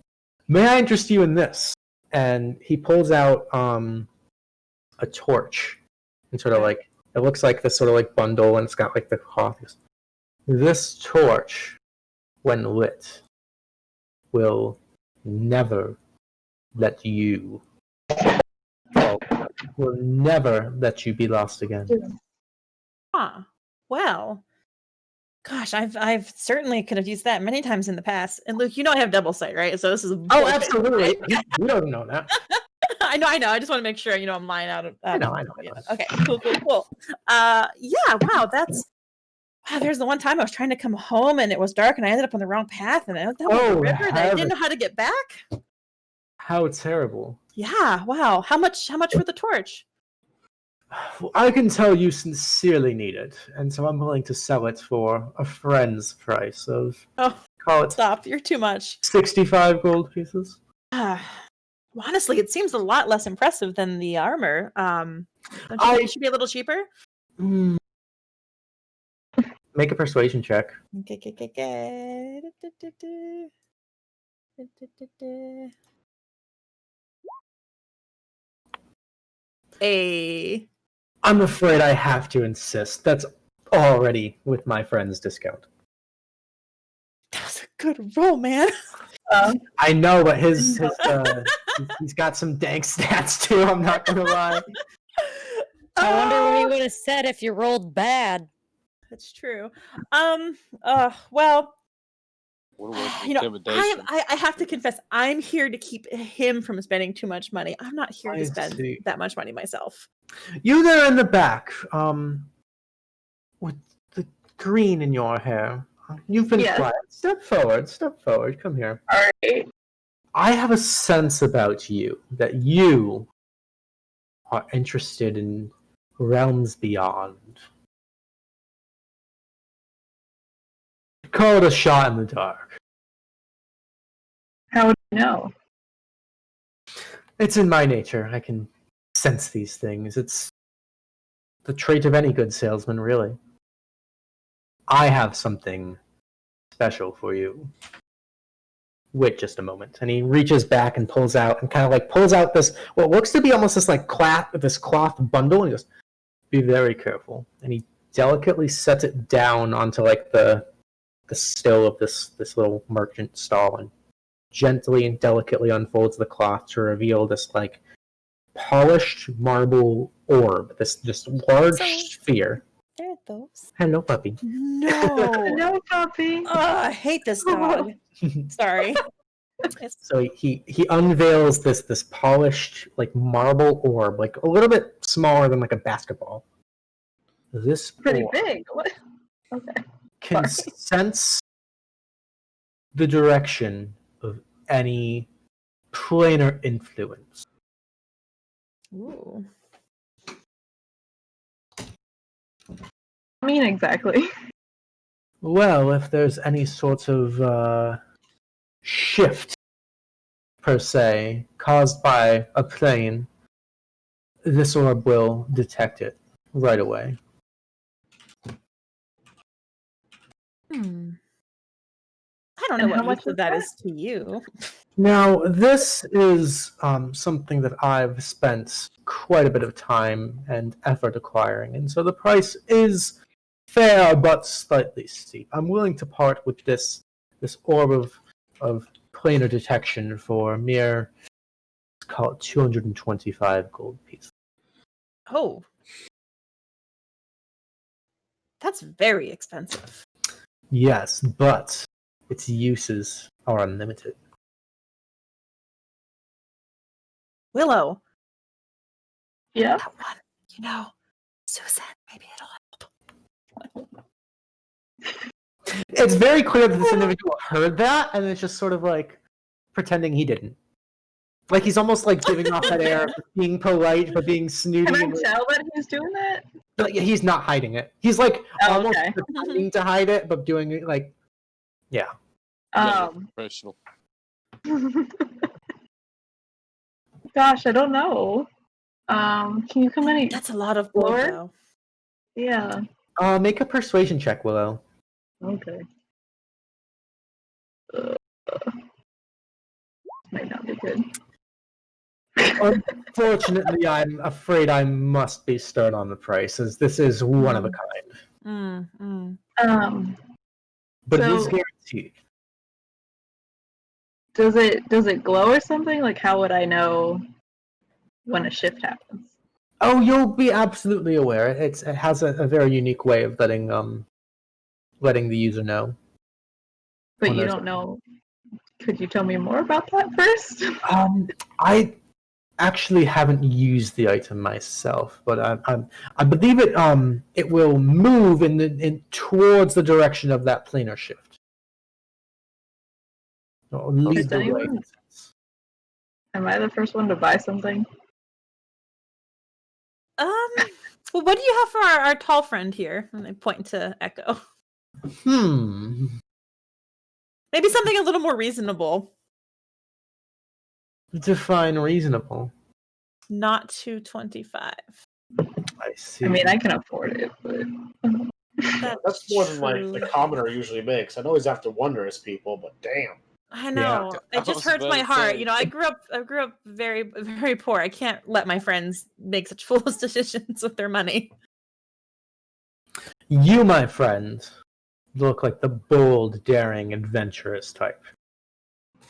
May I interest you in this? And he pulls out a torch and sort of like, it looks like this sort of like bundle, and it's got like the cloth. This torch, when lit, will never let you will never let you be lost again. Huh. Well, gosh, I've certainly could have used that many times in the past. And Luke, you know I have double sight, right? So this is Oh, absolutely. You don't know that. I know. I just want to make sure I'm lying out. I know. Okay, cool. Yeah, wow, there's the one time I was trying to come home and it was dark and I ended up on the wrong path and I went down the river and I didn't know how to get back. How terrible. Yeah, wow. How much for the torch? I can tell you sincerely need it, and so I'm willing to sell it for a friend's price of, call it, Stop, you're too much. 65 gold pieces. Honestly, it seems a lot less impressive than the armor. Don't you think it should be a little cheaper? Make a persuasion check. I'm afraid I have to insist. That's already with my friend's discount. That's a good roll, man. I know, but his he's got some dank stats too. I'm not gonna lie. I wonder what he would have said if you rolled bad. That's true. Well, I have to confess, I'm here to keep him from spending too much money. I'm not here to spend that much money myself. You there in the back, with the green in your hair. You've been quiet. Step forward. Come here. All right. I have a sense about you that you are interested in realms beyond. Call it a shot in the dark. How would you know? It's in my nature. I can sense these things. It's the trait of any good salesman, really. I have something special for you. Wait just a moment. And he reaches back and pulls out this, what looks to be almost this like cloth bundle, and he goes, be very careful. And he delicately sets it down onto like the sill of this little merchant stall and gently and delicately unfolds the cloth to reveal this like polished marble orb, this just large sphere. There are those. Hello, puppy. No. No, puppy. Oh, I hate this dog. Sorry. So he unveils this polished like marble orb, like a little bit smaller than like a basketball. This Pretty orb big. What? Okay. can sense the direction of any planar influence. Ooh. I mean, exactly. Well, if there's any sort of shift per se, caused by a plane, this orb will detect it right away. I don't know And how what much use of is that that? is to you. Now, this is something that I've spent quite a bit of time and effort acquiring, and so the price is fair but slightly steep. I'm willing to part with this orb of planar detection for mere, let's call it 225 gold pieces. Oh. That's very expensive. Yes, but its uses are unlimited. Willow. Yeah. That one. Susan, maybe it'll help. It's very clear that this individual heard that, and it's just sort of like pretending he didn't. Like he's almost like giving off that air of being polite but being snooty. Can I and tell that he's doing that? But he's not hiding it. He's like Oh, almost okay. pretending to hide it, but doing it like, yeah. Professional. Gosh, I don't know. Can you come any? That's a lot of blood, Lord? though. Yeah. Make a persuasion check, Willow. Okay. Might not be good. Unfortunately, I'm afraid I must be stern on the price, as this is one of a kind. But it is So- guaranteed. Does it glow or something? Like, how would I know when a shift happens? Oh, you'll be absolutely aware. It has a very unique way of letting the user know. But When you there's don't know. Could you tell me more about that first? I actually haven't used the item myself, but I believe it will move in towards the direction of that planar shift. It'll lead the way. anyone- Am I the first one to buy something? Well, what do you have for our tall friend here? And I point to Echo. Maybe something a little more reasonable. Define reasonable. Not 225. I see. I mean, I can afford it, but That's more than like true. the commoner usually makes. I know he's after wondrous people, but damn. I know. I It just was hurts about my to heart. say. I grew up very, very poor. I can't let my friends make such foolish decisions with their money. You, my friend, look like the bold, daring, adventurous type.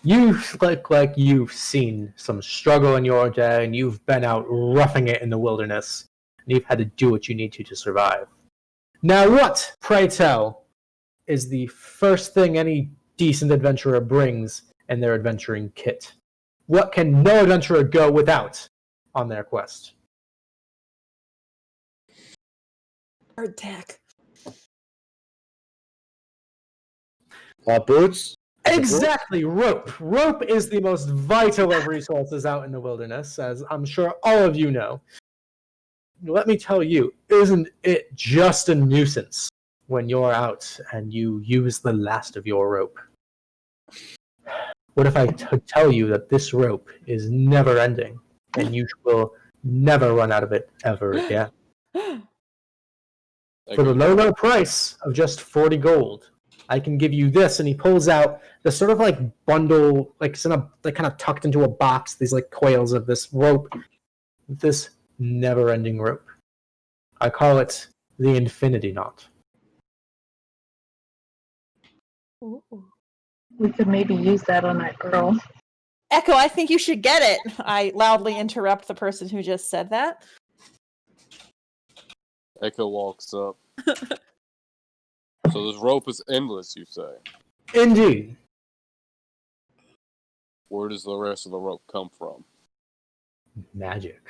You look like you've seen some struggle in your day, and you've been out roughing it in the wilderness, and you've had to do what you need to survive. Now what, pray tell, is the first thing any decent adventurer brings in their adventuring kit? What can no adventurer go without on their quest? Hard tack. Boots? Exactly, rope. Rope is the most vital of resources out in the wilderness, as I'm sure all of you know. Let me tell you, isn't it just a nuisance when you're out and you use the last of your rope? What if I tell you that this rope is never ending, and you will never run out of it ever again? For the low price of just 40 gold, I can give you this. And he pulls out the sort of like bundle, like it's in a, like kind of tucked into a box, these like coils of this rope, this never-ending rope. I call it the Infinity Knot. we could maybe use that on that girl. Echo, I think you should get it. I loudly interrupt the person who just said that. Echo walks up. So this rope is endless, you say? Indeed. Where does the rest of the rope come from? Magic.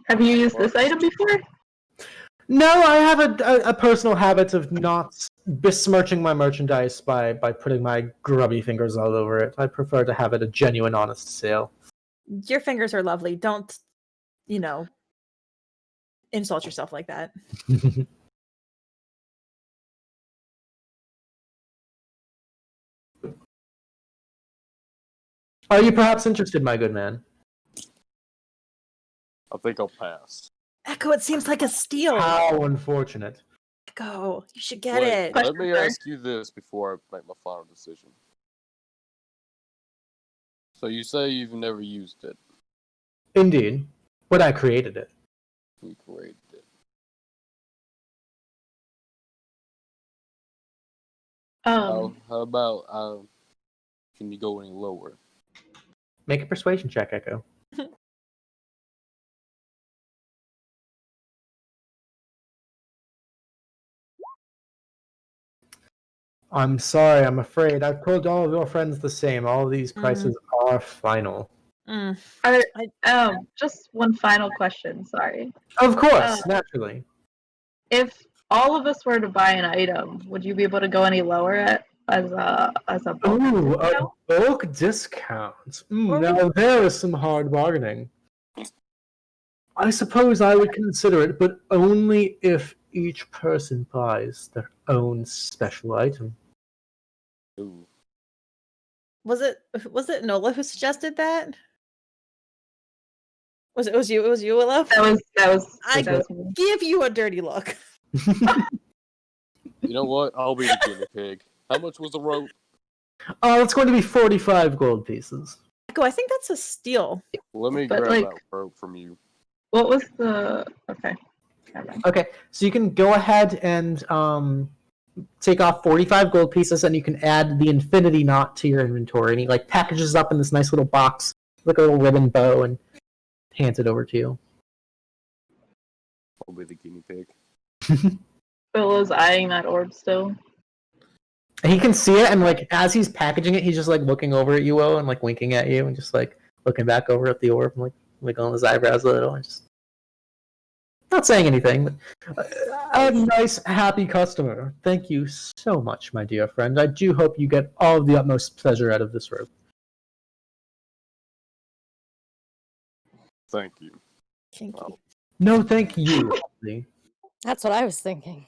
Have you used this item before? No, I have a personal habit of not besmirching my merchandise by putting my grubby fingers all over it. I prefer to have it a genuine, honest sale. Your fingers are lovely. Don't, insult yourself like that. Are you perhaps interested, my good man? I think I'll pass. Echo, it seems like a steal. How unfortunate. Echo, you should get Wait, it. let me sir. ask you this before I make my final decision. So you say you've never used it. Indeed. But I created it. You created it. How about, can you go any lower? Make a persuasion check, Echo. I'm sorry, I'm afraid. I've told all of your friends the same. All of these prices are final. Just one final question. Sorry. Of course, naturally. If all of us were to buy an item, would you be able to go any lower as a bulk Ooh, a discount? bulk discount. Now there is some hard bargaining. I suppose I would consider it, but only if each person buys their own special item. Ooh. Was it Nola who suggested that? It was you, Willow? That was I that was me. give you a dirty look. You know what? I'll be the guinea pig. How much was the rope? It's going to be 45 gold pieces. Echo, I think that's a steal. Let me But, grab like- that rope from you. What was the okay? Never mind. Okay, so you can go ahead and take off 45 gold pieces, and you can add the infinity knot to your inventory. And he like packages up in this nice little box, like a little ribbon bow, and hands it over to you. I'll be the guinea pig. Willow's eyeing that orb still. And he can see it, and like as he's packaging it, he's just like looking over at you, Will, and like winking at you, and just like looking back over at the orb, and like wiggling his eyebrows a little, and just not saying anything. But a nice, happy customer. Thank you so much, my dear friend. I do hope you get all of the utmost pleasure out of this rope. Thank you. Kinky. Wow. No, thank you. Holly. That's what I was thinking.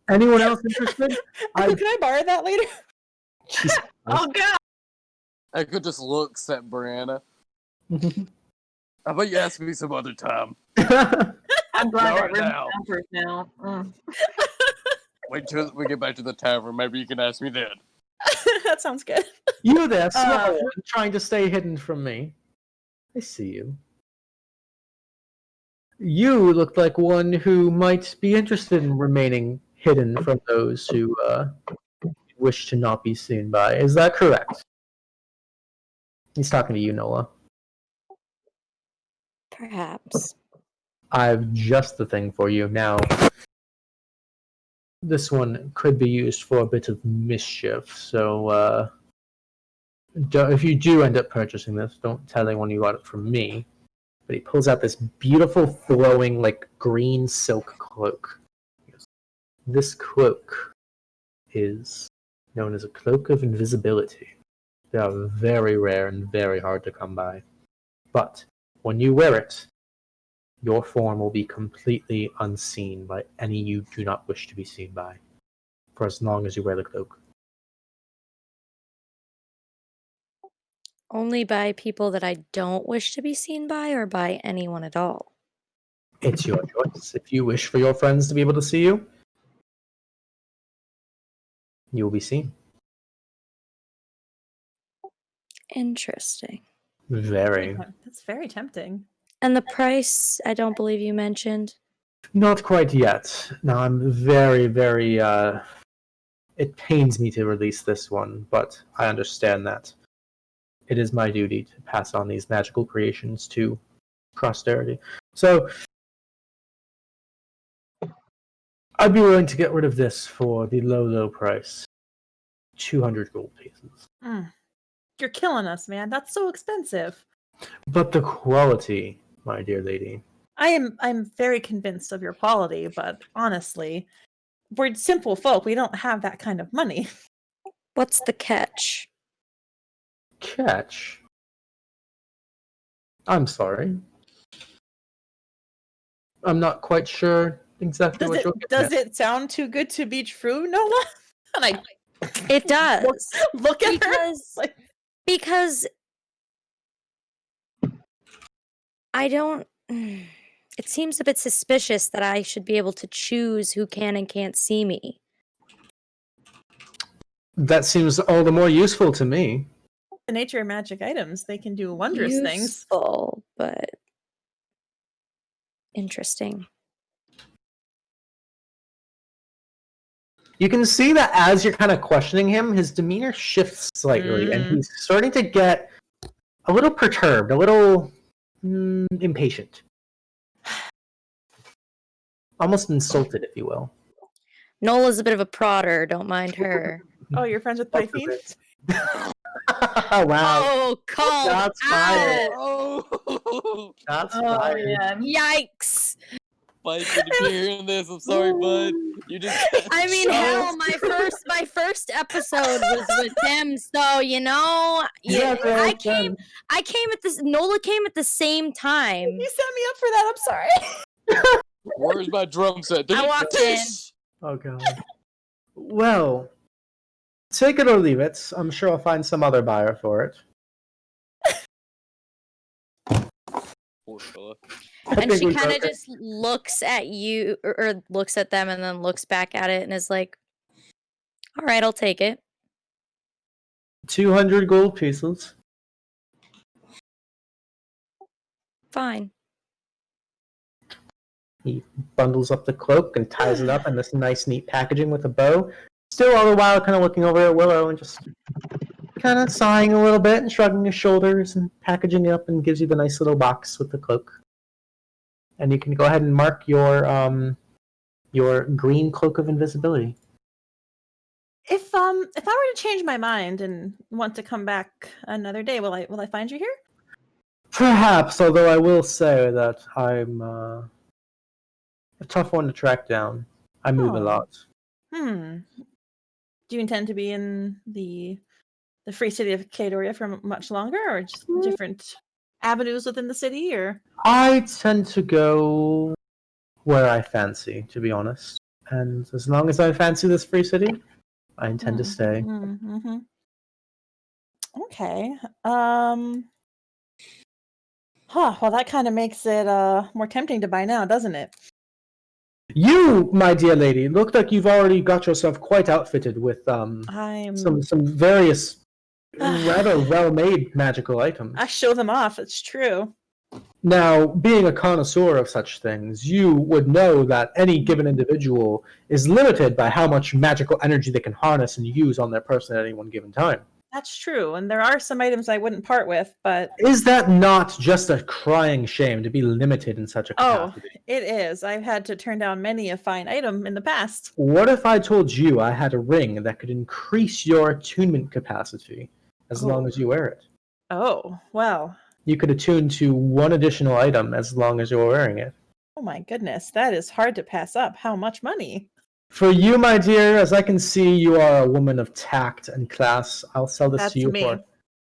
Anyone else interested? Echo, can I borrow that later? Jesus Oh god! Echo just looks at Brenna. How about you ask me some other time? I'm glad Not that right room's now. soundproof now. Wait till we get back to the tavern. Maybe you can ask me then. That sounds good. You there, small one, trying to stay hidden from me. I see you. You look like one who might be interested in remaining hidden from those who wish to not be seen by. Is that correct? He's talking to you, Nola. Perhaps. I've just the thing for you. Now, this one could be used for a bit of mischief, so if you do end up purchasing this, don't tell anyone you got it from me. But he pulls out this beautiful, flowing, like, green silk cloak. This cloak is known as a cloak of invisibility. They are very rare and very hard to come by. But when you wear it, your form will be completely unseen by any you do not wish to be seen by, for as long as you wear the cloak. Only by people that I don't wish to be seen by, or by anyone at all? It's your choice. If you wish for your friends to be able to see you, you will be seen. Interesting. Very. That's very tempting. And the price, I don't believe you mentioned. Not quite yet. Now, I'm very, very, it pains me to release this one, but I understand that it is my duty to pass on these magical creations to posterity. So, I'd be willing to get rid of this for the low, low price. 200 gold pieces. You're killing us, man. That's so expensive. But the quality, my dear lady. I'm very convinced of your quality, but honestly, we're simple folk. We don't have that kind of money. What's the catch? Catch? I'm sorry. I'm not quite sure exactly what you're getting Does it sound too good to be true, Nola? And I It does. look at her. Because Like, Because I don't. It seems a bit suspicious that I should be able to choose who can and can't see me. That seems all the more useful to me. The nature of magic items, they can do wondrous things. Useful, but interesting. You can see that as you're kind of questioning him, his demeanor shifts slightly, and he's starting to get a little perturbed, a little impatient. Almost insulted, if you will. Nola's a bit of a prodder, don't mind her. Oh, you're friends with Pythine? Oh, wow. Oh, call Shots fired. Oh, Shots Oh, fired. man. Yikes! Mike, if you're hearing this, I'm sorry, bud. You just. I mean, hell, my first episode was with him, so you know, I came at this. Nola came at the same time. You set me up for that. I'm sorry. Where's my drum set? I walked in. Oh, God. Well, take it or leave it. I'm sure I'll find some other buyer for it. Poor fella. And she kind of just looks at you, or looks at them, and then looks back at it, and is like, "All right, I'll take it." 200 gold pieces. Fine. He bundles up the cloak and ties it up in this nice, neat packaging with a bow. Still, all the while, kind of looking over at Willow and just kind of sighing a little bit and shrugging his shoulders and packaging it up, and gives you the nice little box with the cloak. And you can go ahead and mark your green cloak of invisibility. If I were to change my mind and want to come back another day, will I find you here? Perhaps, although I will say that I'm a tough one to track down. I move a lot. Do you intend to be in the free city of Kadoria for much longer, or just different avenues within the city, or? I tend to go where I fancy, to be honest. And as long as I fancy this free city, I intend to stay. Okay. Well, that kind of makes it more tempting to buy now, doesn't it? You, my dear lady, look like you've already got yourself quite outfitted with some various rather well-made magical items. I show them off, it's true. Now, being a connoisseur of such things, you would know that any given individual is limited by how much magical energy they can harness and use on their person at any one given time. That's true, and there are some items I wouldn't part with, but... Is that not just a crying shame to be limited in such a capacity? Oh, it is. I've had to turn down many a fine item in the past. What if I told you I had a ring that could increase your attunement capacity as long as you wear it? Oh, well... You could attune to one additional item as long as you're wearing it. Oh my goodness, that is hard to pass up. How much money? For you, my dear, as I can see, you are a woman of tact and class. I'll sell this to you for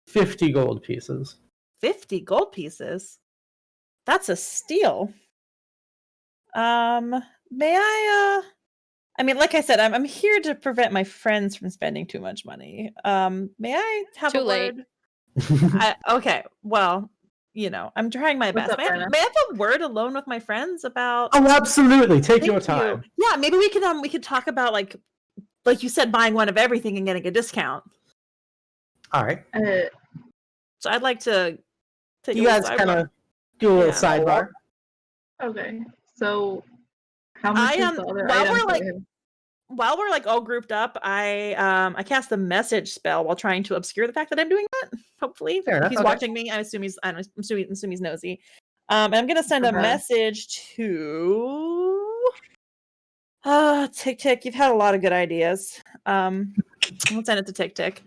50 gold pieces. 50 gold pieces? That's a steal. May I, I mean, like I said, I'm here to prevent my friends from spending too much money. May I have Too a late. word? Okay, well, you know, I'm trying my best. What's up, May I Brenna? have a word alone with my friends about... Oh, absolutely. Take your Thank you. time. Yeah, maybe we could talk about like you said, buying one of everything and getting a discount. All right. So I'd like to take You guys kind of do a little sidebar. Okay, so how much is the other item? While we're like all grouped up, I cast the message spell while trying to obscure the fact that I'm doing that. Hopefully, Fair if enough, he's okay. watching me, I'm assuming he's nosy. And I'm gonna send a message to TikTik. You've had a lot of good ideas. We'll send it to TikTik.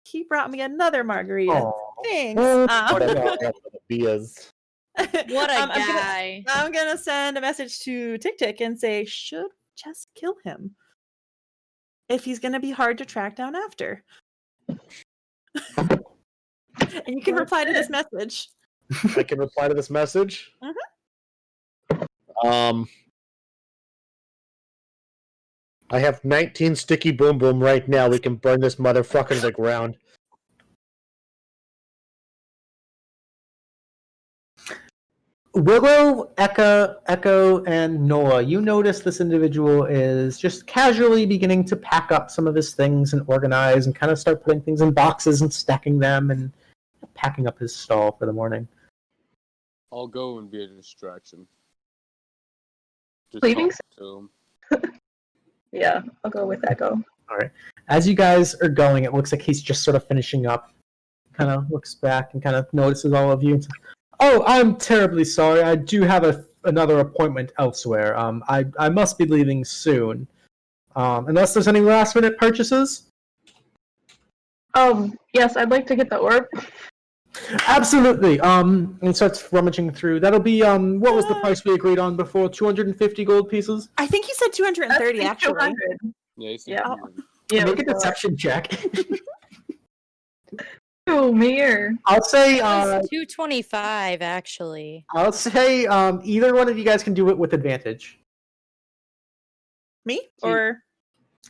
He brought me another margarita. Aw. Thanks. What a guy. I'm gonna send a message to TikTik and say, should we just kill him if he's gonna be hard to track down after? And you can reply to this message. I can reply to this message. I have 19 sticky boom boom right now. We can burn this motherfucker to the ground. Willow, Echo, and Nola, you notice this individual is just casually beginning to pack up some of his things and organize and kind of start putting things in boxes and stacking them and packing up his stall for the morning. I'll go and be a distraction. Just Leaving? talk to him. Yeah, I'll go with Echo. All right. As you guys are going, it looks like he's just sort of finishing up. Kind of looks back and kind of notices all of you. And says, "Oh, I'm terribly sorry. I do have another appointment elsewhere. I must be leaving soon. Unless there's any last-minute purchases." Yes, I'd like to get the orb. Absolutely. And starts rummaging through. That'll be what was the price we agreed on before? 250 gold pieces. I think you said 230 actually. 200. Yeah, he said Yeah. 200. Yeah, Make a deception check. Oh, mirror. I'll say. It was 225 actually. I'll say either one of you guys can do it with advantage. Me or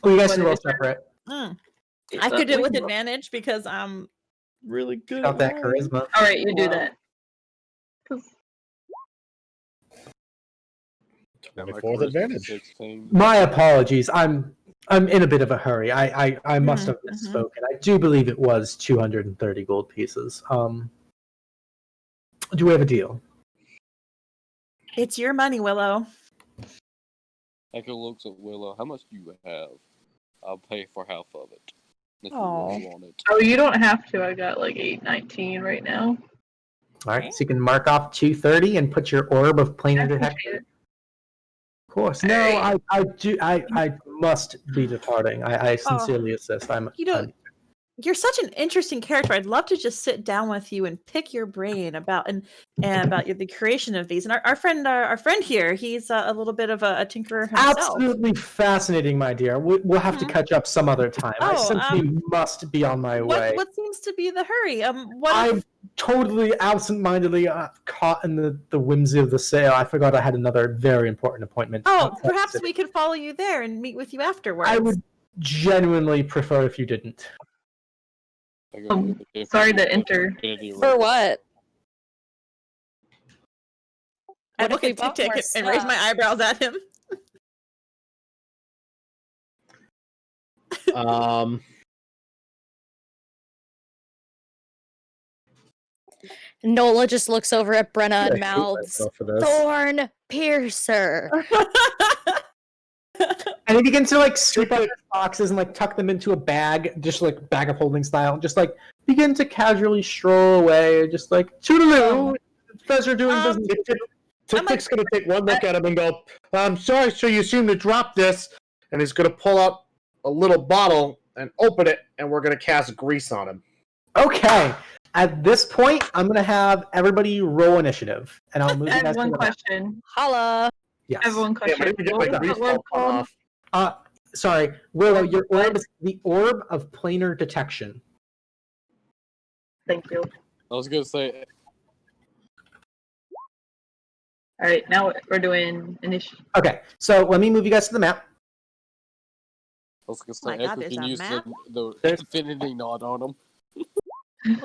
Oh, you guys What can roll is it? separate. I could do it with We can roll. advantage because I'm really good. Got at that rolling. charisma. All right, you do that. 'Cause- 24 with advantage. 16. My apologies. I'm in a bit of a hurry. I must have Mhm, misspoken. I do believe it was 230 gold pieces. Do we have a deal? It's your money, Willow. Echo looks at Willow. How much do you have? I'll pay for half of it. If you Aw. really want it. Oh, you don't have to. I got like 819 right now. All right, so you can mark off 230 and put your orb of planar I detection. appreciate it. Of course. No, Alright. I must be departing. I sincerely assist. You know, you're such an interesting character. I'd love to just sit down with you and pick your brain about about the creation of these. And our friend here, he's a little bit of a tinkerer himself. Absolutely fascinating, my dear. We'll have to catch up some other time. I Oh, simply must be on my way. What seems to be the hurry? I'm totally absent-mindedly caught in the whimsy of the sale. I forgot I had another very important appointment. Perhaps we could follow you there and meet with you afterwards. I would genuinely prefer if you didn't. Sorry to enter. For what? I What look if we at bought TikTik more and raise my stuff? eyebrows at him. Nola just looks over at Brenna I and hate mouths, myself for this. "Thorn Piercer." And he begins to like sweep up his boxes and like tuck them into a bag, just like bag of holding style, just like begin to casually stroll away, just like toodaloo. Pleasure doing business. TikTik's going to take one look at him and go, "I'm sorry, sir, you seem to drop this." And he's going to pull out a little bottle and open it, and we're going to cast grease on him. Okay. At this point, I'm gonna have everybody roll initiative, and I'll move I you guys have one to the map. question. Holla. Yes. I have one Yeah, question. but I need to get What my was grease the orb ball cut called? off. Sorry, Willow, your orb is the orb of planar detection. Thank you. I was gonna say, All right, now we're doing initiative. Okay, so let me move you guys to the map. My God, Echo there's can a use map? the There's- infinity knot on him,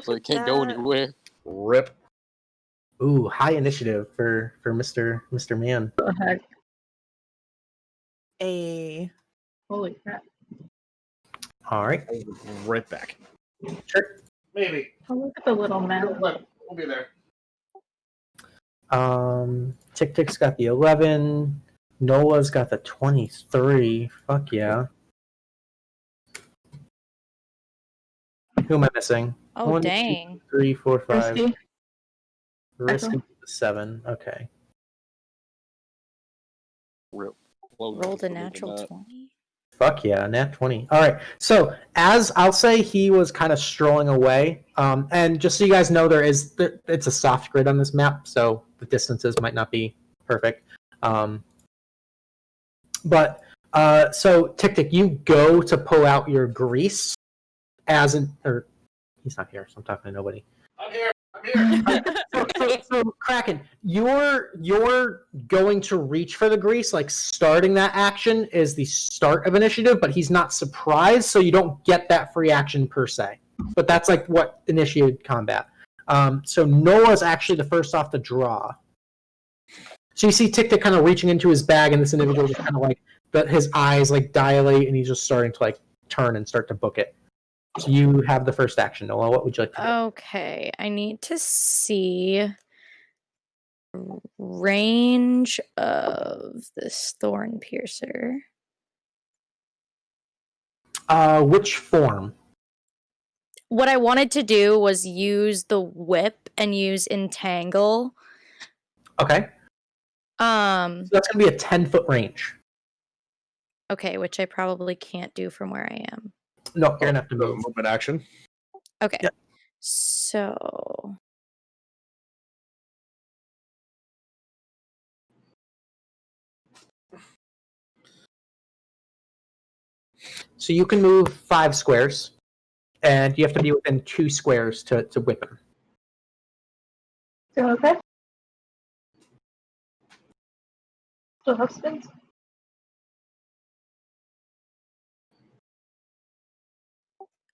so it can't go anywhere. Rip. Ooh, high initiative for Mr. Man. What the heck? Holy crap. All right, Right back. sure. Maybe. Oh, look at the little map. We'll be there. TikTik's got the 11. Nola's got the 23. Fuck yeah. Who am I missing? Oh, 1, 2, dang. 3, 4, 5. Risky. Risky 7. Okay. Rip. Rolled a natural 20. Fuck yeah, nat 20. All right. So as I'll say, he was kind of strolling away. And just so you guys know, it's a soft grid on this map, so the distances might not be perfect. But so TikTik, you go to pull out your grease or he's not here, so I'm talking to nobody. I'm here. So Kraken, you're going to reach for the grease, like starting that action is the start of initiative, but he's not surprised, so you don't get that free action per se. But that's like what initiated combat. So Nola's actually the first off the draw. So you see TikTik kind of reaching into his bag, and this individual just kind of like, his eyes like dilate, and he's just starting to like turn and start to book it. So you have the first action, Nola. What would you like to do? Okay, I need to see range of this thorn piercer. Which form? What I wanted to do was use the whip and use entangle. Okay. So that's gonna be a 10-foot range. Okay, which I probably can't do from where I am. No, you're gonna have to move. Movement action. Okay. Yep. So So you can move 5 squares, and you have to be within 2 squares to whip him. So okay. Still have spins.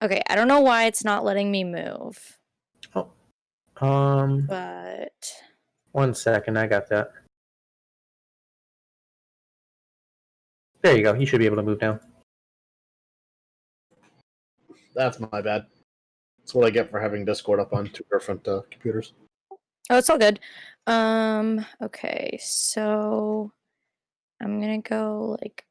okay, I don't know why it's not letting me move. But 1 second, I got that. There you go. You should be able to move now. That's my bad. That's what I get for having Discord up on 2 different computers. oh, it's all good. Okay, so I'm gonna go like.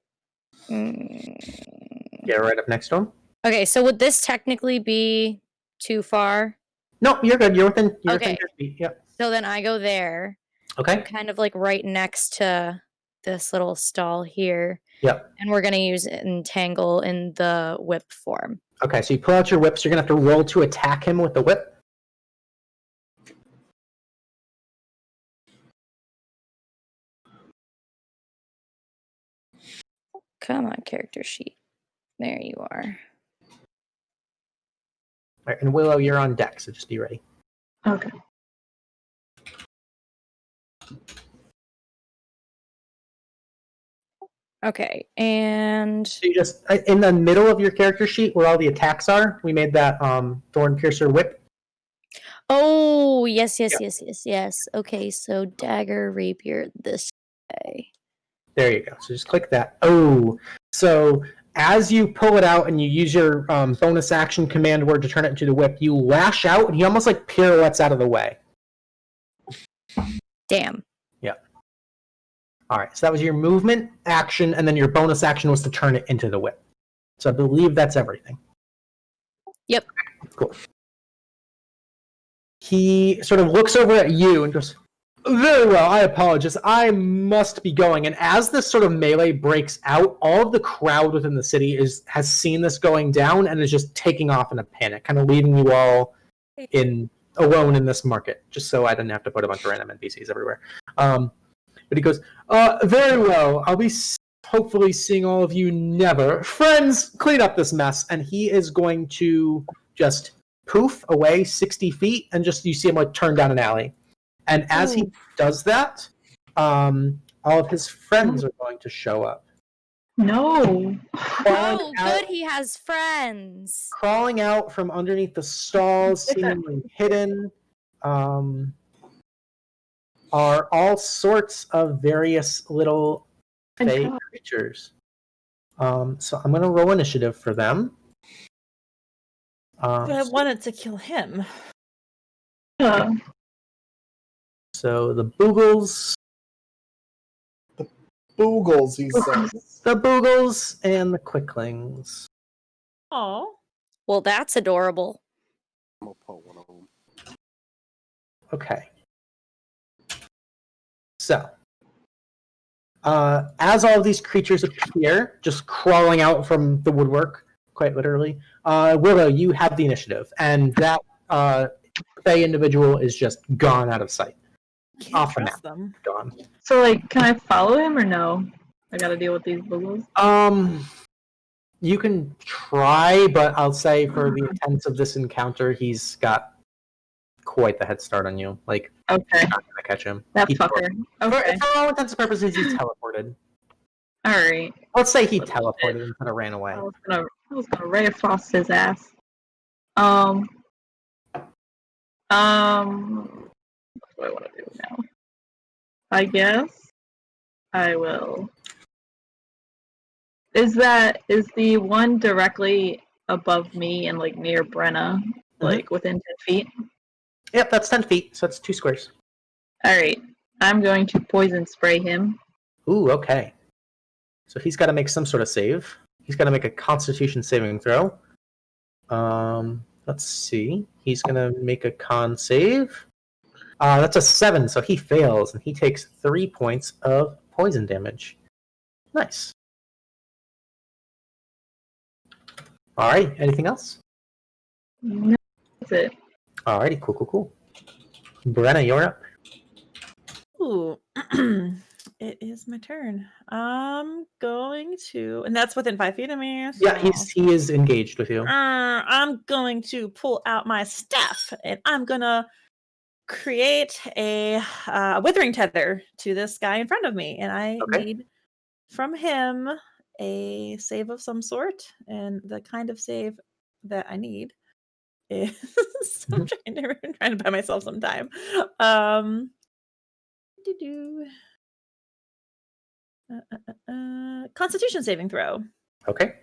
Yeah, right up next to him. Okay, so would this technically be too far? No, you're good. You're within. You're Okay. within 10 feet. Yep. So then I go there, Okay. kind of like right next to this little stall here. Yep. And we're gonna use entangle in the whip form. Okay. So you pull out your whip. So you're gonna have to roll to attack him with the whip. Come on, character sheet. There you are. All right, and Willow, you're on deck, so just be ready. Okay. Okay, and So you just in the middle of your character sheet where all the attacks are, we made that thorn piercer whip. oh yes. Yeah. Yes. Okay, so dagger, rapier this way. There you go. So just click that. Oh, so as you pull it out and you use your bonus action command word to turn it into the whip, you lash out and he almost like pirouettes out of the way. Damn. All right, so that was your movement action, and then your bonus action was to turn it into the whip. So I believe that's everything. Yep. Cool. He sort of looks over at you and goes, very well, I apologize. I must be going. And as this sort of melee breaks out, all of the crowd within the city has seen this going down and is just taking off in a panic, kind of leaving you all alone in this market, just so I didn't have to put a bunch of random NPCs everywhere. But he goes, very well. I'll be hopefully seeing all of you never. Friends, clean up this mess. And he is going to just poof away 60 feet, and just you see him like turn down an alley. And as he does that, all of his friends are going to show up. No. Oh, good, he has friends. Crawling out from underneath the stalls, seemingly hidden, are all sorts of various little fey creatures. So I'm going to roll initiative for them. I wanted to kill him. So the Boogles. Boogles, he says. The Boogles and the Quicklings. Oh. Well, that's adorable. I'm gonna pull one of them. Okay. So, as all of these creatures appear, just crawling out from the woodwork, quite literally, Willow, you have the initiative, and that Fey individual is just gone out of sight. Can't Off the trust map. them. Gone. So, like, can I follow him or no? I gotta deal with these boogles. You can try, but I'll say for the intents of this encounter, he's got quite the head start on you. Like, Okay. you're not gonna catch him. That He fucker. Okay. For all intents and purposes, he's teleported. Alright. Let's say he teleported and kind of ran away. I was gonna Ray of Frost his ass. What do I want to do now? I guess I will. Is the one directly above me and like near Brenna, like within 10 feet? Yep, that's 10 feet, so that's 2 squares. Alright. I'm going to poison spray him. Ooh, okay. So he's got to make some sort of save. He's got to make a Constitution saving throw. Let's see. He's going to make a con save. That's a 7, so he fails, and he takes 3 points of poison damage. Nice. All right. Anything else? No, that's it. Alrighty, cool. Brenna, you're up. Ooh, it is my turn. I'm going to, and that's within 5 feet of me. So. Yeah, he is engaged with you. I'm going to pull out my staff, and I'm gonna create a withering tether to this guy in front of me, and I need from him a save of some sort, and the kind of save that I need is I'm trying to buy myself some time. Constitution saving throw. Okay.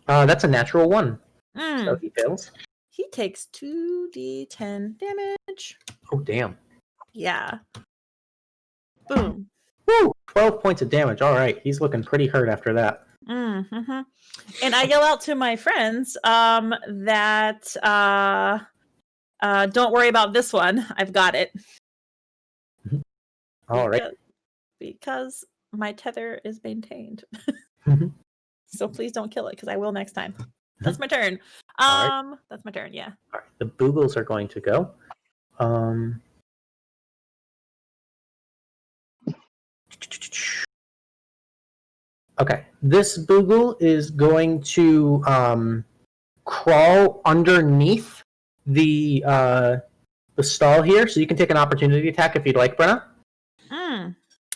That's a natural 1. So he fails. He takes 2d10 damage. Oh, damn. Yeah. Boom. Woo! 12 points of damage. All right. He's looking pretty hurt after that. Mm-hmm. And I yell out to my friends that don't worry about this one. I've got it. All right. Because my tether is maintained. So please don't kill it, because I will next time. That's my turn. Right. That's my turn, yeah. All right. The Boogles are going to go. Okay. This Boogle is going to crawl underneath the stall here, so you can take an opportunity attack if you'd like, Brenna.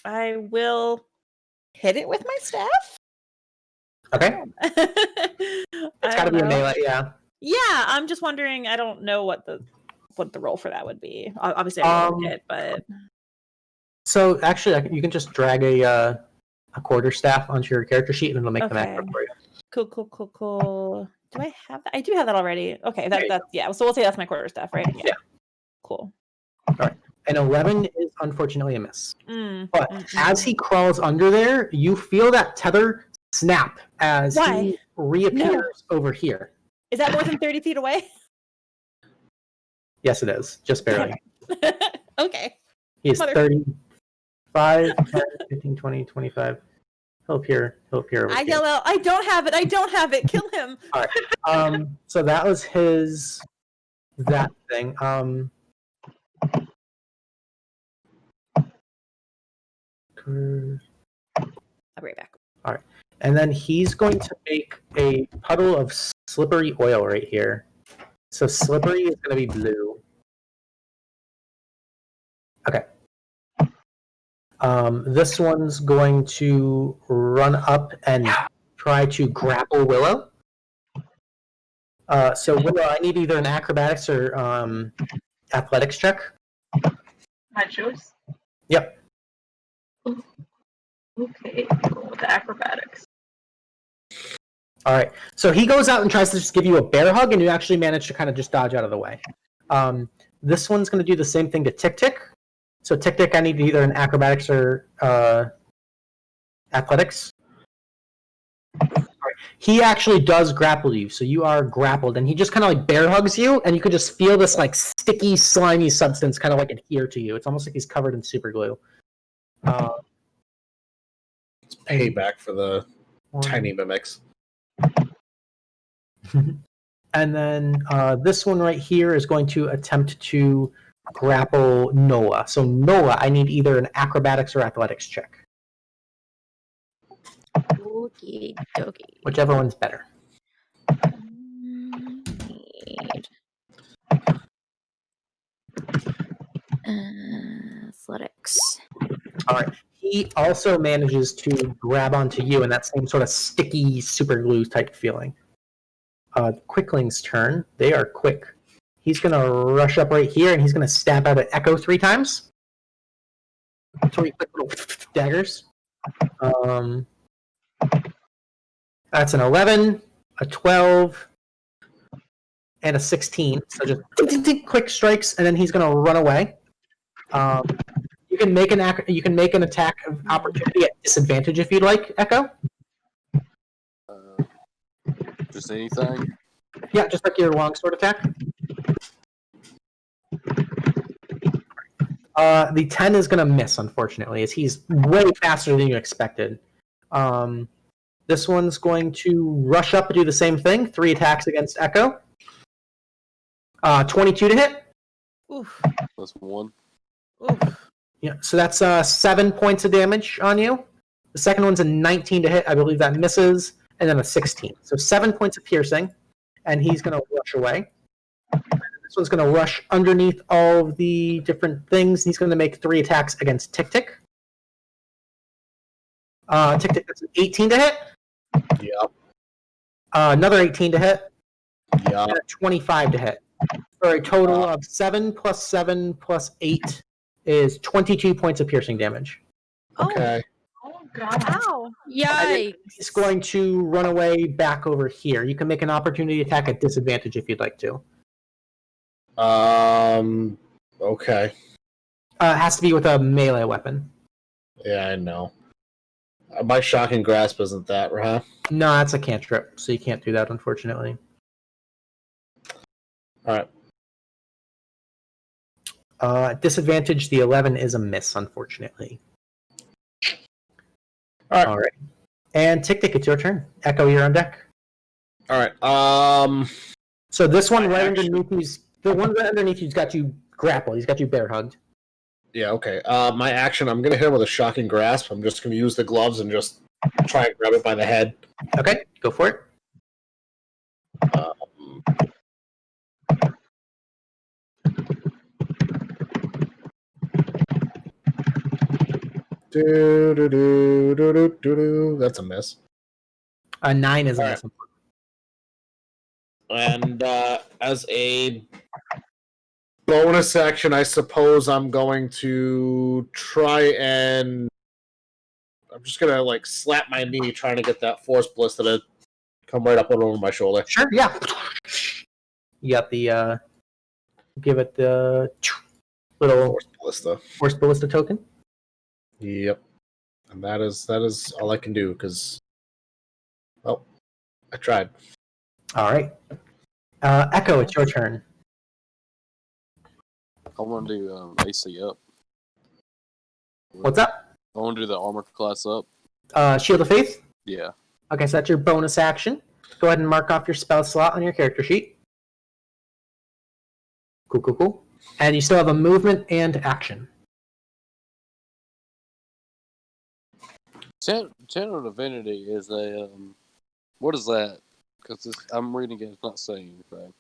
I will hit it with my staff. Okay. It's got to be a melee, yeah. Yeah, I'm just wondering. I don't know what the role for that would be. Obviously, I won't hit, but so actually, you can just drag a quarterstaff onto your character sheet, and it'll make them active for you. Cool. Do I have that? I do have that already. Okay, that's yeah. So we'll say that's my quarterstaff, right? Yeah. Cool. All right. An 11 is unfortunately a miss. But Mm-hmm. as he crawls under there, you feel that tether snap as he reappears over here. Is that more than 30 feet away? Yes, it is. Just barely. Okay. He is 35, 10, 15, 20, 25. He'll appear over I here. yell out, I don't have it. Kill him. All right. So that was that thing. I'll be right back. All right. And then he's going to make a puddle of slippery oil right here. So slippery is going to be blue. Okay. This one's going to run up and try to grapple Willow. So Willow, I need either an acrobatics or athletics check. My choice? Yep. Okay, go with the acrobatics. All right. So he goes out and tries to just give you a bear hug, and you actually manage to kind of just dodge out of the way. This one's going to do the same thing to TikTik. So TikTik, I need either an acrobatics or athletics. All right. He actually does grapple you, so you are grappled, and he just kind of like bear hugs you, and you can just feel this like sticky, slimy substance kind of like adhere to you. It's almost like he's covered in super glue. It's payback for the tiny mimics. And then this one right here is going to attempt to grapple Nola. So Nola, I need either an acrobatics or athletics check. Okie dokie. Whichever one's better. Need athletics. All right. He also manages to grab onto you in that same sort of sticky super glue type feeling. Quickling's turn. They are quick. He's going to rush up right here, and he's going to stab out at Echo 3 times. 20 quick little daggers. That's an 11, a 12, and a 16. So just quick strikes, and then he's going to run away. You can make an attack of opportunity at disadvantage if you'd like, Echo. Just anything? Yeah, just like your longsword attack. The 10 is going to miss, unfortunately, as he's way faster than you expected. This one's going to rush up and do the same thing. 3 attacks against Echo. 22 to hit. Oof. That's 1. Oof. Yeah, so that's 7 points of damage on you. The second one's a 19 to hit. I believe that misses. And then a 16. So 7 points of piercing. And he's going to rush away. This one's going to rush underneath all of the different things. He's going to make 3 attacks against TikTik. TikTik, that's an 18 to hit. Yep. Another 18 to hit. Yep. And a 25 to hit. For a total of 7 plus 7 plus 8 is 22 points of piercing damage. Okay. Oh god. Ow. Yikes. He's going to run away back over here. You can make an opportunity attack at disadvantage if you'd like to. Okay. It has to be with a melee weapon. Yeah, I know. My shocking grasp isn't that, huh? No, that's a cantrip, so you can't do that, unfortunately. Alright. At disadvantage, the 11 is a miss, unfortunately. All right. And TikTik, it's your turn. Echo, you're on deck. All right. So this one My right action- underneath the one right underneath you's got you grappled. He's got you bear hugged. Yeah. Okay. My action. I'm gonna hit him with a shocking grasp. I'm just gonna use the gloves and just try and grab it by the head. Okay, go for it. That's a miss. A 9 is a All miss. And as a bonus action, I suppose I'm going to try and I'm just gonna like slap my knee, trying to get that force ballista to come right up and over my shoulder. Sure, yeah. You got the give it the little force ballista token. Yep. And that is all I can do because, well, I tried. All right. Echo, it's your turn. I want to do AC up. What's up? I want to do the armor class up. Shield of Faith? Yeah. Okay, so that's your bonus action. Go ahead and mark off your spell slot on your character sheet. Cool. And you still have a movement and action. Channel Divinity is a what is that? Because I'm reading it, it's not saying anything.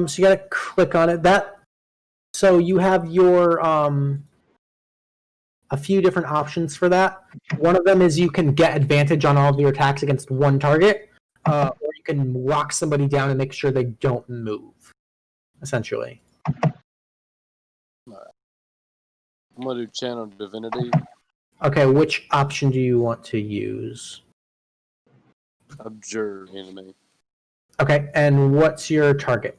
So you gotta click on it. So you have your a few different options for that. One of them is you can get advantage on all of your attacks against one target, or you can lock somebody down and make sure they don't move. Essentially. I'm gonna do Channel Divinity. Okay, which option do you want to use? Abjure enemy. Okay, and what's your target?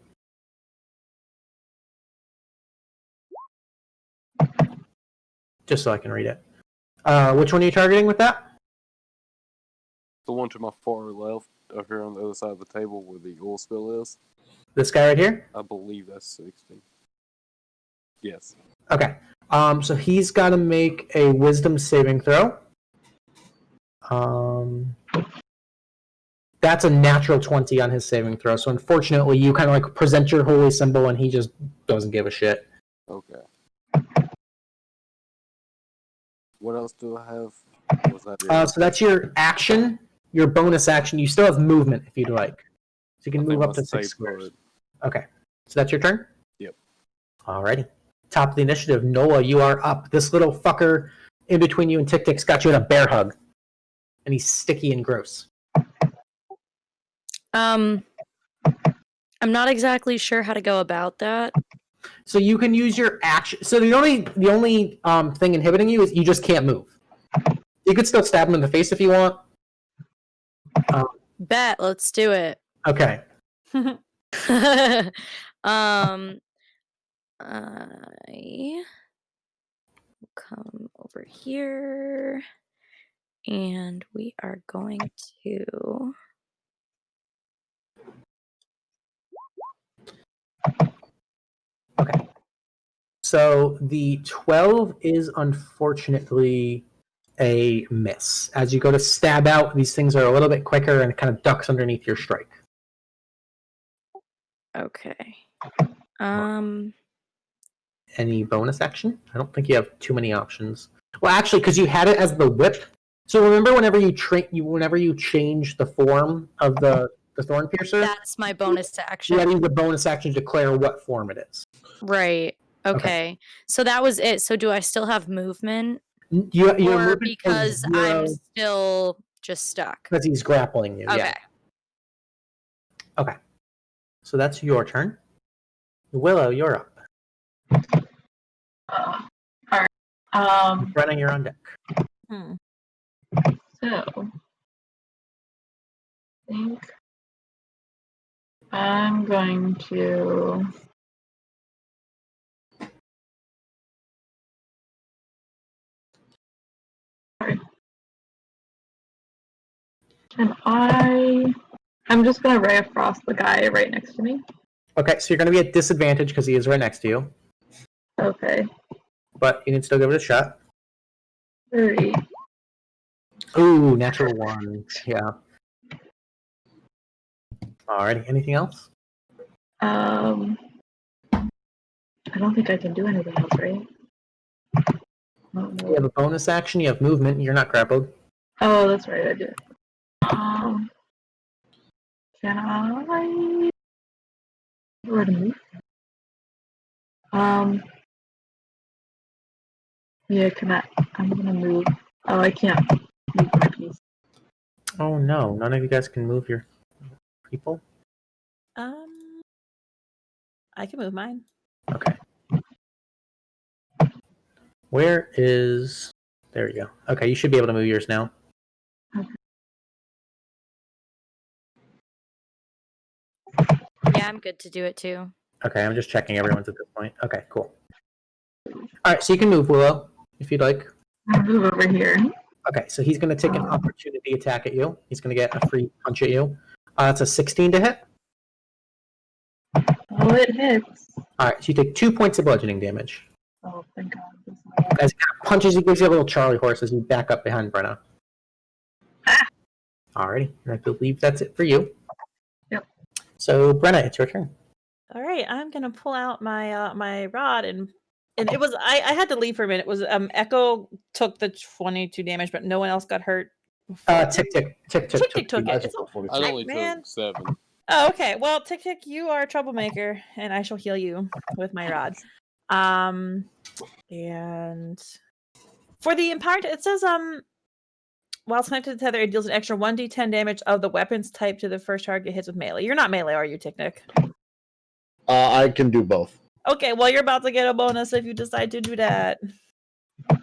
Just so I can read it. Which one are you targeting with that? The one to my far left, up here on the other side of the table where the oil spill is. This guy right here? I believe that's 60. Yes. Okay. So he's got to make a wisdom saving throw. That's a natural 20 on his saving throw. So unfortunately, you kind of like present your holy symbol and he just doesn't give a shit. Okay. What else do I have? Was that So that's your action, your bonus action. You still have movement if you'd like. So you can move up to 6 squares. Okay. So that's your turn? Yep. Alrighty. Top of the initiative, Nola, you are up. This little fucker in between you and TikTik's got you in a bear hug. And he's sticky and gross. I'm not exactly sure how to go about that. So you can use your action. So the only thing inhibiting you is you just can't move. You could still stab him in the face if you want. Bet. Let's do it. Okay. I will come over here, and we are going to. Okay. So the 12 is unfortunately a miss. As you go to stab out, these things are a little bit quicker and it kind of ducks underneath your strike. Okay. Any bonus action? I don't think you have too many options. Well, actually, because you had it as the whip. So remember, whenever you change the form of the thorn piercer, That's my bonus action. you use the bonus action to declare what form it is. Right. Okay. So that was it. So do I still have movement? Or because I'm still just stuck? Because he's grappling you. Okay. Yeah. Okay. So that's your turn. Willow, you're up. All right. Brenna, you're on deck. So I think I'm going to. Sorry. I'm just gonna ray of frost the guy right next to me. Okay, so you're going to be at disadvantage because he is right next to you. Okay. But you can still give it a shot. 30. Ooh, natural 1. Yeah. Alrighty, anything else? I don't think I can do anything else, right? You have a bonus action, you have movement, you're not grappled. Oh, that's right, I did. Can I... Where to move? Yeah, I'm gonna move. Oh, I can't move my piece. Oh no, none of you guys can move your people? I can move mine. Okay. Where is... There you go. Okay, you should be able to move yours now. Yeah, I'm good to do it too. Okay, I'm just checking everyone's at this point. Okay, cool. Alright, so you can move, Willow, if you'd like. I'll move over here. Okay, so he's going to take an opportunity attack at you. He's going to get a free punch at you. That's a 16 to hit. Oh, it hits. Alright, so you take 2 points of bludgeoning damage. Oh, thank God. As he kind of punches you, gives you a little Charlie horse as you back up behind Brenna. Alrighty, and I believe that's it for you. Yep. So, Brenna, it's your turn. All right, I'm gonna pull out my my rod and it was I had to leave for a minute. It was Echo took the 22 damage, but no one else got hurt. TikTik TikTik took it. It's I only man. took 7. Oh, okay. Well, TikTik, you are a troublemaker, and I shall heal you with my rod. And for the empowered, it says while it's connected to tether, it deals an extra 1d10 damage of the weapon's type to the first target hits with melee. You're not melee, are you, TikTik? I can do both. Okay, well, you're about to get a bonus if you decide to do that.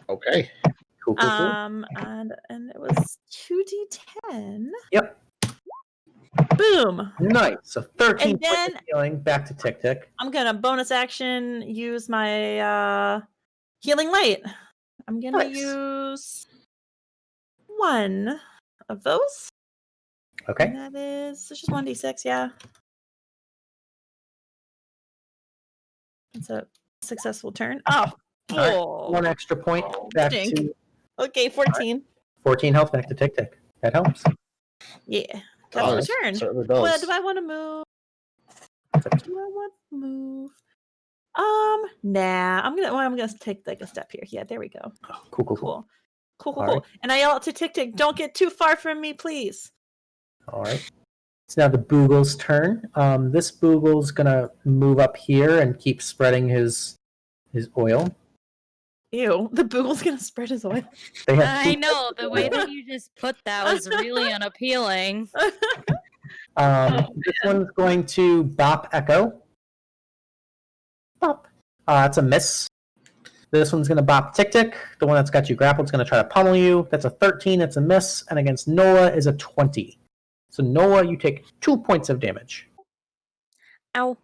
Okay. Cool. And it was 2d10. Yep. Boom. Nice. So 13 And then- points of healing back to TikTik. I'm gonna bonus action use my healing light. I'm gonna Nice. use one of those. Okay. And that is it's just 1d6, yeah. It's a successful turn. Oh, Alright, oh. 1 extra point back Stink. to Okay, 14. 14 health back to TikTik. That helps. Yeah, that's my turn. Certainly does. Well, do I want to move? Do I want to move? Nah. I'm gonna take like a step here. Yeah, there we go. Cool. Cool. And I yell out to TikTik, don't get too far from me, please. All right. It's now the Boogle's turn. This Boogle's gonna move up here and keep spreading his oil. Ew, the Boogle's gonna spread his oil. They have I two know, types the of way oil. that you just put that was really unappealing. This one's going to bop Echo. Bop. That's a miss. This one's going to bop TikTik. The one that's got you grappled is going to try to pummel you. That's a 13. That's a miss. And against Nola is a 20. So Nola, you take 2 points of damage. Ow.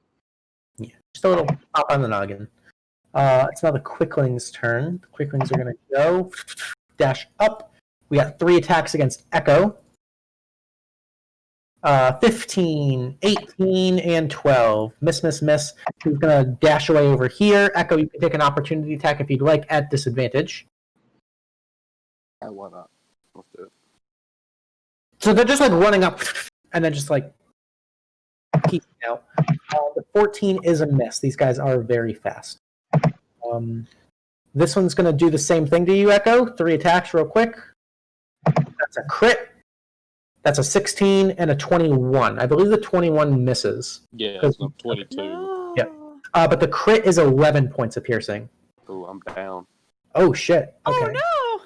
Yeah, just a little pop on the noggin. It's now the Quickling's turn. The Quicklings are going to go dash up. We got 3 attacks against Echo. 15, 18, and 12. Miss, miss, miss. He's going to dash away over here. Echo, you can take an opportunity attack if you'd like at disadvantage. Why not? Let's do it. So they're just like running up and then just like peeking out. The 14 is a miss. These guys are very fast. This one's going to do the same thing to you, Echo. 3 attacks real quick. That's a crit. That's a 16 and a 21. I believe the 21 misses. Yeah, it's 22. No. Yeah. But the crit is 11 points of piercing. Oh, I'm down. Oh, shit. Okay. Oh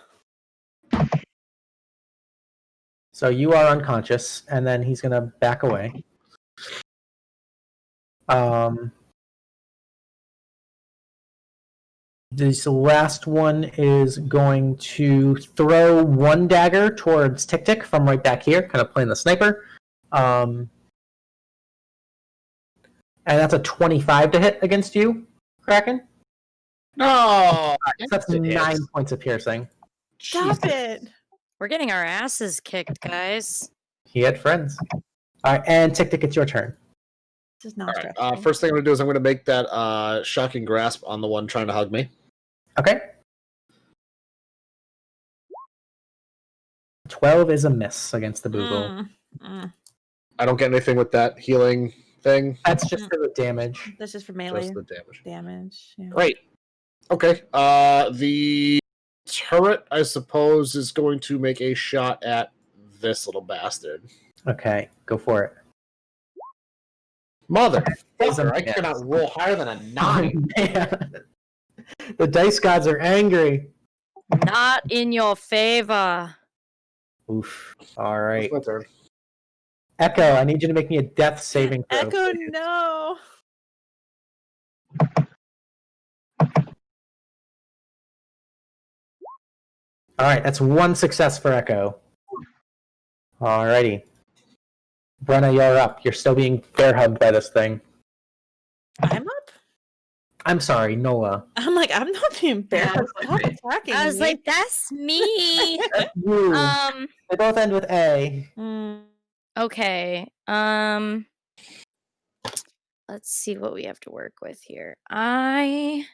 no! So you are unconscious, and then he's going to back away. This last one is going to throw 1 dagger towards TikTik from right back here, kind of playing the sniper. And that's a 25 to hit against you, Kraken. No! That's 9 points of piercing. Stop it! We're getting our asses kicked, guys. He had friends. All right, and TikTik, it's your turn. This is not All right. stressful. First thing I'm going to do is I'm going to make that shocking grasp on the one trying to hug me. Okay. 12 is a miss against the Boogle. I don't get anything with that healing thing. That's just for the damage. That's just for melee Just the damage. damage. Yeah. Great. Okay. The turret, I suppose, is going to make a shot at this little bastard. Okay, go for it. Motherfucker, I cannot roll higher than a 9. Man. The dice gods are angry. Not in your favor. Oof. All right. It's my turn. Echo, I need you to make me a death saving throw. Echo, please. no! All right, that's 1 success for Echo. All righty. Brenna, you're up. You're still being bear hugged by this thing. I'm up? I'm sorry, Nola. I'm like, I'm not being bear. Yeah, Stop attacking I was me. like, that's me. You. um. They both end with A. Okay. Let's see what we have to work with here. I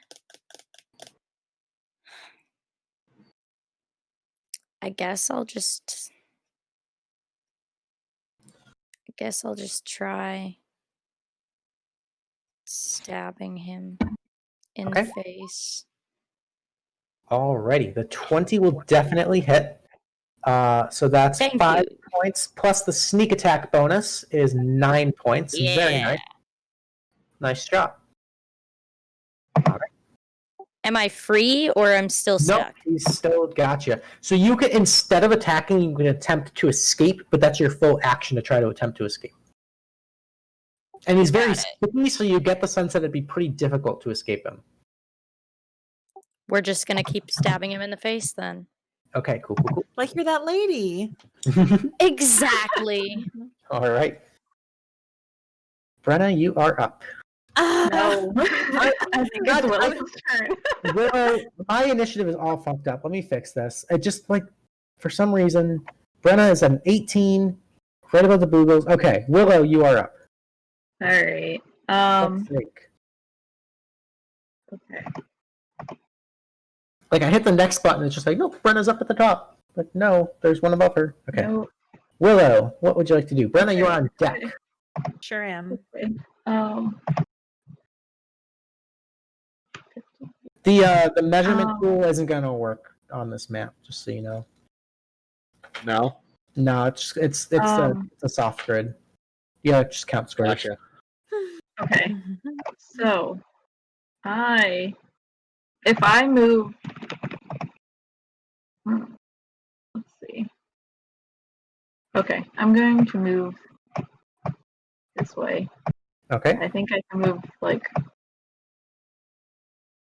guess I'll just try stabbing him in the face. Alrighty, the 20 will definitely hit. So that's Thank 5 you. points, plus the sneak attack bonus is 9 points. Very Yeah. nice. Nice job. Am I free or I'm still Nope, stuck? he's still got you. So you could, instead of attacking, you can attempt to escape, but that's your full action to try to attempt to escape. And he's very Got it. sticky, so you get the sense that it'd be pretty difficult to escape him. We're just gonna keep stabbing him in the face then. Okay, cool. Like you're that lady. Exactly. All right. Brenna, you are up. No. I think it's Willow's turn. Willow, my initiative is all fucked up. Let me fix this. It just, like, for some reason, Brenna is an 18, right above the Boogles. Okay, Willow, you are up. All right. Let's think. Okay. Like, I hit the next button, it's just like, no, Brenna's up at the top. Like, no, there's one above her. Okay. No. Willow, what would you like to do? Brenna, you're on deck. Sure am. Okay. The measurement tool isn't going to work on this map, just so you know. No? No, it's a soft grid. Yeah, it just count squares. Gotcha. Okay. So, if I move, let's see. Okay, I'm going to move this way. Okay. I think I can move like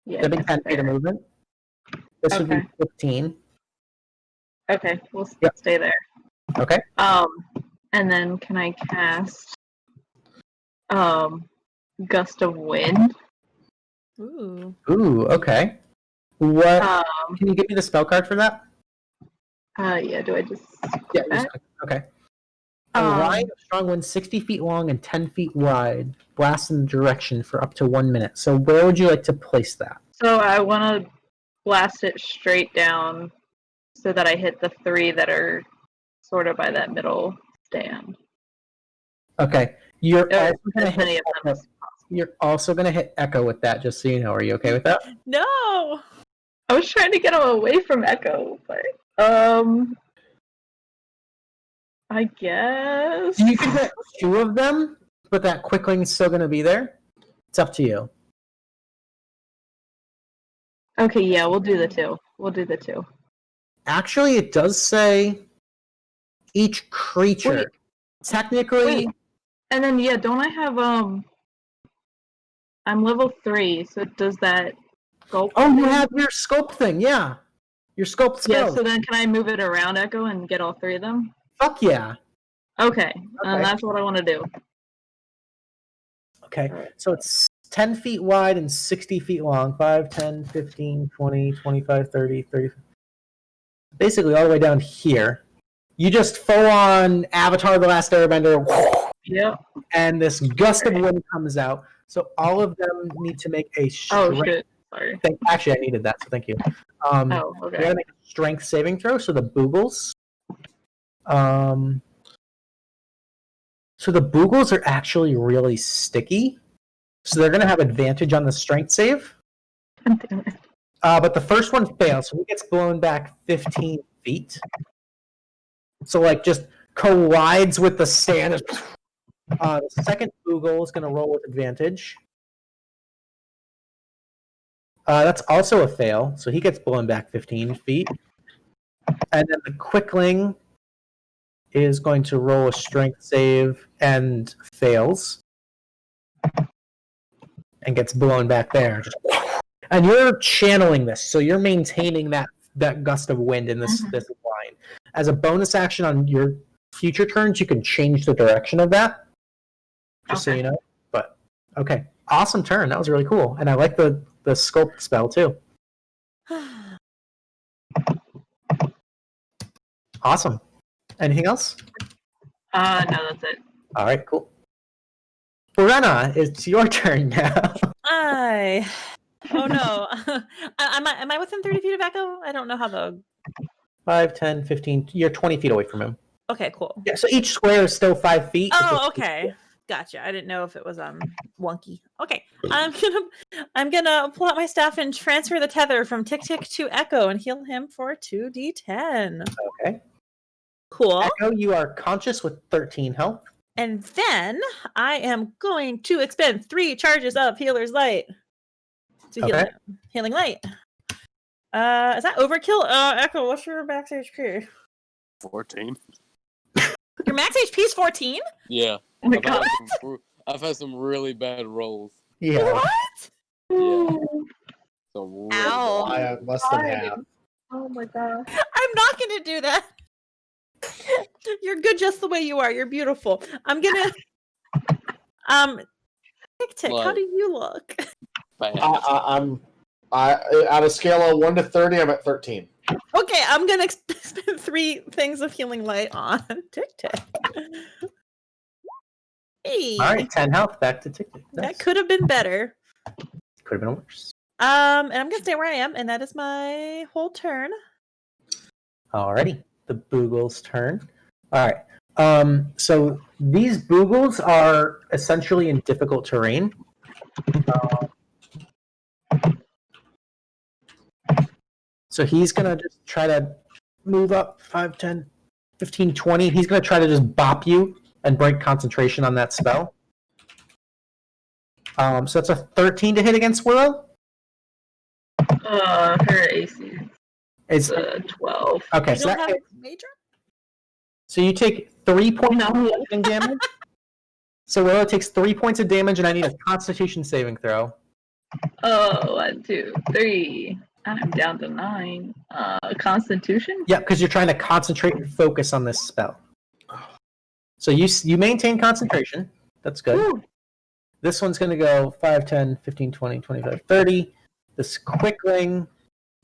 Yeah. That'd be 10 feet of there. movement. This would be Okay. 15. Okay, we'll Yep. stay there. Okay. And then can I cast Gust of Wind? Ooh. Ooh, okay. What? Um, Can you give me the spell card for that? yeah, do I just Yeah. that? Okay. A line of strong wind 60 feet long and 10 feet wide blasts in the direction for up to 1 minute. So where would you like to place that? So I want to blast it straight down so that I hit the 3 that are sort of by that middle stand. Okay. You're Or also going to as many hit of them Echo. as You're also going to hit Echo with that, just so you know. Are you okay with that? No. I was trying to get him away from Echo, but I guess You can hit 2 of them, but that quickling's still going to be there. It's up to you. Okay, yeah, we'll do the 2. We'll do the 2. Actually, it does say each creature. Wait. Technically, Wait. And then yeah, don't I have I'm level 3, so does that sculpt? oh, you thing? have your scope thing, yeah. Your scope Yeah, spell. so then can I move it around Echo and get all 3 of them? Fuck yeah. Okay, Okay. that's what I want to do. Okay, so it's 10 feet wide and 60 feet long. 5, 10, 15, 20, 25, 30, 30. Basically all the way down here. You just full on Avatar The Last Airbender, Yep. and this gust of wind comes out. So all of them need to make a Oh strength. shit. Sorry. Actually, I needed that, so thank you. Oh, They okay. gotta make a strength saving throw, so the Boogles. So the Boogles are actually really sticky, so they're gonna have advantage on the strength save. Damn it. But the first one fails, so he gets blown back 15 feet. So like just collides with the stand. The second Boogle is gonna roll with advantage. That's also a fail, so he gets blown back 15 feet. And then the Quickling is going to roll a strength save and fails. And gets blown back there. And you're channeling this, so you're maintaining that gust of wind in this line. As a bonus action on your future turns, you can change the direction of that. Just so you know. But, okay. Awesome turn. That was really cool. And I like the sculpt spell, too. Awesome. Anything else? No, that's it. All right, cool. Brenna, it's your turn now. Oh no. Am I within 30 feet of Echo? I don't know how the 5, 10, 15. You're 20 feet away from him. Okay, cool. Yeah, so each square is still 5 feet. Oh, okay. Gotcha. I didn't know if it was wonky. Okay. I'm gonna pull out my staff and transfer the tether from TikTik to Echo and heal him for 2d10. Okay. Cool. Echo, you are conscious with 13 health. And then I am going to expend 3 charges of Healer's Light to heal him. Healing Light. Is that overkill? Echo, what's your max HP? 14. Your max HP is 14? Yeah. Oh my god. I've had some really bad rolls. Yeah. What? Yeah. Some really Ow. bad. I have less than half. Oh my god. I'm not gonna do that. You're good just the way you are. You're beautiful. I'm gonna TikTik, how Like- do you look? Bad. I'm on a scale of 1 to 30, I'm at 13. Okay, I'm gonna spend 3 things of healing light on TikTik. Hey, All right, 10 health. Back to TikTik. that could have been better. Could have been worse. And I'm gonna stay where I am, and that is my whole turn. Alrighty, the Boogle's turn. All right. So these Boogles are essentially in difficult terrain. So he's gonna just try to move up 5, 10, 15, 20. He's gonna try to just bop you and break concentration on that spell. So that's a 13 to hit against Willow. Her AC It's is 12. okay. You So don't that have hit, major? so you take 3 points No. of bludgeoning damage. So Willow takes 3 points of damage, and I need a Constitution saving throw. Oh, 1, 2, 3. I'm down to 9. Constitution? Yeah, because you're trying to concentrate and focus on this spell. So you maintain concentration. That's good. Woo. This one's going to go 5, 10, 15, 20, 25, 30. This Quickling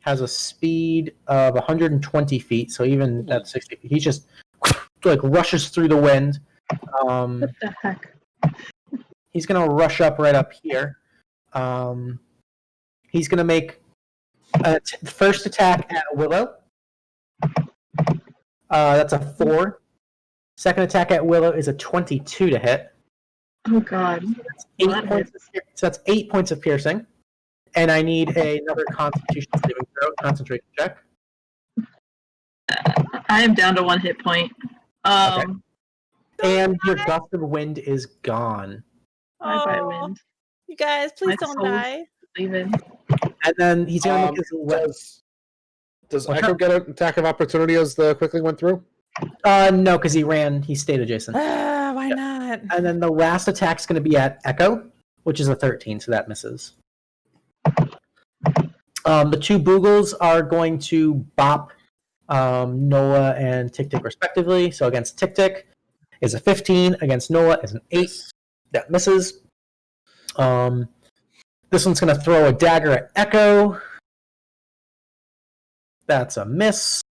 has a speed of 120 feet, so even that's 60 feet. He just like rushes through the wind. What the heck? He's going to rush up right up here. He's going to make a first attack at Willow. That's a 4. Second attack at Willow is a 22 to hit. Oh god. So that's 8 points of piercing. And I need another Constitution saving throw, concentration check. I am down to 1 hit point. Okay. And your gust of wind is gone. Bye-bye, wind. You guys, please don't soul's die. leaving. And then he's going to make his Does What's Echo up? get an attack of opportunity as the Quickling went through? No, because he stayed adjacent. Why not? And then the last attack's going to be at Echo, which is a 13, so that misses. The two Boogles are going to bop Nola and TikTik respectively. So against TikTik is a 15, against Nola is an 8. That misses. This one's going to throw a dagger at Echo. That's a miss.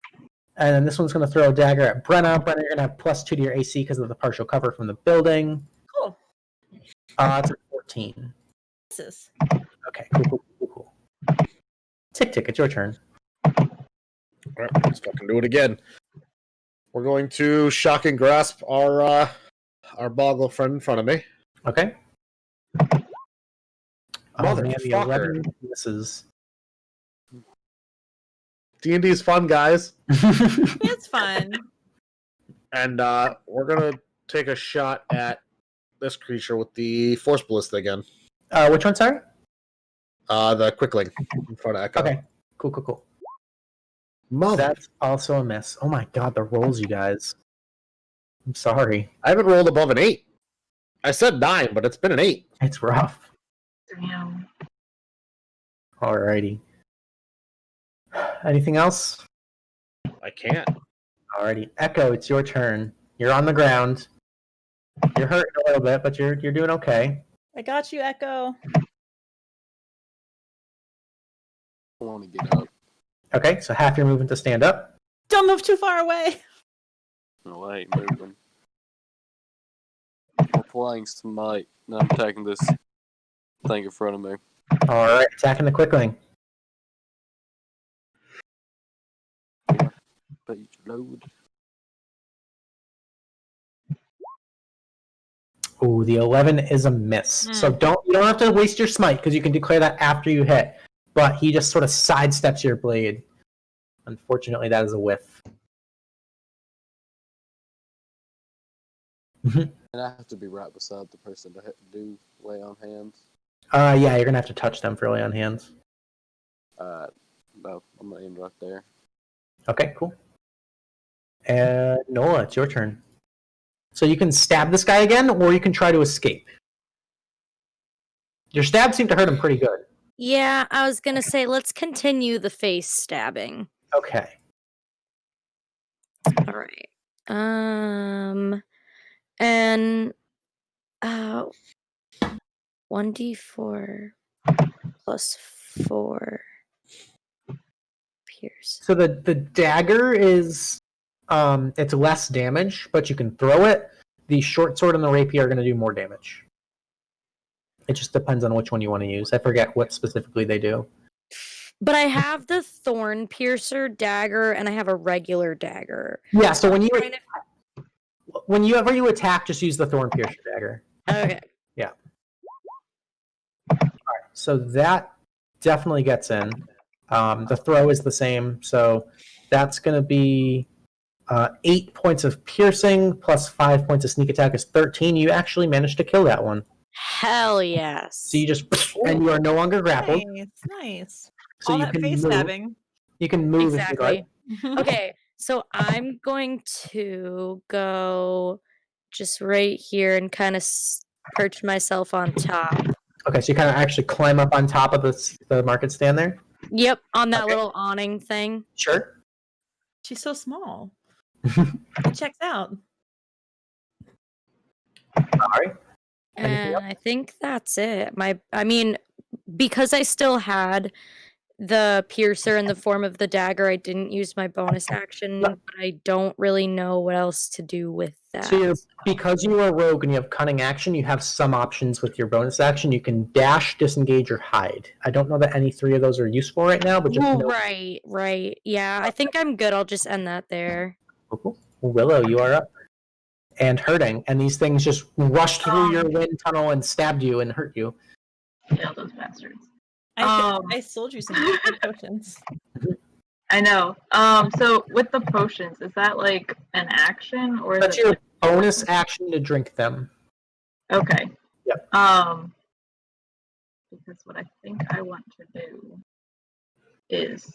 And then this one's going to throw a dagger at Brenna. Brenna, you're going to have +2 to your AC because of the partial cover from the building. Cool. It's a 14. This is. Okay, cool. TikTik, it's your turn. Alright, let's fucking do it again. We're going to shock and grasp our boggle friend in front of me. Okay. Oh, man, the Motherfucker. 11 misses. D&D is fun, guys. It's fun. And we're going to take a shot at this creature with the Force Ballista again. Which one, sorry? The Quickling in front of Echo. Okay, cool. Mother. That's also a miss. Oh my god, the rolls, you guys. I'm sorry. I haven't rolled above an 8. I said 9, but it's been an 8. It's rough. Damn. Alrighty. Anything else? I can't. Alrighty. Echo, it's your turn. You're on the ground. You're hurting a little bit, but you're doing okay. I got you, Echo. I want to get up. Okay, so half your movement to stand up. Don't move too far away. No, I ain't moving. I'm flying smite. Now I'm attacking this thing in front of me. Alright, attacking the Quickling. Page load. Ooh, the 11 is a miss. So you don't have to waste your smite because you can declare that after you hit. But he just sort of sidesteps your blade. Unfortunately, that is a whiff. And I have to be right beside the person to do lay on hands. Yeah, you're gonna have to touch them for lay on hands. No, I'm gonna end right there. Okay, cool. And Nola, it's your turn. So you can stab this guy again, or you can try to escape. Your stab seemed to hurt him pretty good. Yeah, I was gonna say let's continue the face stabbing. Okay. All right. And 1d4 plus 4 pierce. So the dagger is it's less damage, but you can throw it. The short sword and the rapier are going to do more damage. It just depends on which one you want to use. I forget what specifically they do. But I have the thorn piercer dagger and I have a regular dagger. Yeah, so whenever you attack, just use the thorn piercer dagger. Okay. Yeah. All right, so that definitely gets in. The throw is the same, so that's going to be 8 points of piercing plus 5 points of sneak attack is 13. You actually managed to kill that one. Hell yes. So you just and you are no longer grappled. Nice. So All you that can face move. stabbing. You can move Exactly. if you like. Okay, so I'm going to go just right here and kind of perch myself on top. Okay, so you kind of actually climb up on top of the market stand there? Yep, on that Okay. little awning thing. Sure. She's so small. It checks out. All right. Anything And I think that's it. I mean, because I still had the piercer in the form of the dagger, I didn't use my bonus action, No. but I don't really know what else to do with that. So because you are a rogue and you have cunning action, you have some options with your bonus action. You can dash, disengage, or hide. I don't know that any three of those are useful right now, but just know. Right. Yeah, I think I'm good. I'll just end that there. Cool. Willow, you are up. And hurting. And these things just rushed through your wind tunnel and stabbed you and hurt you. Yeah, those bastards. I sold you some good potions. I know. So with the potions, is that like an action or is That's it your like... bonus action to drink them. Okay. Yep. Because what I think I want to do is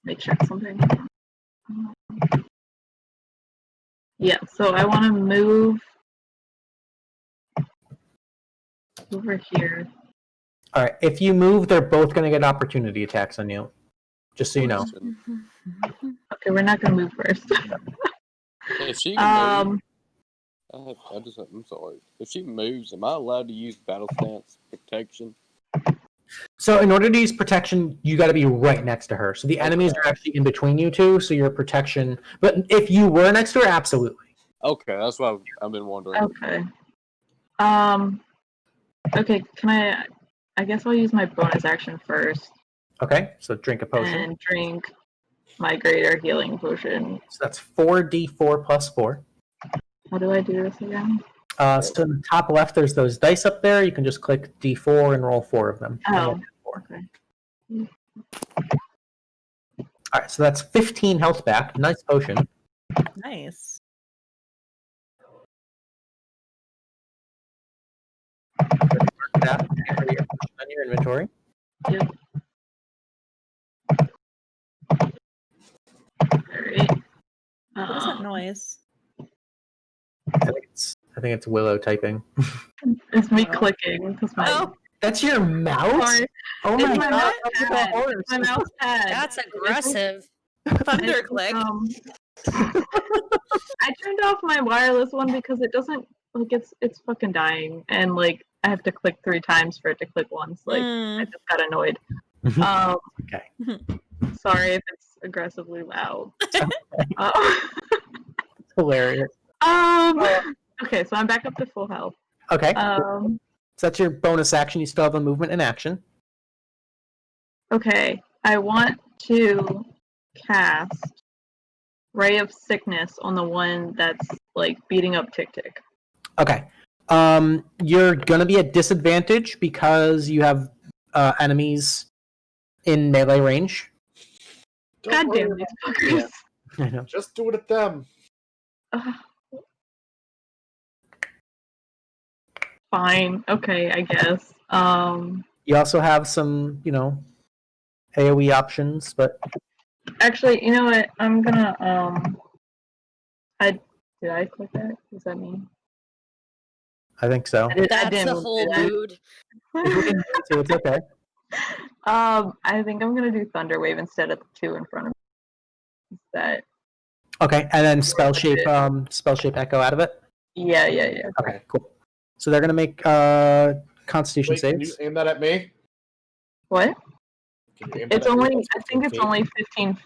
make sure something. Yeah, so I want to move over here. All right. If you move, they're both going to get opportunity attacks on you. Just so you know. Okay, we're not going to move first. If she can move, I'm sorry. If she moves, am I allowed to use battle stance protection? So in order to use protection, you got to be right next to her. So the enemies are actually in between you two, so your protection... But if you were next to her, absolutely. Okay, that's why I've been wondering. Okay. Okay, can I guess I'll use my bonus action first. Okay, so drink a potion. And drink my greater healing potion. So that's 4d4 plus 4. How do I do this again? So in the top left, there's those dice up there. You can just click d4 and roll 4 of them. Oh, okay. okay. All right, so that's 15 health back. Nice potion. Nice. That on your inventory. Yep. Alright. What is that noise? I think it's Willow typing. It's me clicking. Oh, that's your mouse? Sorry. Oh my It's god. mouse that's pad. a horse. It's my mouse pad. That's aggressive. thunderclick. I turned off my wireless one because it doesn't it's fucking dying, and like I have to click 3 times for it to click once. Like I just got annoyed. Okay. Sorry if it's aggressively loud. Hilarious. Okay, so I'm back up to full health. Okay. So that's your bonus action. You still have a movement and action. Okay, I want to cast Ray of Sickness on the one that's like beating up TikTik. Okay. You're gonna be at disadvantage because you have enemies in melee range. God damn these fuckers. I know. Just do it at them. Fine. Okay, I guess. You also have some, AoE options, but Actually, you know what? I'm gonna did I click that? Does that mean? I think so. That's the whole mood. So it's okay. I think I'm gonna do Thunder Wave instead of the 2 in front of me. Is that Okay, and then spell shape echo out of it. Yeah. Okay, cool. So they're gonna make Constitution Wait, can you saves. aim that at me? What? Can you aim that It's at me? only That's I think 15 it's feet. only 15.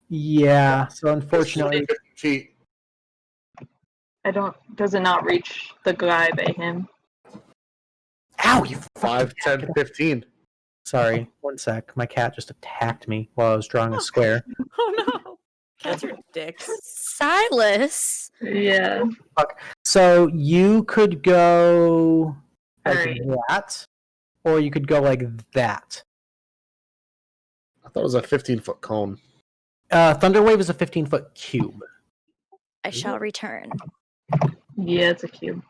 Yeah. So unfortunately, 15 feet. Does it not reach the guy by him? ow! You 5, 10, 15. Sorry. 1 sec. My cat just attacked me while I was drawing a square. Oh no. Cats are dicks. Silas. Yeah. So you could go like Alright. that, or you could go like that. I thought it was a 15-foot cone. Thunderwave is a 15-foot cube. I shall return. Yeah, it's a cube.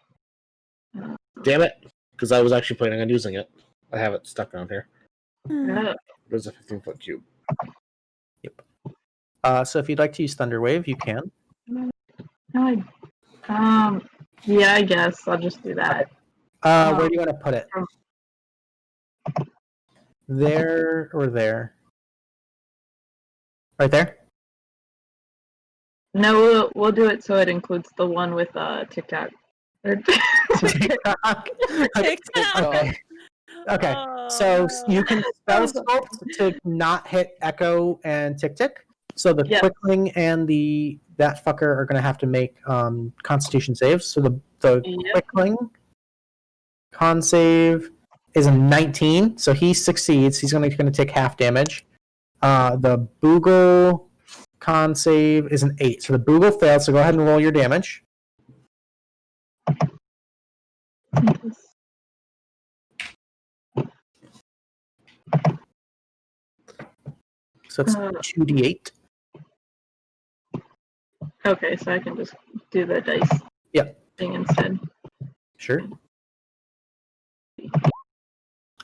Damn it. Because I was actually planning on using it. I have it stuck around here. Yeah. It was a 15-foot cube. So if you'd like to use Thunderwave, you can. No, yeah, I guess I'll just do that. Where do you want to put it? There or there? Right there? No, we'll do it so it includes the one with TikTok. TikTok. TikTok. Okay. Okay. Oh, So no. you can spell sculpt to not hit Echo and TikTik. So the Yep. Quickling and that fucker are going to have to make Constitution saves. So the Yep. Quickling con save is a 19, so he succeeds. He's going to take half damage. The Boogle con save is an 8, so the Boogle failed. So go ahead and roll your damage. So it's 2d8. Okay, so I can just do the dice thing instead. Sure.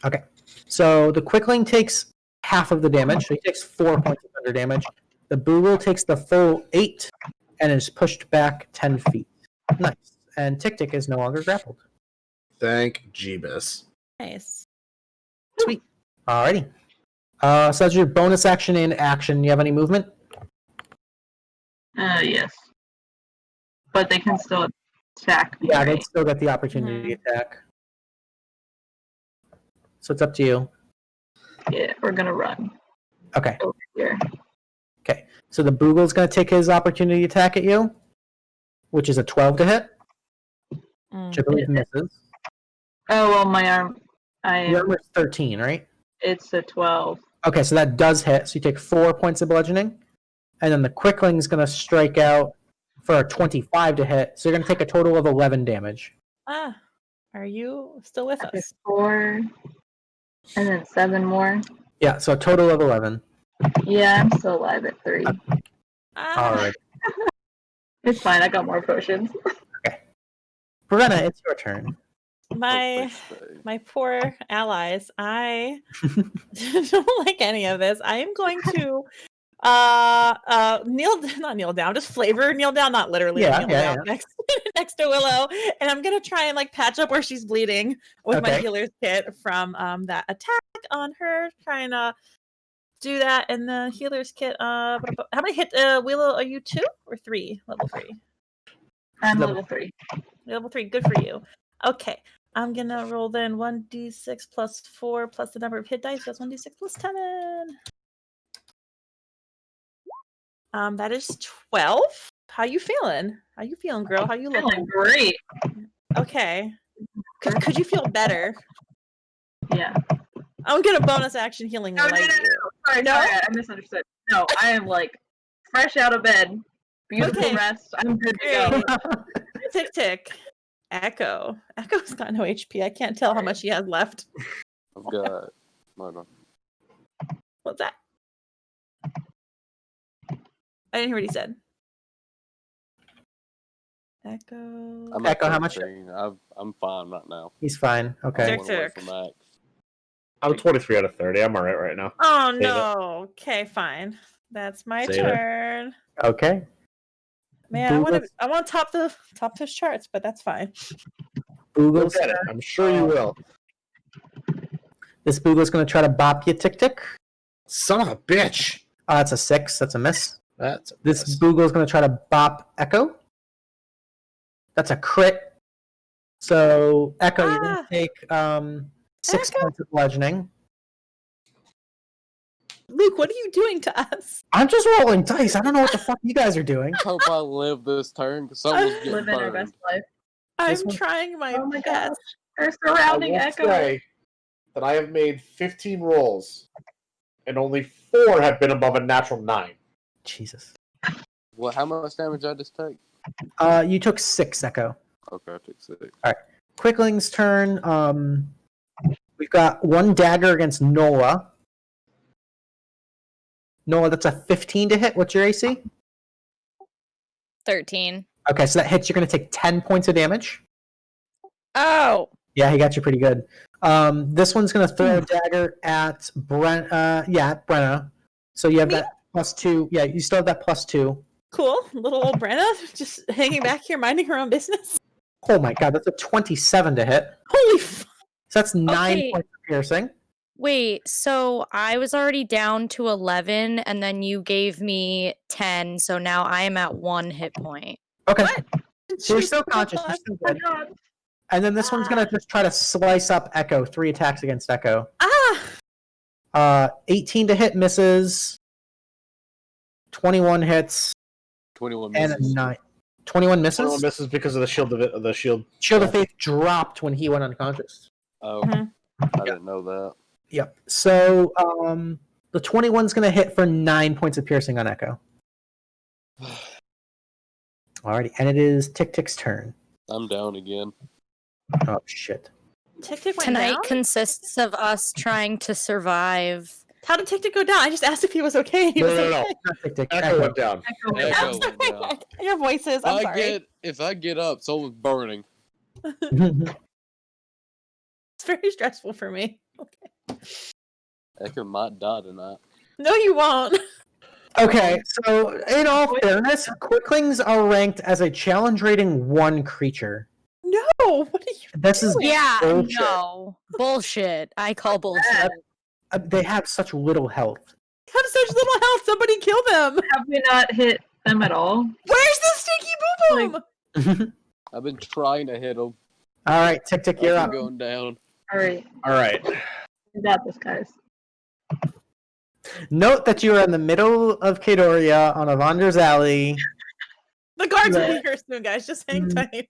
Okay. So the Quickling takes half of the damage, so he takes 4 points of thunder damage. The Boogle takes the full 8 and is pushed back 10 feet. Nice. And TikTik is no longer grappled. Thank Jeebus. Nice. Sweet. Alrighty. So that's your bonus action and action. You have any movement? Yes. But they can still attack me, Yeah, right? they'd still get the opportunity to attack. So it's up to you. Yeah, we're gonna run Okay. over here. Okay. So the Boogle's going to take his opportunity attack at you, which is a 12 to hit, which I believe misses. Oh, well, my arm... Your armor is 13, right? It's a 12. Okay, so that does hit. So you take 4 points of bludgeoning. And then the Quickling's going to strike out for a 25 to hit. So you're going to take a total of 11 damage. Ah, are you still with Okay, us? 4, and then 7 more. Yeah, so a total of 11. Yeah, I'm still alive at 3. Ah, All right. It's fine, I got more potions. Brenna, it's your turn. my poor allies. I don't like any of this. I am going to kneel down, just flavor kneel down, not literally kneel down next to Willow, and I'm gonna try and like patch up where she's bleeding with my healer's kit from that attack on her, trying to do that. And the healer's kit, how many hit Willow are you? 2 or 3? Level 3. I'm level 3. Level 3, good for you. Okay, I'm gonna roll then 1d6 plus 4 plus the number of hit dice. That's 1d6 plus 10. That is 12. How you feeling? How you feeling, girl? How you looking? Feeling great. Okay. Could you feel better? Yeah. I'm gonna bonus action healing. No. Sorry, I misunderstood. No, I am like fresh out of bed. Beautiful rest. I'm good to go. TikTik. Echo. Echo's got no HP. I can't tell how much he has left. I've got. No. What's that? I didn't hear what he said. Echo. I'm Echo, at how much? 13. I'm fine right now. He's fine. Okay. I'm one away from max. I'm 23 out of 30. I'm alright right now. Oh Save no. Okay, fine. That's my Save it. turn. Okay. Man, I want to top those charts, but that's fine. Boogle's Look at it. I'm sure you will. This Boogle's going to try to bop you, TikTik. Son of a bitch. That's a 6. That's a miss. That's This Boogle's going to try to bop Echo. That's a crit. So, Echo, you're going to take 6 Echo? points of bludgeoning. Luke, what are you doing to us? I'm just rolling dice. I don't know what the fuck you guys are doing. Hope I live this turn because someone's getting Living our burned. best life. This I'm one- trying my Oh my best. gosh. They're I surrounding will Echo. say that I have made 15 rolls, and only 4 have been above a natural 9. Jesus. Well, how much damage did I just take? You took 6, Echo. Okay, I took 6. Quickling's turn. We've got 1 dagger against Nola. Nola, that's a 15 to hit. What's your AC? 13. Okay, so that hits. You're going to take 10 points of damage. Oh! Yeah, he got you pretty good. This one's going to throw a dagger at Brenna. So you have that +2. Yeah, you still have that +2. Cool. Little old Brenna just hanging back here, minding her own business. Oh my god, that's a 27 to hit. Holy fuck. So that's 9 Okay. points of piercing. Wait, so I was already down to 11, and then you gave me 10, so now I am at 1 hit point. Okay. What? So you're still conscious. You're still good. And then this one's going to just try to slice up Echo. 3 attacks against Echo. 18 to hit misses. 21 hits. 21 And misses. a 9. 21 misses? 21 misses because of the shield. The shield. Shield of Faith dropped when he went unconscious. Oh, Mhm. I didn't know that. Yep. So the 21's going to hit for 9 points of piercing on Echo. Alrighty. And it is TikTik's turn. I'm down again. Oh, shit. TikTik went Tonight down? consists of us trying to survive. How did TikTik go down? I just asked if he was okay. He No, was no, no. okay. Not TikTik. Echo went down. Echo went Echo down. went down. Your voices. I'm sorry. If I get up, someone's burning. Echo. It's very stressful for me. Okay. Echo might die tonight. No, you won't. Okay, so in all fairness, Quicklings are ranked as a challenge rating 1 creature. No. What are you? This is Yeah, bullshit. no. Bullshit. I call bullshit. They have such little health. Have such little health. Somebody kill them. Have we not hit them at all? Where's the stinky boom boom? I've been trying to hit him. All right, TikTik, you're I'm up. going down. All right, All right. we got this, guys. Note that you are in the middle of Kadoria on Avandra's Alley. The guards will Yeah. be here soon, guys. Just hang Mm. tight.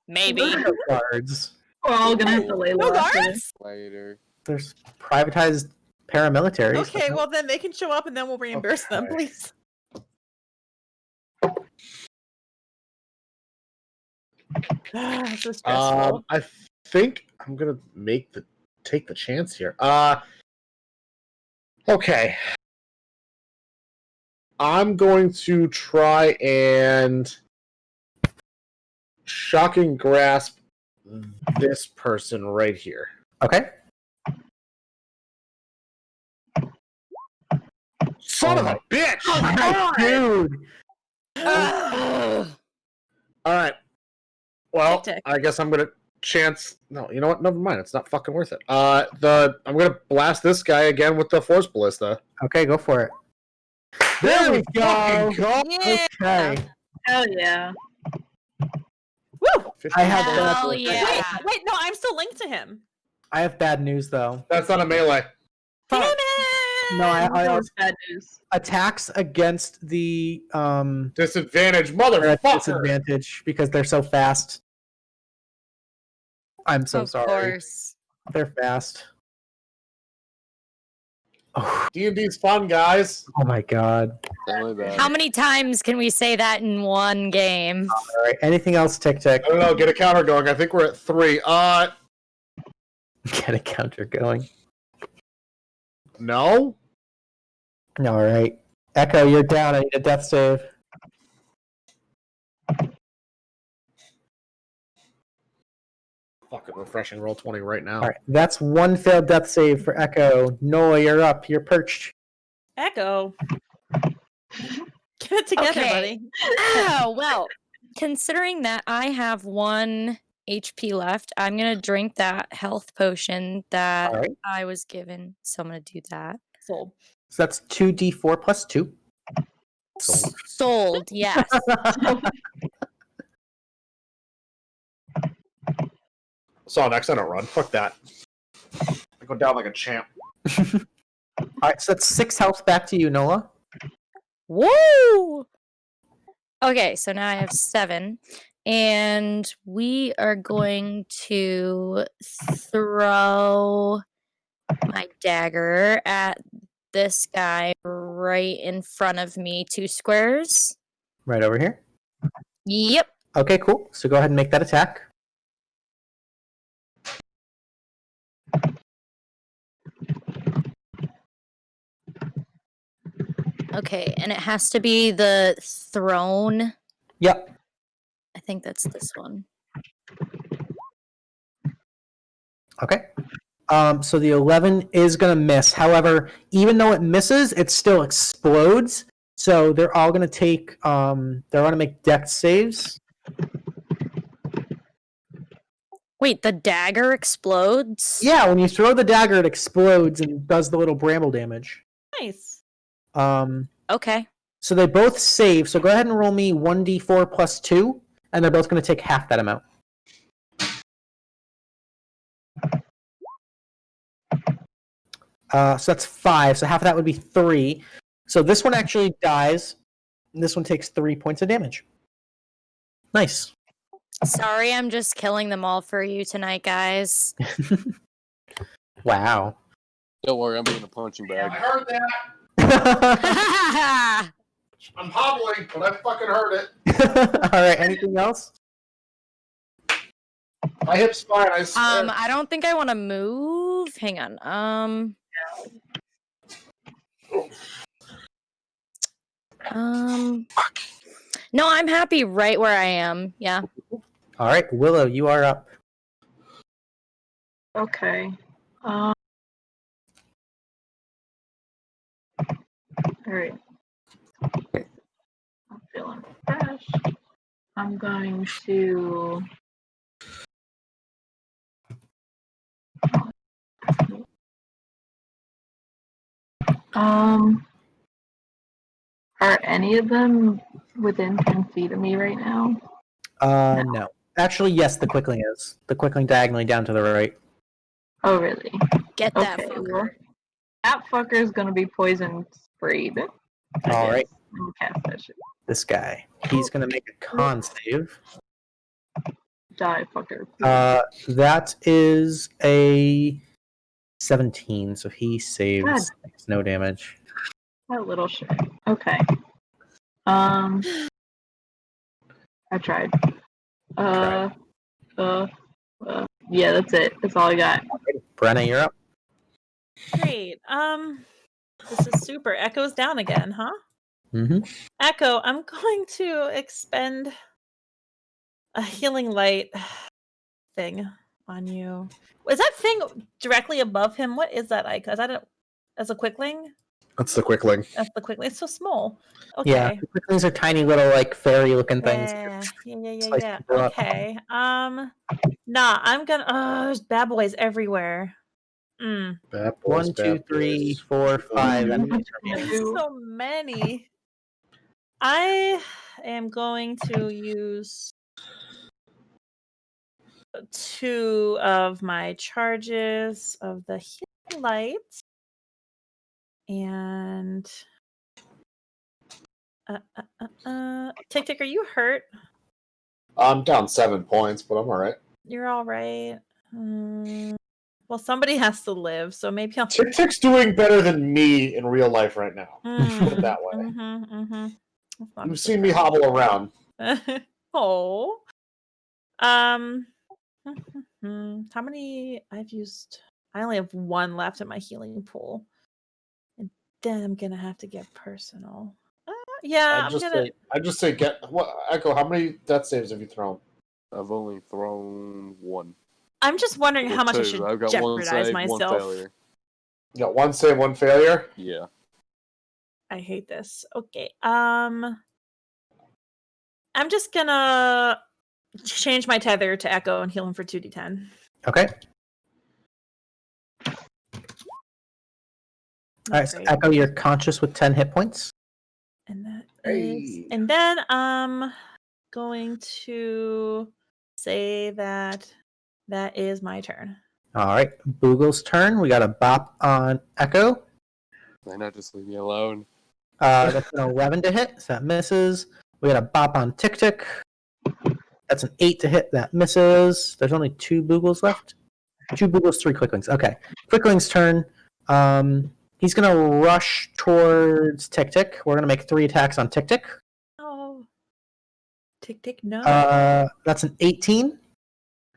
Maybe. No guards. We're all gonna have to lay No low after this. guards? Later. There's privatized paramilitary. Okay, well then they can show up and then we'll reimburse them, Okay. please. This is stressful. I think I'm gonna take the chance here. Okay. I'm going to try and shocking grasp this person right here. Okay. Son of a bitch! Dude. Ugh. All right. Well, Tic-tac. I guess I'm gonna chance. No, you know what? Never mind. It's not fucking worth it. I'm gonna blast this guy again with the force ballista. Okay, go for it. There we go. fucking go. Yeah. Okay. Hell yeah. Woo! I have Hell bad, yeah. Wait, no, I'm still linked to him. I have bad news though. That's not a melee. Damn it! No, I That also was bad news. attacks against the Disadvantage, are at motherfucker. disadvantage because they're so fast. I'm so Of sorry. course. They're fast. Oh, D&D's fun, guys. oh my god. Really bad. How many times can we say that in one game? All right. Anything else, TikTik? I don't know. Get a counter going. I think we're at 3. Get a counter going. No. All right. Echo, you're down. I need a death save. Fucking refreshing. Roll 20 right now. All right. That's 1 failed death save for Echo. Nola, you're up. You're perched. Echo. Get it together, Okay. buddy. Oh, well, considering that I have 1 HP left, I'm going to drink that health potion that All right. I was given. So I'm going to do that. Sold. So that's 2d4 plus 2. Sold, yes. So next, I don't run. Fuck that. I go down like a champ. All right. So that's 6 health back to you, Nola. Woo! Okay, so now I have 7. And we are going to throw my dagger at this guy right in front of me, 2 squares. Right over here. Yep. Okay, cool. So go ahead and make that attack. Okay, and it has to be the throne. Yep. I think that's this one. Okay. So the 11 is going to miss. However, even though it misses, it still explodes. So they're all going to take, they're going to make dex saves. Wait, the dagger explodes? Yeah, when you throw the dagger, it explodes and does the little bramble damage. Nice. Okay. So they both save. So go ahead and roll me 1d4 plus 2, and they're both going to take half that amount. So that's 5. So half of that would be 3. So this one actually dies. And this one takes 3 points of damage. Nice. Sorry, I'm just killing them all for you tonight, guys. Wow. Don't worry, I'm being a punching I bag. heard that. I'm hobbling, but I fucking heard it. All right. Anything else? My hip's fine. I swear. I don't think I want to move. Hang on. No, I'm happy right where I am. Yeah. All right, Willow, you are up. Okay. All right. I'm feeling refreshed. I'm going to. Are any of them within 10 feet of me right now? No. Actually, yes, the Quickling is. The Quickling diagonally down to the right. Oh, really? Get that Okay, fucker. well, that fucker is gonna be poison sprayed. All right. I'm gonna cast that shit. This guy. He's going to make a con save. Die, fucker. That is a 17, so he saves. God. Takes no damage. That little shit. Okay. I tried. Yeah, that's it. That's all I got. Brenna, you're up. Great. This is super. Echo's down again, huh? Mm-hmm. Echo, I'm going to expend a healing light thing on you. Is that thing directly above him? What is that icon? Is that as a Quickling? That's the Quickling. That's the Quickling. It's so small. Okay. Yeah, the Quicklings are tiny little, like, fairy-looking things. Yeah. Okay. Nah, I'm gonna. There's bad boys everywhere. Bad boys, 1, 2, 3, 4, 5 enemies remaining. So many. I am going to use 2 of my charges of the healing light. And TikTik, are you hurt? I'm down 7 points, but I'm alright. You're all right. Well, somebody has to live, so maybe I'll. TikTik's doing better than me in real life right now. Put it that way. You've seen me hobble around. Oh. How many I've used? I only have 1 left in my healing pool. And then I'm gonna have to get personal. Yeah, I just say get what Echo, how many death saves have you thrown? I've only thrown 1. I'm just wondering how much I 2. should I've got 1 jeopardize save, myself. 1 failure. You got 1 save, 1 failure? Yeah. I hate this. Okay. I'm just gonna change my tether to Echo and heal him for 2d10. Okay. Alright, so Echo, you're conscious with 10 hit points. And that is, and then I'm going to say that is my turn. Alright, Boogle's turn. We got a bop on Echo. Why not just leave me alone? That's an 11 to hit, so that misses. We got a bop on TikTik. That's an 8 to hit, that misses. There's only 2 Boogles left. 2 Boogles, 3 Quicklings. Okay, Quickling's turn. He's going to rush towards TikTik. We're going to make 3 attacks on TikTik. Oh. TikTik, no. That's an 18.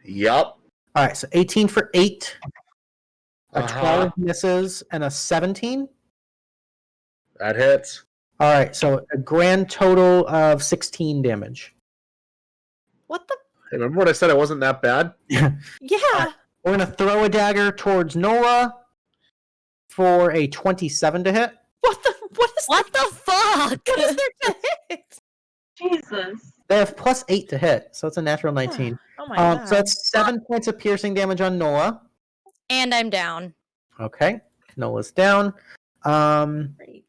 Yup. Alright, so 18 for 8. A 12 misses, and a 17. That hits. Alright, so a grand total of 16 damage. What the? Hey, remember what I said? It wasn't that bad? Yeah. We're going to throw a dagger towards Nola for a 27 to hit. What the? What is What the fuck? What is there to hit? Jesus. They have +8 to hit, so it's a natural 19. Oh my god. So that's 7 points of piercing damage on Nola. And I'm down. Okay, Nola's down. Great.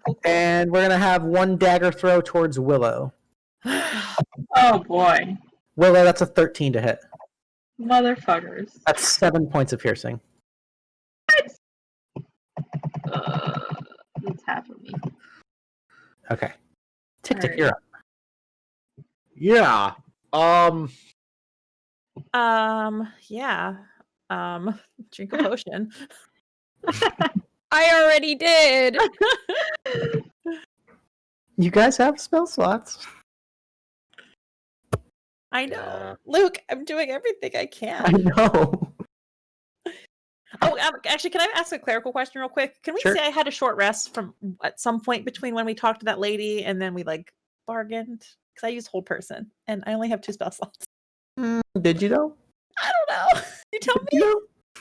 Cool. And we're gonna have 1 dagger throw towards Willow. Oh boy. Willow, that's a 13 to hit. Motherfuckers. That's 7 points of piercing. It's half of me. Okay. TikTik, Alright. you're up. Yeah. Yeah. Drink a potion. I already did. You guys have spell slots. I know. Yeah. Luke, I'm doing everything I I can. know. Oh, actually, can I ask a clerical question real quick? Can we Sure. say I had a short rest from at some point between when we talked to that lady and then we like bargained? Because I used hold person and I only have 2 spell slots. Did you though? I don't know. You tell me.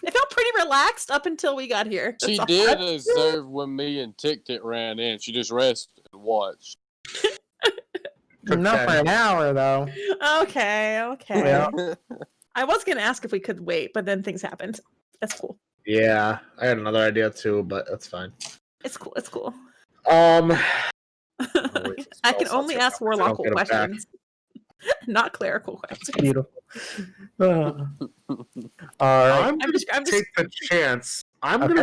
It felt pretty relaxed up until we got here. That's She all. did observe when me and TikTik ran in. She just rested and watched. Not for an hour though. Okay. Yeah. I was gonna ask if we could wait, but then things happened. That's cool. Yeah, I had another idea too, but that's fine. It's cool. wait, I can only ask warlockal get 'em back. questions, not clerical questions. Beautiful. All right. I'm gonna I'm just take the chance. I'm Okay.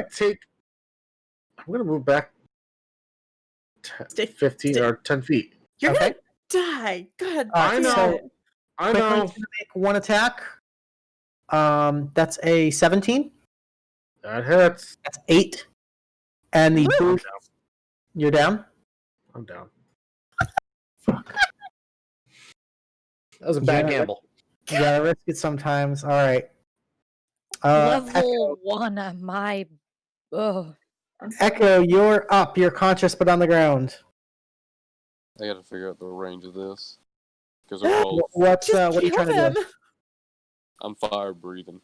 gonna move back Stay- 15 or 10 feet. You're Okay. gonna die. God, I know. damn. I Quickly's know. gonna make 1 attack. That's a 17. That hits. That's 8. And the I'm boost. down. You're down. I'm down. That was a bad Yeah. gamble. You gotta risk it sometimes. All right. Echo, Level 1 of my. Oh. Echo, you're up. You're conscious but on the ground. I gotta figure out the range of this. Because they're all. What Just are you kill trying to them. do? I'm fire breathing.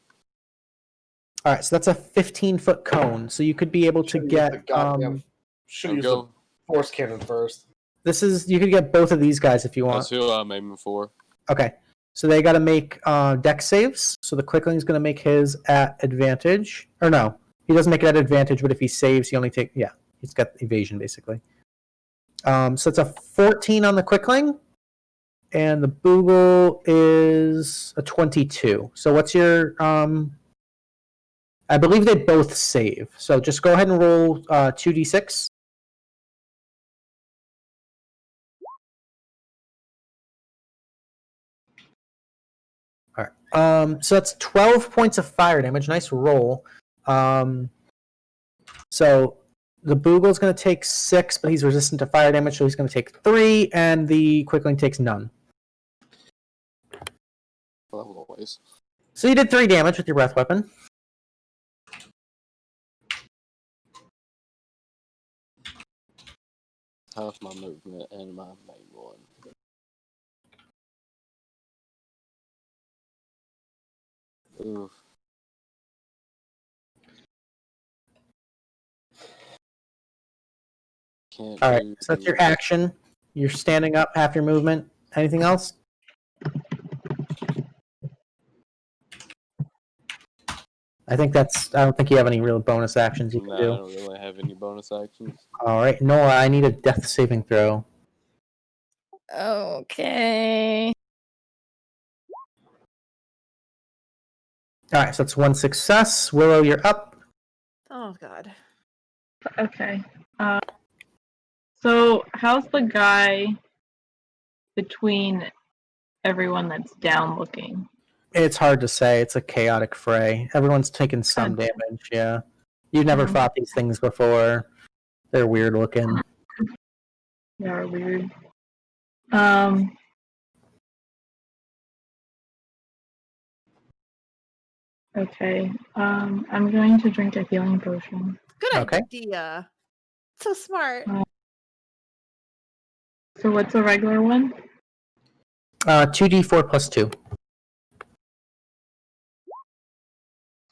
All right, so that's a 15-foot cone. So you could be able to Should've get. used the goddamn- Should use the Go. force cannon first. This is you could get both of these guys if you want. That's who I'm aiming for. Okay, so they got to make dex saves. So the Quickling's going to make his at advantage, or no, he doesn't make it at advantage. But if he saves, he only take he's got evasion basically. So it's a 14 on the Quickling, and the Boogle is a 22. So what's your I believe they both save. So just go ahead and roll 2d6. All right. So that's 12 points of fire damage. Nice roll. So the Boogle's going to take 6, but he's resistant to fire damage, so he's going to take 3, and the Quickling takes none. Well, that was always. So you did 3 damage with your breath weapon. Half my movement and my main one. Oof. Can't All right, do- so that's your action. You're standing up, half your movement. Anything else? I don't think you have any real bonus actions you can Nah, I do. don't really have any bonus actions. All right, Nola, I need a death saving throw. Okay. All right, so that's 1 success. Willow, you're up. Oh god. Okay. So how's the guy between everyone that's down looking? It's hard to say. It's a chaotic fray. Everyone's taken some Okay. damage, yeah. You've never Mhm. fought these things before. They're weird looking. They are weird. Okay. I'm going to drink a healing potion. Good Okay. idea. So smart. So what's a regular one? 2d4 plus 2.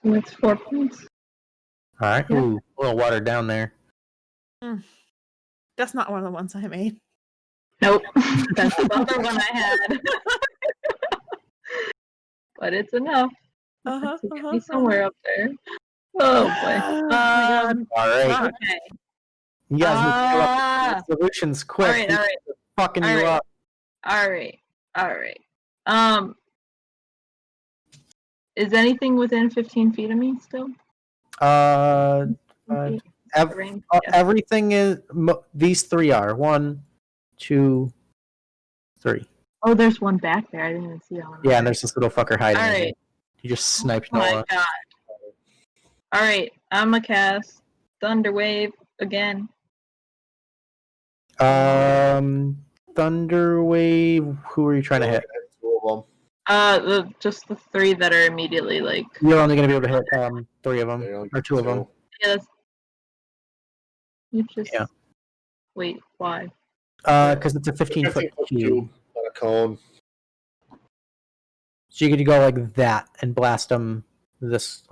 So it's 4 points. All right. Yeah. Ooh, a little watered down there. That's not one of the ones I made. Nope. That's the other one I had. But it's enough. To get me somewhere up there. Oh boy. All right. Okay. You guys need to come up with solutions quick. All right. Fucking you up. All right. Is anything within 15 feet of me still? Everything is. These three are 1, 2, 3. Oh, there's one back there. I didn't even see that one. Yeah, and there's this little fucker hiding. All in right. here. You just sniped Oh Nola. my god. All right, I'm gonna cast Thunder Wave again. Thunder Wave. Who are you trying to hit? 2 of them. Just the 3 that are immediately like. You're only gonna be able to hit 3 of them or 2 of them. Yeah. You just. Yeah. Wait, why? Because it's a 15-foot cube. On a cone. So you could go like that and blast them this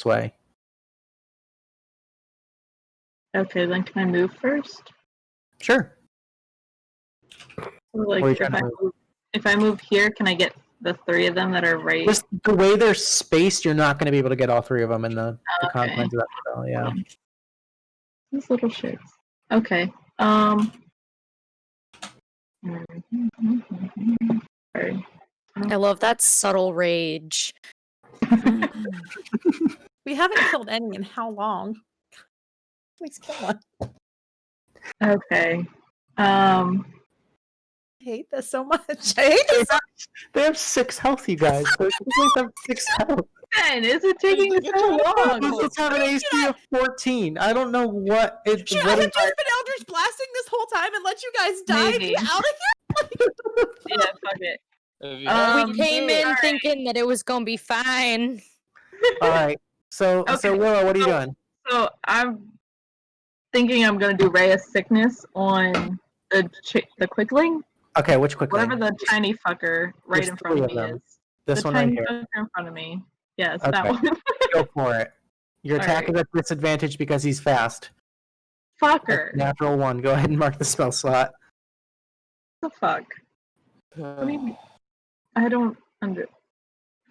way. Okay, then can I move first? Sure. So, like, Where are you trying to move? if I move here, can I get the 3 of them that are right? Just the way they're spaced, you're not going to be able to get all 3 of them in the Okay. confines of that spell. Yeah. These little shits. Okay. Sorry. I love that subtle rage. We haven't killed any in how long? Please kill one. Okay. I hate this so much. I hate this. They have 6 health, you guys. They have 6 health. Man, is it taking so long? This have an AC of 14. I don't know what it's. Should I have just been Eldritch blasting this whole time and let you guys die and Maybe. get out of here? Yeah, fuck it. We came in thinking that it was gonna be fine. All right. So Willow, what are you doing? So I'm thinking I'm gonna do Ray of Sickness on the Quickling. Okay, which quickly? Whatever the tiny fucker right There's in front of 3 me of them. is. This The one right tiny here. fucker in front of me. Yes, Okay. that one. Go for it. Your attack All is at disadvantage because he's fast. Fucker. Natural 1. Go ahead and mark the spell slot. What the fuck? What do you mean? I don't under.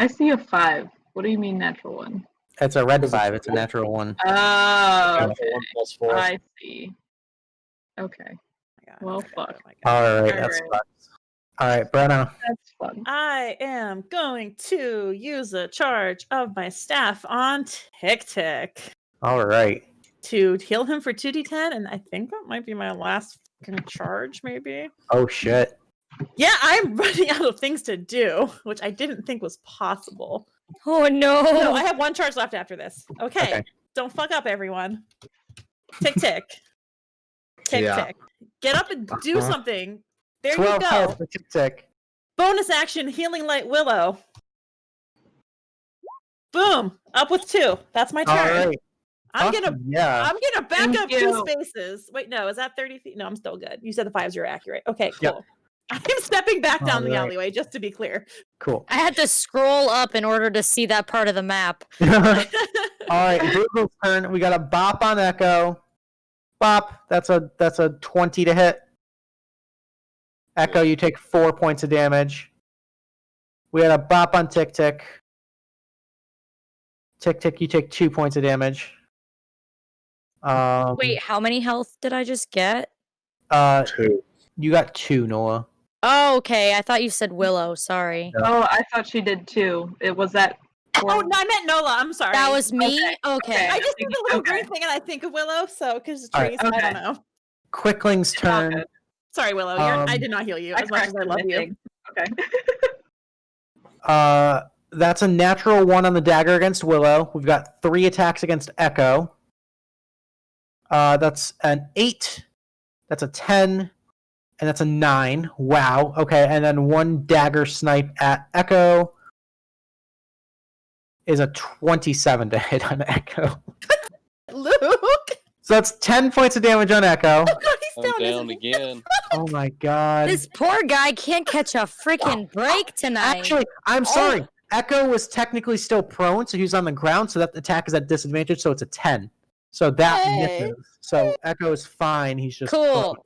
I see a 5. What do you mean natural 1? It's a red 5. It's a natural 1. Oh, Okay. okay. 1 plus 4. I see. Okay. Well, fuck. All right, All that right. sucks. All right, Brenna. That's fun. I am going to use a charge of my staff on TikTik All right. to heal him for 2d10, and I think that might be my last fucking charge, maybe. Oh shit. Yeah, I'm running out of things to do, which I didn't think was possible. Oh no! No, I have 1 charge left after this. Okay. Okay. Don't fuck up, everyone. TikTik. TikTik. Yeah. Get up and do something. There you 12 go. health for TikTik. Bonus action, Healing Light Willow. Boom! Up with 2. That's my All turn. right. I'm Awesome, gonna Yeah. I'm gonna back Thank up you. 2 spaces. Wait, no, is that 30 feet? No, I'm still good. You said the 5s are accurate. Okay, cool. Yep. I'm stepping back down the Alright. alleyway, just to be clear. Cool. I had to scroll up in order to see that part of the map. All right, Google's turn. We got a bop on Echo. Bop. That's a 20 to hit. Echo, you take 4 points of damage. We had a bop on TikTik. TikTik, you take 2 points of damage. Wait, how many health did I just get? 2. You got 2, Nola. Oh, okay. I thought you said Willow. Sorry. Yeah. Oh, I thought she did too. It was that. Oh, no, I meant Nola. I'm sorry. That was me? Okay. I just see the little Okay. green thing and I think of Willow, so because All right. trees, I Okay. don't know. Quickling's all turn. good. Sorry, Willow. I did not heal you as much as I love you. Okay. That's a natural 1 on the dagger against Willow. We've got 3 attacks against Echo. That's an 8. That's a 10. And that's a 9. Wow. Okay, and then 1 dagger snipe at Echo is a 27 to hit on Echo. Luke! So that's 10 points of damage on Echo. Oh, God, he's I'm down, down isn't he? again. Oh my god. This poor guy can't catch a freaking break tonight. Actually, I'm sorry. Echo was technically still prone, so he was on the ground, so that attack is at disadvantage, so it's a 10. So that Yay. misses. So Echo is fine, he's just Cool. prone.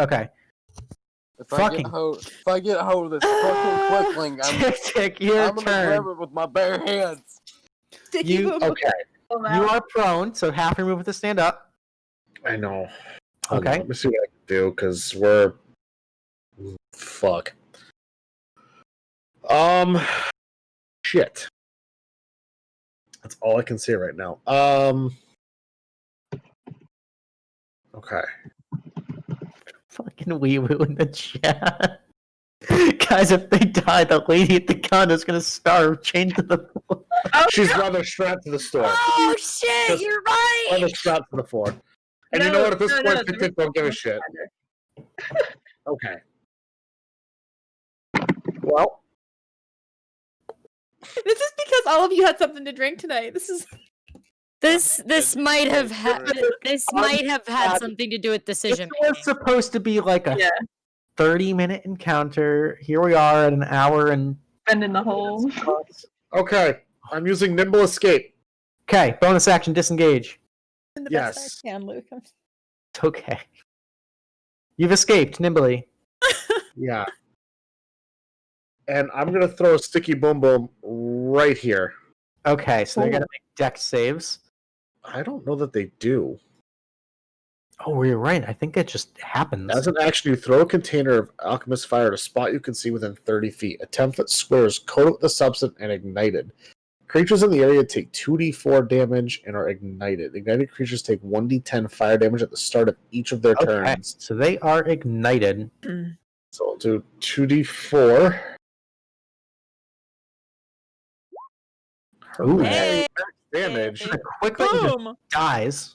Okay. If I get a hold of this fucking quickling, TikTik, your I'm gonna turn. grab it with my bare hands. Okay. You are prone, so half your movement to stand up. I know. Hold Okay. on, let me see what I can do, because we're... Fuck. Shit. That's all I can see right now. Okay. Fucking wee woo in the chat. Guys, if they die, the lady at the gun is gonna starve chained to the floor. She's rather strapped to the store. Oh shit, Just you're right. Rather strapped to the floor. And you know what? At this point, TikTik don't give a shit. Okay. Well, This is because all of you had something to drink tonight. This might have had something to do with This decision was making. supposed to be like a Yeah. 30-minute encounter. Here we are at an hour and... Spending the whole. okay. I'm using Nimble Escape. Okay, bonus action, disengage. In the Yes. best I can, Luke. It's okay. You've escaped, nimbly. Yeah. And I'm going to throw a sticky boom boom right here. Okay, so they're gonna make dex saves. I don't know that they do. Oh, you're right. I think it just happens. As an action, you throw a container of alchemist fire at a spot you can see within 30 feet. A 10-foot square is coated with the substance and ignited. Creatures in the area take 2d4 damage and are ignited. Ignited creatures take 1d10 fire damage at the start of each of their turns. So they are ignited. So I'll do 2d4. Ooh. Hey. Damage. The quickling just Boom! dies.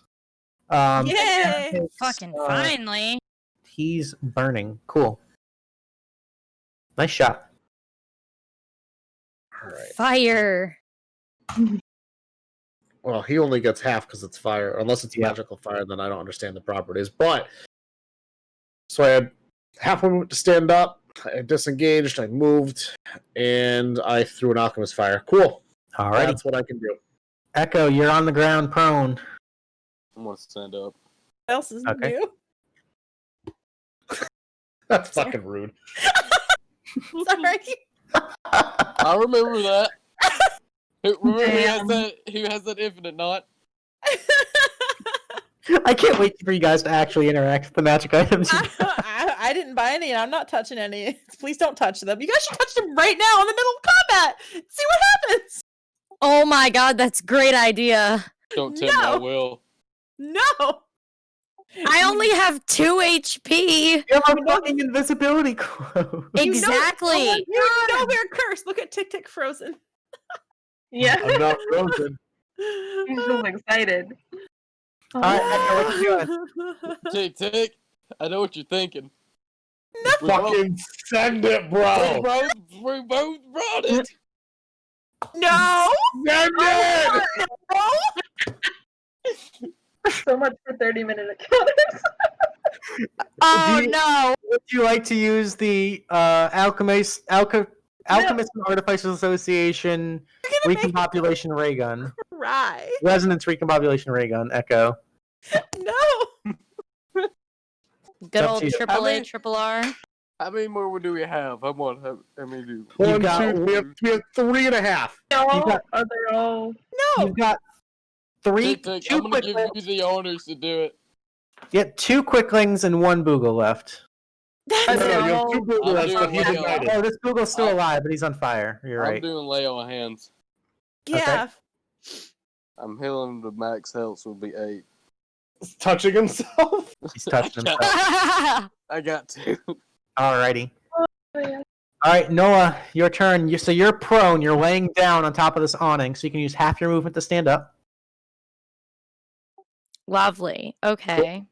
Yay! Fucking finally. He's burning. Cool. Nice shot. All right. Fire. Well, he only gets half because it's fire. Unless it's Yeah. magical fire, then I don't understand the properties. But so I had half my movement to stand up. I disengaged. I moved, and I threw an alchemist fire. Cool. Alrighty. That's what I can do. Echo, you're on the ground prone. I'm gonna stand up. What else is Okay. new? That's fucking rude. Sorry. I remember that. Remember who has that infinite knot? I can't wait for you guys to actually interact with the magic items. I didn't buy any, and I'm not touching any. Please don't touch them. You guys should touch them right now in the middle of combat. See what happens. Oh my god, that's a great idea. Don't tempt my No. will. No. I only have 2 HP. You have a fucking invisibility cloak. Exactly. You know they're cursed. Look at TikTik frozen. Yeah. I'm not frozen. He's just excited. Alright, Echo, what you doing? TikTik, I know what you're thinking. We Fucking send it, bro. we both brought it. No. Send it. So much for 30-minute encounters. Oh you- no. Would you like to use the Alchemist and Artificers Association Recombobulation Ray Gun? Right. Resonance Recombobulation Ray Gun, Echo. No. Good Up old to you. triple A, mean- triple R. How many more do we have? How many do? One, got- two, we have 3.5. No, got- are they all? No. You've got three, TikTik, two I'm gonna give quicklings. you the honors to do it. You got 2 quicklings and 1 Boogle left. No, That's you have No. 2 Boogers, but he's Leo. ignited. Oh, this Boogle's still alive, but he's on fire. You're I'm right. doing lay on hands. Yeah. I'm healing the max health, so it'll be 8. Touching himself. He's touching himself. I got 2. Alrighty. Yeah. Alright, Nola, your turn. So you're prone. You're laying down on top of this awning, so you can use half your movement to stand up. Lovely. Okay.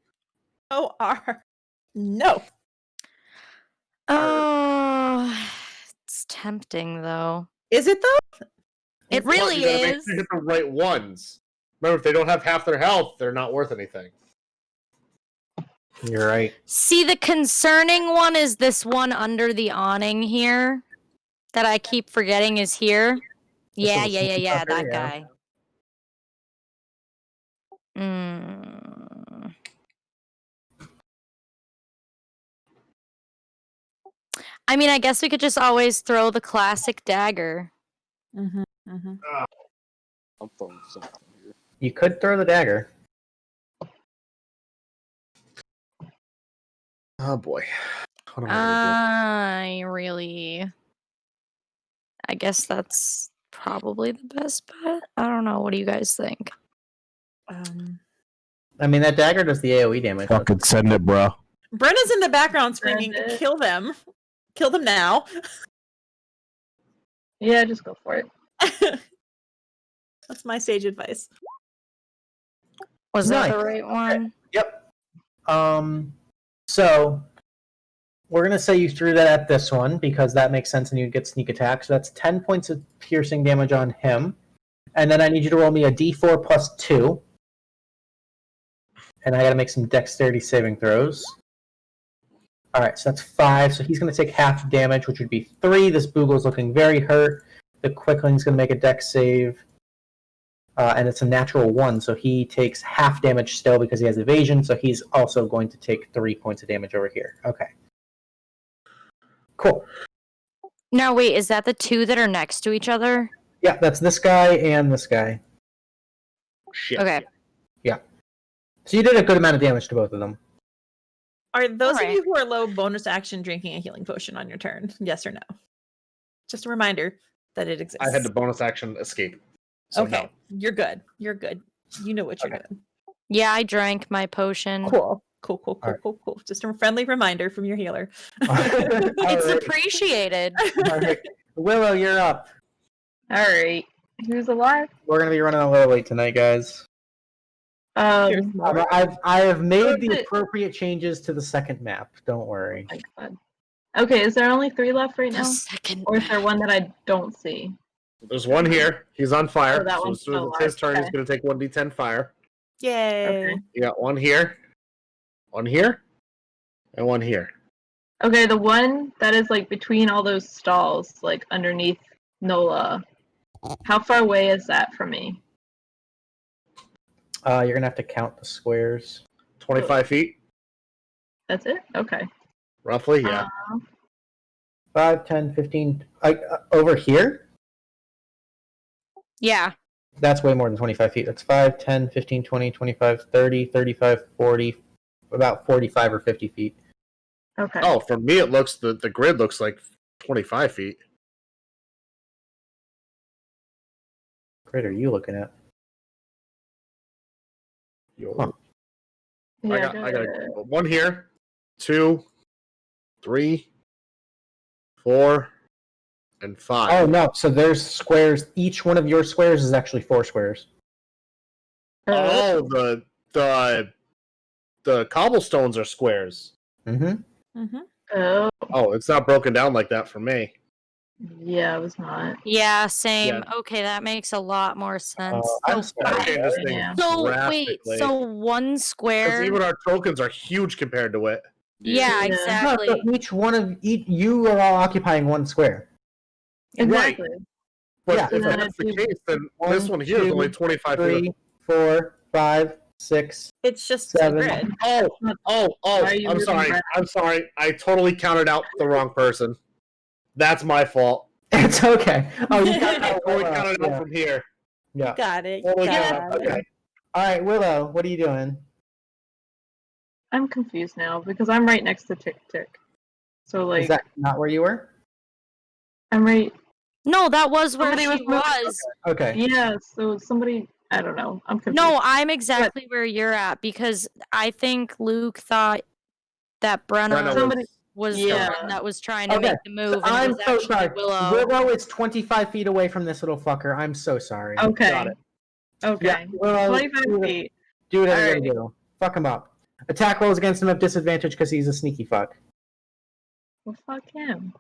O-R. No. Oh, it's tempting though. Is it though? It really You gotta make is. sure you hit the right ones. Remember, if they don't have half their health, they're not worth anything. You're right. See, the concerning one is this one under the awning here that I keep forgetting is here. Yeah, little yeah, yeah, sneaky yeah, fucker, that yeah. guy. Mm. I mean, I guess we could just always throw the classic dagger. Mm-hmm. Mm-hmm. I'm throwing something here. You could throw the dagger. Oh boy. What am I I guess that's probably the best bet. I don't know. What do you guys think? I mean, that dagger does the AoE damage. Fucking send it, bro. Brenna's in the background screaming, Send it. "Kill them! Kill them now!" Yeah, just go for it. That's my sage advice. Was that Nice. the right one? Yep. So we're gonna say you threw that at this one because that makes sense, and you get sneak attack. So that's 10 points of piercing damage on him, and then I need you to roll me a D4 plus 2, and I gotta make some dexterity saving throws. All right, so that's 5. So he's gonna take half damage, which would be 3. This Boogle's looking very hurt. The Quickling's gonna make a dex save. And it's a natural 1, so he takes half damage still because he has evasion, so he's also going to take 3 points of damage over here. Okay. Cool. No, wait, is that the two that are next to each other? Yeah, that's this guy and this guy. Shit. Okay. So you did a good amount of damage to both of them. Are those Alright. of you who are low bonus action drinking a healing potion on your turn? Yes or no? Just a reminder that it exists. I had the bonus action escape. So Okay, no. you're good. You're good. You know what you're Okay. doing. Yeah, I drank my potion. Cool. Alright. Cool. Just a friendly reminder from your healer. It's Alright. appreciated. All right. Willow, you're up. Alright. Who's alive? We're going to be running a little late tonight, guys. Here's Oh I have made the Is it- appropriate changes to the second map. Don't worry. my god. Okay, is there only 3 left right The now? second. Or is there one that I don't see? There's one here. He's on fire. Oh, that so one's as soon as still it's his turn, he's alive. going to take 1d10 fire. Yay. Okay. You got one here, and one here. Okay, the one that is like between all those stalls, like underneath Nola. How far away is that from me? You're going to have to count the squares. 25 feet, That's it? Okay. roughly, yeah. 5, 10, 15. Over here? Yeah. That's way more than 25 feet. That's 5, 10, 15, 20, 25, 30, 35, 40, about 45 or 50 feet. Okay. Oh, for me, it looks, the grid looks like 25 feet. What are you looking at? Huh. Yeah, I got one here, 2, 3, 4, and 5. Oh, no. So there's squares. Each one of your squares is actually 4 squares. Oh, the cobblestones are squares. Mm-hmm. Mm-hmm. Oh, Oh, it's not broken down like that for me. yeah, it was not. Yeah, same. Yeah. Okay, that makes a lot more sense. I'm So sorry. five- Changed this thing Yeah. So wait, drastically. so one 'Cause square. even our tokens are huge compared to it. Yeah, Yeah. exactly. No, but each one of you are all occupying one square. Exactly. But Yeah. if Yeah. that's the case, then One, this one here is only 2, 25 feet. 3, 4, 5, 6. It's just 7. a grid. Oh, Why are you I'm moving sorry. around? I'm sorry. I totally counted out the wrong person. That's my fault. It's okay. Oh, you got I that. totally Willow. counted out Yeah. from here. Yeah. Got it. Totally Yeah. counted out. Okay. All right, Willow, what are you doing? I'm confused now because I'm right next to TikTik. So Is like that not where you were? I'm right. No, that was where Somebody she was moving- was. Okay. Yeah. So somebody. I don't know. I'm confused. No, I'm exactly where you're at because I think Luke thought that Brenna Brenna Somebody- was Yeah. the one that was trying to Okay, make the move. and it I'm was so actually sorry. Willow. Willow is 25 feet away from this little fucker. I'm so sorry. Okay. Got it. Okay. Yeah, Willow, 25 feet. do whatever All you're gonna do. Fuck him up. Attack rolls against him have disadvantage because he's a sneaky fuck. Well, fuck him.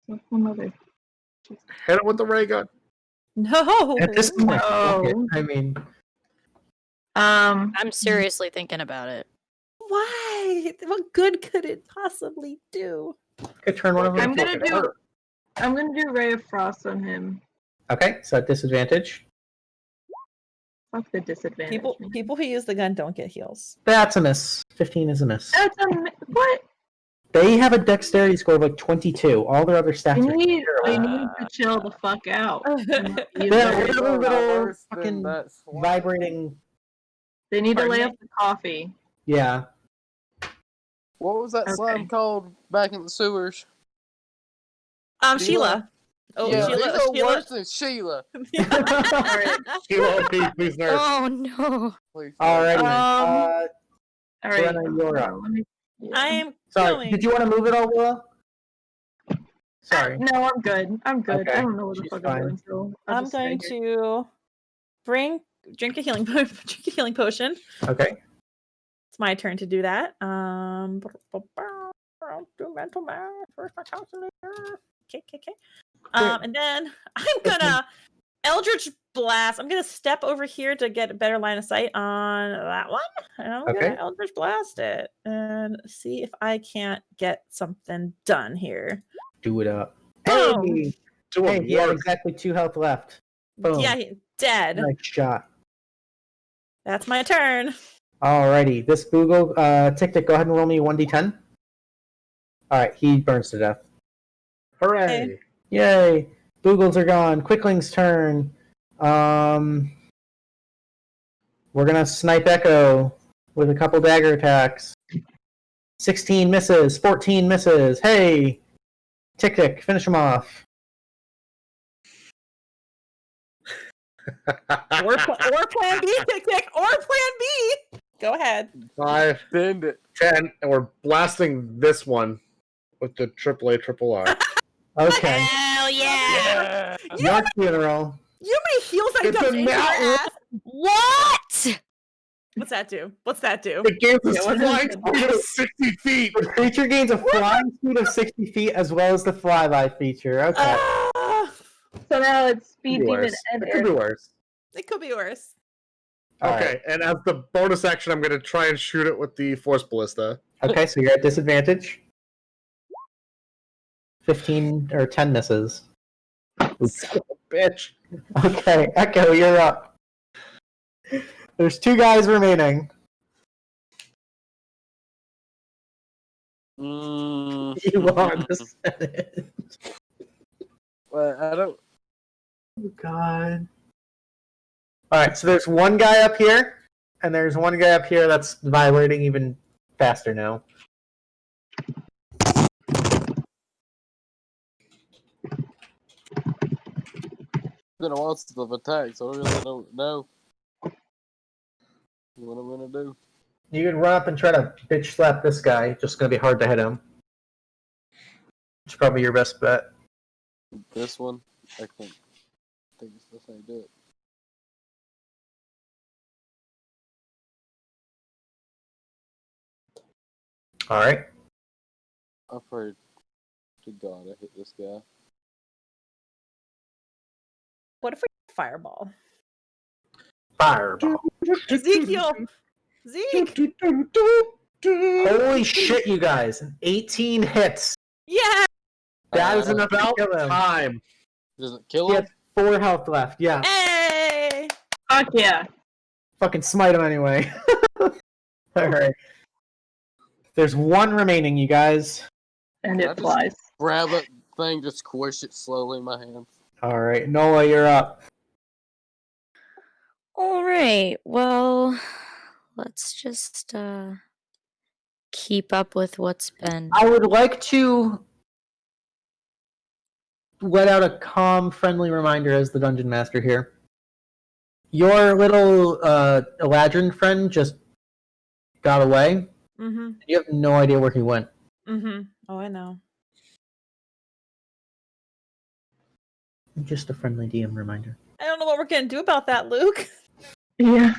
What's one other? Hit it with the ray gun. No. At this point, fuck it. No. I mean, I'm seriously thinking about it. Why? What good could it possibly do? could turn one of them. I'm into gonna a do. hurt. I'm gonna do Ray of Frost on him. Okay, so at disadvantage. Fuck the disadvantage. man. People who use the gun don't get heals. That's a miss. 15 is a miss. That's what? They have a dexterity score of like 22. All their other stats are They need to chill the fuck out. They're little Worse than fucking that slime. vibrating. They need to lay Pardon up the coffee. Yeah. What was that Okay. slime called back in the sewers? Sheila. Oh, yeah, Sheila. these are Sheila. worse than Sheila. Sheila OP, please nerf. Oh no. Please. Alrighty. Um, All right. Brenna, you're up. Let me- I am Sorry. going. Did you want to move it all, Willow? Sorry. No, I'm good. I'm good. Okay, I don't know what the she's fuck fine. I'm doing. So I'll I'm just going stay here. to drink a healing potion. Okay. It's my turn to do that. I'll do mental math. Where's my calculator? Okay. And then I'm gonna Eldritch Blast. I'm gonna step over here to get a better line of sight on that one. And I'm Okay. gonna Eldritch Blast it and see if I can't get something done here. Do it up. Boom. Hey, Do hey, a he had work. exactly 2 health left. Boom. Yeah, dead. Nice shot. That's my turn. Alrighty. This Boogle, TikTik, go ahead and roll me 1d10. Alright, he burns to death. Hooray! Okay. Yay! Boogles are gone. Quickling's turn. We're gonna snipe Echo with a couple dagger attacks. 16 misses. 14 misses. Hey! TikTik, finish him off. Or plan B, TikTik, or plan B. Go ahead. 5, Bend it. 10, and we're blasting this one with the AAA triple R. Okay. Hell yeah! Your funeral. You many heals I It's dumped a into your mountain. ass. What? What's that do? What's that do? It gives us Yeah, what flying is it? speed of 60 feet. The creature gains a flying speed of 60 feet as well as the flyby feature. Okay. Ah, So now it's Could speed be demon worse. and It could be air. worse. it could be worse. Okay, and as the bonus action, I'm going to try and shoot it with the Force Ballista. Okay, so you're at disadvantage. 15 or 10 misses. Son of a bitch. Okay, Echo, you're up. There's 2 guys remaining. You want the Senate. I don't. Oh, God. Alright, so there's 1 guy up here, and there's 1 guy up here that's vibrating even faster now. It's been a while since I've attacked, so I really don't know what I'm gonna do. You can run up and try to bitch slap this guy. It's just gonna be hard to hit him. It's probably your best bet. This one, I think it's the same. Do it. Alright. I pray to God I hit this guy. What if we fireball? Fireball. Ezekiel! Zeke! Holy shit, you guys. 18 hits. Yeah! That is enough to About kill him. time. Does it kill He him? has 4 health left. Yeah. Hey! Fuck yeah. Fucking smite him anyway. Alright. There's 1 remaining, you guys. And I it just- flies. Grab that thing, just squish it slowly in my hands. Alright, Nola, you're up. All right. Well, let's just keep up with what's been. I would like to let out a calm, friendly reminder as the dungeon master here. Your little Eladrin friend just got away. Mm-hmm. You have no idea where he went. Mm-hmm. Oh, I know. Just a friendly DM reminder. I don't know what we're gonna do about that, Luke. Yeah.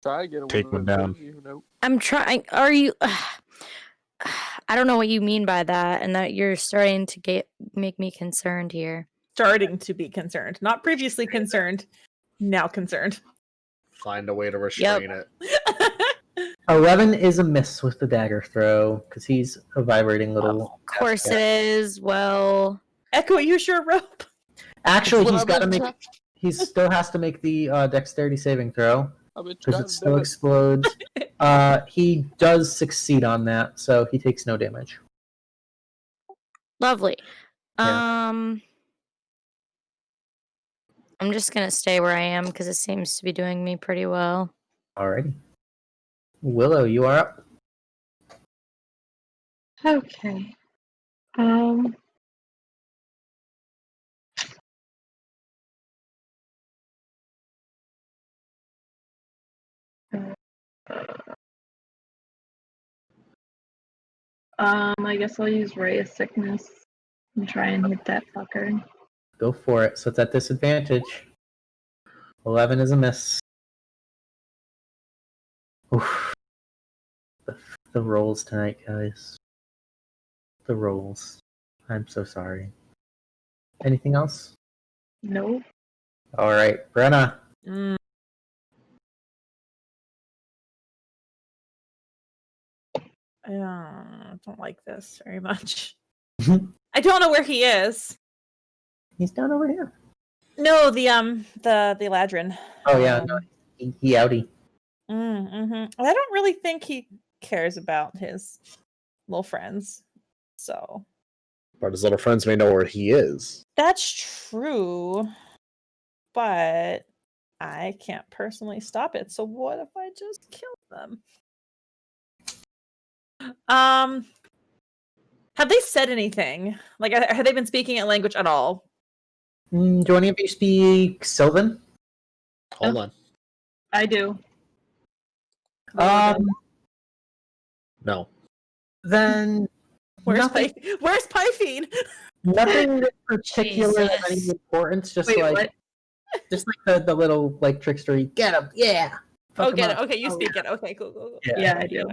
Try to get Take one down. You know. I'm trying. Are you? I don't know what you mean by that, and that you're starting to make me concerned here. Starting to be concerned. Not previously concerned. Now concerned. Find a way to restrain it. 11 is a miss with the dagger throw, because he's a vibrating little... Of course it is. Well, Echo, use your rope. Actually, That's he's what got to I've been make. He still has to make the dexterity saving throw I've been because trying it to still do it. explodes. He does succeed on that, so he takes no damage. Lovely. Yeah. I'm just gonna stay where I am because it seems to be doing me pretty well. Alrighty. Willow, you are up. Okay. I guess I'll use Ray of Sickness and try and hit that fucker. Go for it. So it's at disadvantage. 11 is a miss. Oof. The rolls tonight, guys. The rolls. I'm so sorry. Anything else? No. Alright, Brenna. I don't like this very much. I don't know where he is. He's down over here. No, the Eladrin. Oh yeah, no, he outie. I don't really think he cares about his little friends. So But his little friends may know where he is. that's true. But I can't personally stop it. So what if I just kill them? Have they said anything? Like, have they been speaking a language at all? Do any of you speak Sylvan? Hold on. I do. No. Then Where's nothing, Where's Pythine? nothing in particular of any Jesus. importance. Just Wait, like what? just like the little like trickstery. Get him, yeah. Oh, Fuck 'em get it. up. Okay, you Oh, speak it. Okay, cool. Yeah, I do.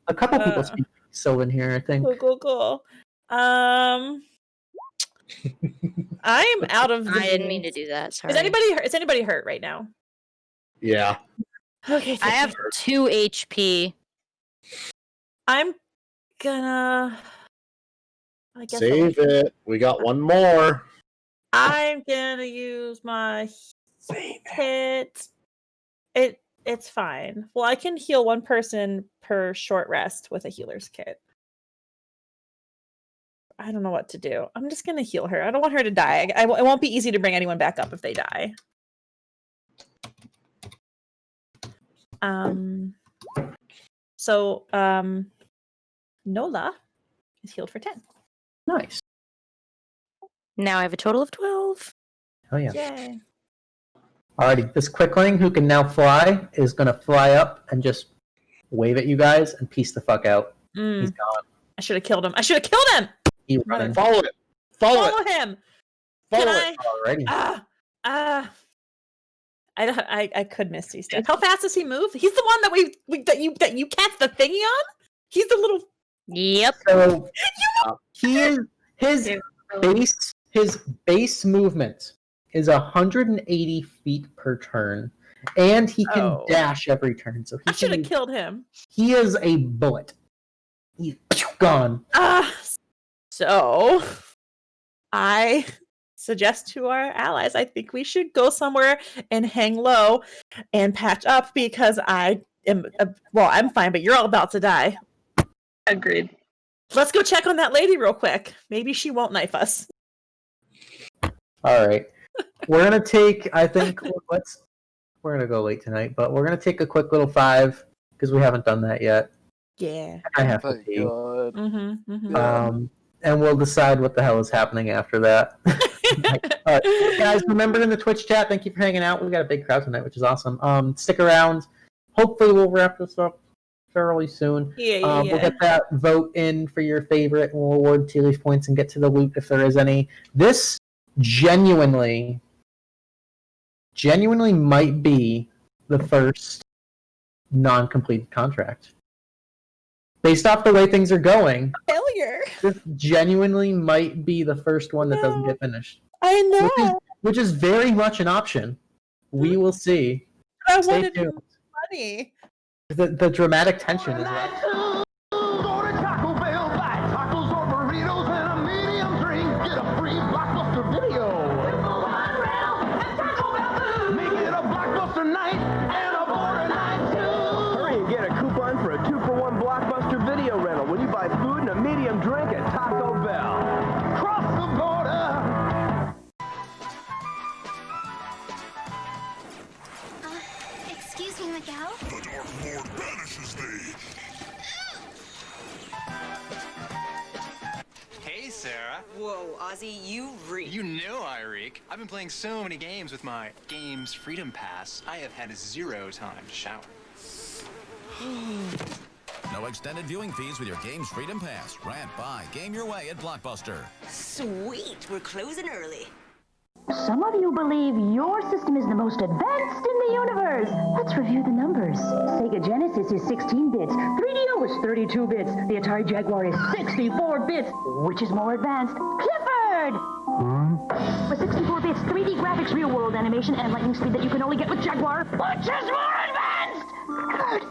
A couple people speak Sylvan here, I think. Cool. I'm out of. I didn't mean to do that. Sorry. Is anybody hurt right now? Yeah. Okay, I have 2 HP. I'm gonna. I guess Save it. We got one more. I'm gonna use my hit. It's fine. Well, I can heal one person per short rest with a healer's kit. I don't know what to do. I'm just gonna heal her. I don't want her to die. It won't be easy to bring anyone back up if they die. So Nola is healed for 10. Nice. Now I have a total of 12. Oh yeah. Yay. Alrighty, this quickling who can now fly is gonna fly up and just wave at you guys and piece the fuck out. He's gone. I should have killed him. He's running. Follow it. Follow it. him. Follow Can it. Alrighty. I could miss these steps. How fast does he move? He's the one that you cast the thingy on? He's the little. Yep. So he is his base movement is 180 feet per turn, and he can dash every turn. So I should have killed him. He is a bullet. He's gone. So I suggest to our allies, I think we should go somewhere and hang low and patch up because I am I'm fine, but you're all about to die. Agreed. Let's go check on that lady real quick. Maybe she won't knife us. All right, we're gonna take. I think we're gonna go late tonight, but we're gonna take a quick little 5 because we haven't done that yet. Yeah. I have to Thank pee. God. And we'll decide what the hell is happening after that. All right, guys, remember in the Twitch chat, thank you for hanging out. We've got a big crowd tonight, which is awesome. Stick around. Hopefully we'll wrap this up fairly soon. Yeah. We'll get that vote in for your favorite, and we'll award Tealeaf points and get to the loot if there is any. This genuinely might be the first non-completed contract. Based off the way things are going, Failure. this genuinely might be the first one that doesn't get finished. I know. Which is very much an option. We will see. I Stay wanted tuned. money. The dramatic tension is that. Go to Taco Bell, buy tacos or burritos and a medium drink. Get a free Blockbuster video. Whoa, Ozzy, you reek. You know I reek. I've been playing so many games with my Games Freedom Pass. I have had 0 time to shower. No extended viewing fees with your Games Freedom Pass. Rant, buy, game your way at Blockbuster. Sweet, we're closing early. Some of you believe your system is the most advanced in the universe. Let's review the numbers. Sega Genesis is 16 bits. 3DO is 32 bits. The Atari Jaguar is 64 bits. Which is more advanced? Clifford! With 64 bits, 3D graphics, real-world animation, and lightning speed that you can only get with Jaguar. Which is more advanced? Kurt!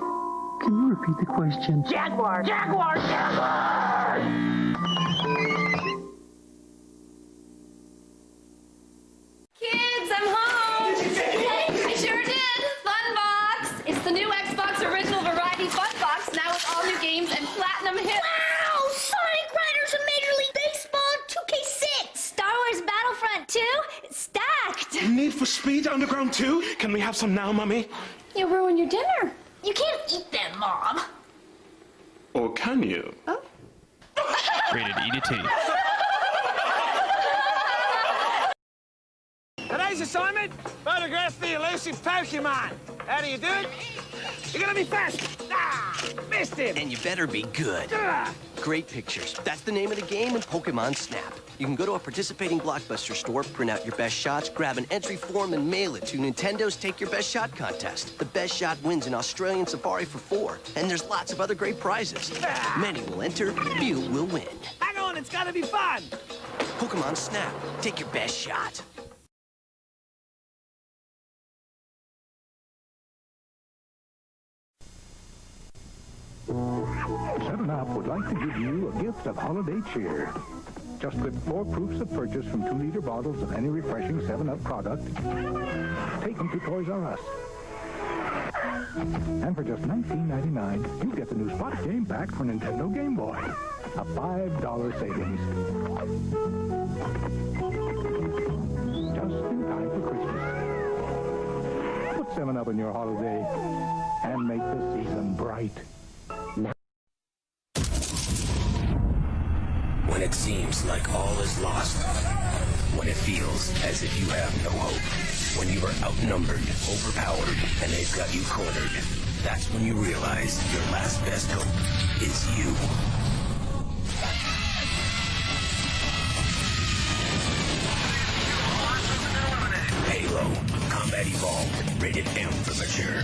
Can you repeat the question? Jaguar! Jaguar! Jaguar! Kids, I'm home! I sure did! Fun Box! It's the new Xbox Original Variety Fun Box, now with all new games and platinum hits. Wow! Sonic Riders and Major League Baseball 2K6! Star Wars Battlefront 2? Stacked! Need for Speed Underground 2? Can we have some now, Mummy? You ruined your dinner. You can't eat them, Mom. Or can you? Oh. Rated E to T. Today's assignment, photograph the elusive Pokemon. How do you do it? You're gonna be fast. Ah, missed him. And you better be good. Ah. Great pictures. That's the name of the game in Pokemon Snap. You can go to a participating Blockbuster store, print out your best shots, grab an entry form, and mail it to Nintendo's Take Your Best Shot contest. The best shot wins an Australian safari for 4, and there's lots of other great prizes. Ah. Many will enter, few will win. Hang on, it's gonna be fun. Pokemon Snap. Take your best shot. 7-Up would like to give you a gift of holiday cheer. Just clip 4 proofs of purchase from 2-liter bottles of any refreshing 7-Up product. Take them to Toys R Us. And for just $19.99, you get the new Spot Game Pack for Nintendo Game Boy. A $5 savings. Just in time for Christmas. Put 7-Up in your holiday and make the season bright. When it seems like all is lost. When it feels as if you have no hope. When you are outnumbered, overpowered, and they've got you cornered. That's when you realize your last best hope is you. Halo, Combat Evolved, rated M for mature.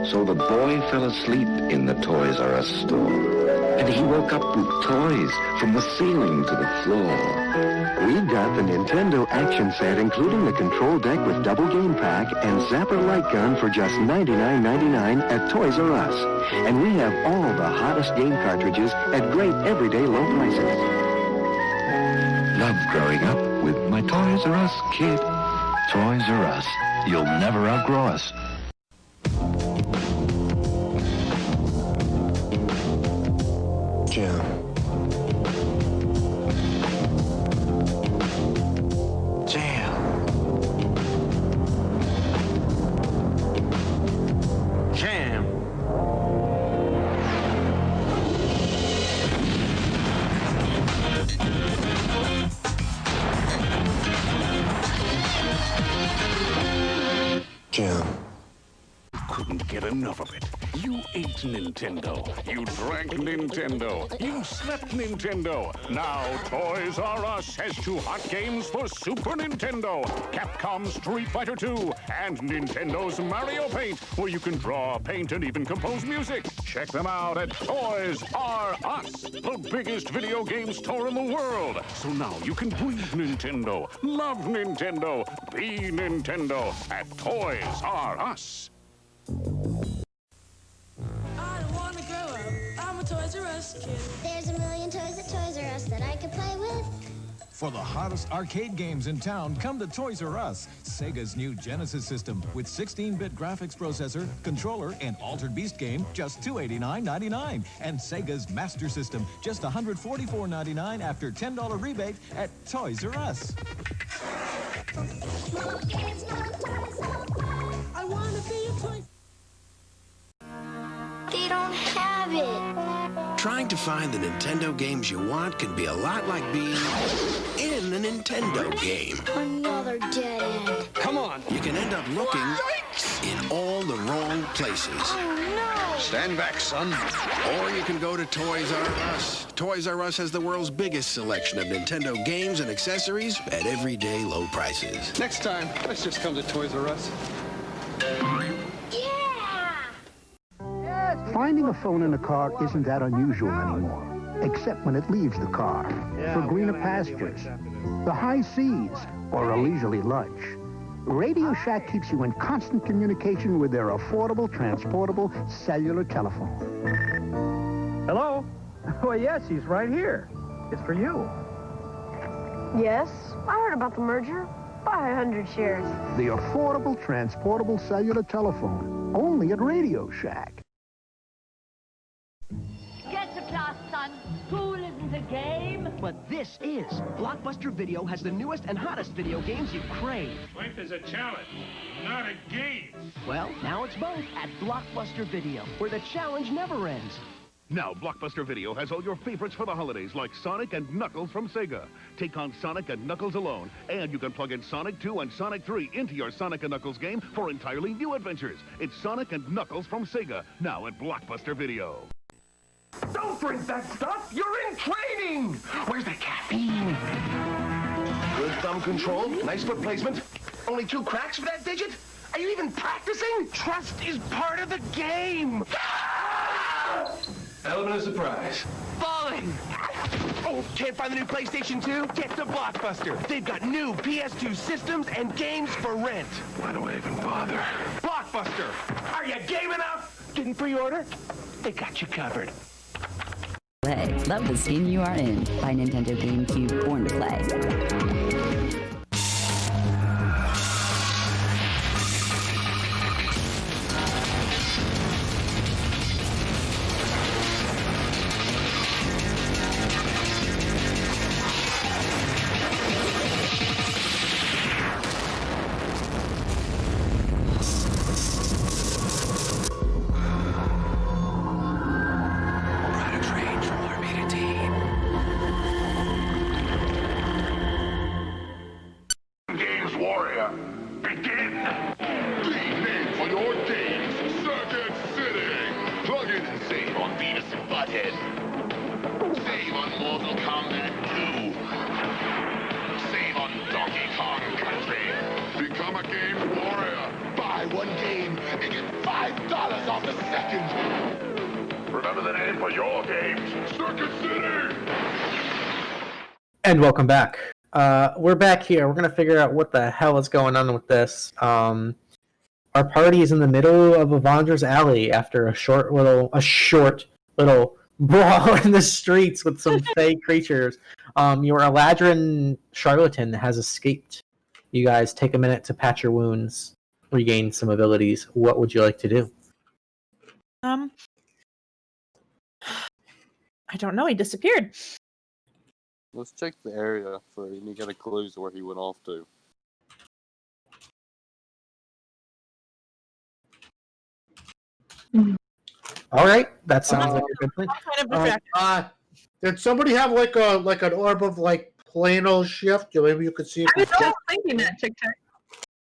So the boy fell asleep in the Toys R Us store. And he woke up with toys from the ceiling to the floor. We got the Nintendo action set, including the control deck with double game pack and Zapper light gun for just $99.99 at Toys R Us. And we have all the hottest game cartridges at great everyday low prices. Love growing up with my Toys R Us kid. Toys R Us. You'll never outgrow us. Jam. Jam. Jam. Jam. couldn't get enough of it. You ate Nintendo. You drank Nintendo. You slept Nintendo. Now Toys R Us has 2 hot games for Super Nintendo. Capcom's Street Fighter 2 and Nintendo's Mario Paint, where you can draw, paint, and even compose music. Check them out at Toys R Us, the biggest video game store in the world. So now you can breathe Nintendo, love Nintendo, be Nintendo at Toys R Us. I don't want to grow up. I'm a Toys R Us kid. There's a million toys at Toys R Us that I could play with. For the hottest arcade games in town, come to Toys R Us. Sega's new Genesis system with 16-bit graphics processor, controller, and Altered Beast game, just $289.99. And Sega's Master System, just $144.99 after $10 rebate at Toys R Us. I want to be a toy. They don't have it. Trying to find the Nintendo games you want can be a lot like being in a Nintendo game. Another dead end. Come on. You can end up looking in all the wrong places. Oh, no. Stand back, son. Or you can go to Toys R Us. Toys R Us has the world's biggest selection of Nintendo games and accessories at everyday low prices. Next time, let's just come to Toys R Us. Finding a phone in a car isn't that unusual anymore, except when it leaves the car for greener pastures, the high seas, or a leisurely lunch. Radio Shack keeps you in constant communication with their affordable, transportable cellular telephone. Hello? Well, yes, he's right here. It's for you. Yes, I heard about the merger. Buy 100 shares. The affordable, transportable cellular telephone, only at Radio Shack. Get to class, son. School isn't a game. But this is. Blockbuster Video has the newest and hottest video games you crave. Life is a challenge, not a game. Well, now it's both at Blockbuster Video, where the challenge never ends. Now, Blockbuster Video has all your favorites for the holidays, like Sonic and Knuckles from Sega. Take on Sonic and Knuckles alone, and you can plug in Sonic 2 and Sonic 3 into your Sonic and Knuckles game for entirely new adventures. It's Sonic and Knuckles from Sega, now at Blockbuster Video. Don't drink that stuff! You're in training! Where's the caffeine? Good thumb control, nice foot placement. Only 2 cracks for that digit? Are you even practicing? Trust is part of the game! Element of surprise. Falling! Oh, can't find the new PlayStation 2? Get to Blockbuster. They've got new PS2 systems and games for rent. Why do I even bother? Blockbuster! Are you game enough? Didn't pre-order? They got you covered. Play. Love the skin you are in. By Nintendo GameCube, Born to Play. And welcome back. We're back here. We're going to figure out what the hell is going on with this. Our party is in the middle of Avondra's Alley after a short little brawl in the streets with some fake creatures. Your Eladrin charlatan has escaped. You guys take a minute to patch your wounds, regain some abilities. What would you like to do? I don't know. He disappeared. Let's check the area for any kind of clues to where he went off to. All right, that sounds like a good plan. Did somebody have like an orb of like plano shift? Maybe you could see. I was just thinking that, TikTik.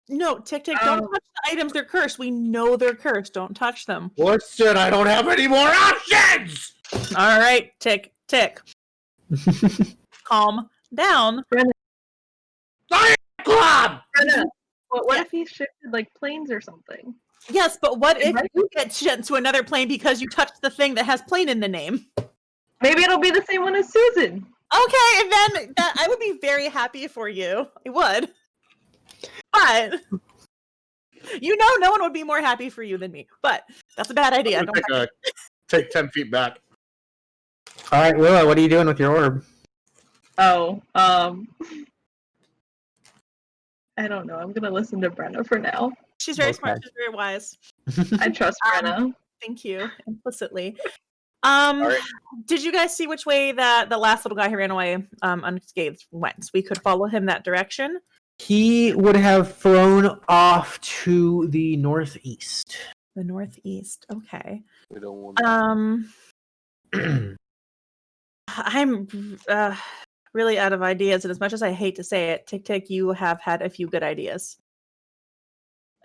No, TikTik, don't touch the items. They're cursed. We know they're cursed. Don't touch them. Listen, I don't have any more options! All right, Tik. Calm down. Club! Brenna, what if he shifted like planes or something? Yes, but what if you get sent to another plane because you touched the thing that has plane in the name? Maybe it'll be the same one as Susan. Okay, and then I would be very happy for you. I would. But no one would be more happy for you than me. But that's a bad idea. Take 10 feet back. All right, Willow, what are you doing with your orb? Oh, I don't know. I'm gonna listen to Brenna for now. She's very smart. She's very wise. I trust Brenna. Thank you, implicitly. Right. Did you guys see which way that the last little guy who ran away unscathed went? We could follow him that direction. He would have flown off to the northeast. The northeast. Okay. We don't want. I'm really out of ideas, and as much as I hate to say it, TikTik, you have had a few good ideas.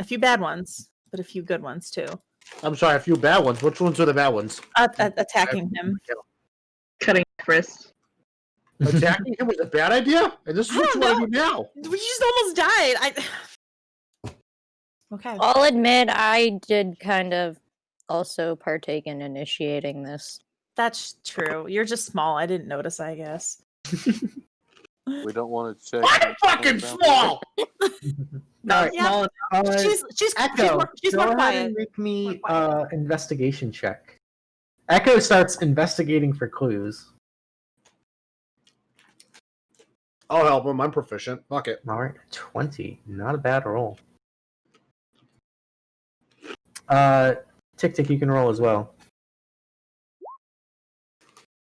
A few bad ones, but a few good ones too. I'm sorry, a few bad ones. Which ones are the bad ones? Attacking him. Cutting his wrist. Attacking him was a bad idea? And this is what you want to do now. We just almost died. Okay. I'll admit I did kind of also partake in initiating this. That's true. You're just small. I didn't notice, I guess. We don't want to check. I'm fucking small! Not small enough. She's Echo, she's go more ahead quiet. and make me investigation check. Echo starts investigating for clues. I'll help him. I'm proficient. Fuck it. All right, 20. Not a bad roll. TikTik, you can roll as well.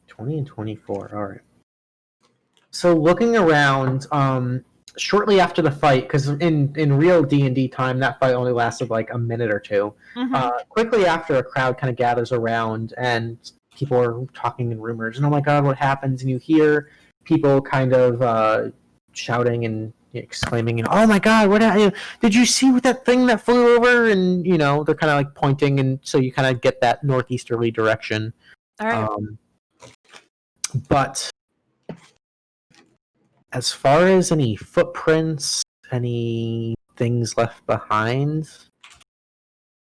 20 and 24. All right. So looking around, shortly after the fight, because in real D&D time, that fight only lasted like a minute or two. Quickly after, a crowd kind of gathers around, and people are talking in rumors, and oh my god, what happens? And you hear people kind of shouting and exclaiming, and oh my god, did you see what that thing that flew over? And they're kind of like pointing, and so you kind of get that northeasterly direction. All right. But as far as any footprints, any things left behind,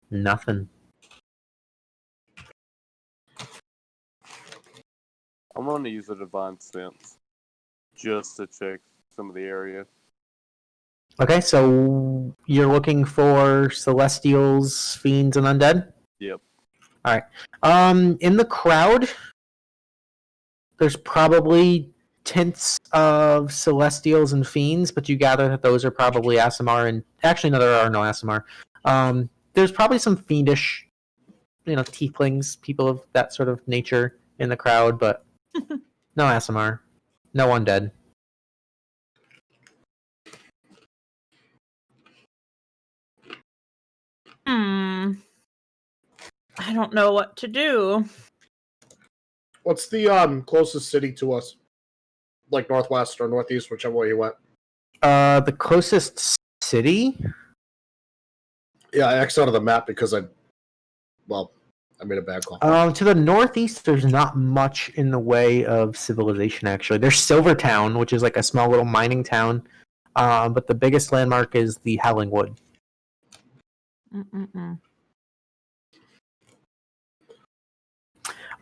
nothing. I'm going to use a divine sense just to check some of the area. Okay, so you're looking for celestials, fiends, and undead? Yep. All right. In the crowd, there's probably tints of celestials and fiends, but you gather that those are probably Aasimar, and actually no, there are no Aasimar. There's probably some fiendish, tieflings, people of that sort of nature in the crowd, but no Aasimar, no undead. I don't know what to do. What's the closest city to us? Like northwest or northeast, whichever way you went. The closest city? Yeah, I X'd out of the map because I made a bad call. To the northeast, there's not much in the way of civilization, actually. There's Silvertown, which is like a small little mining town, but the biggest landmark is the Howling Wood.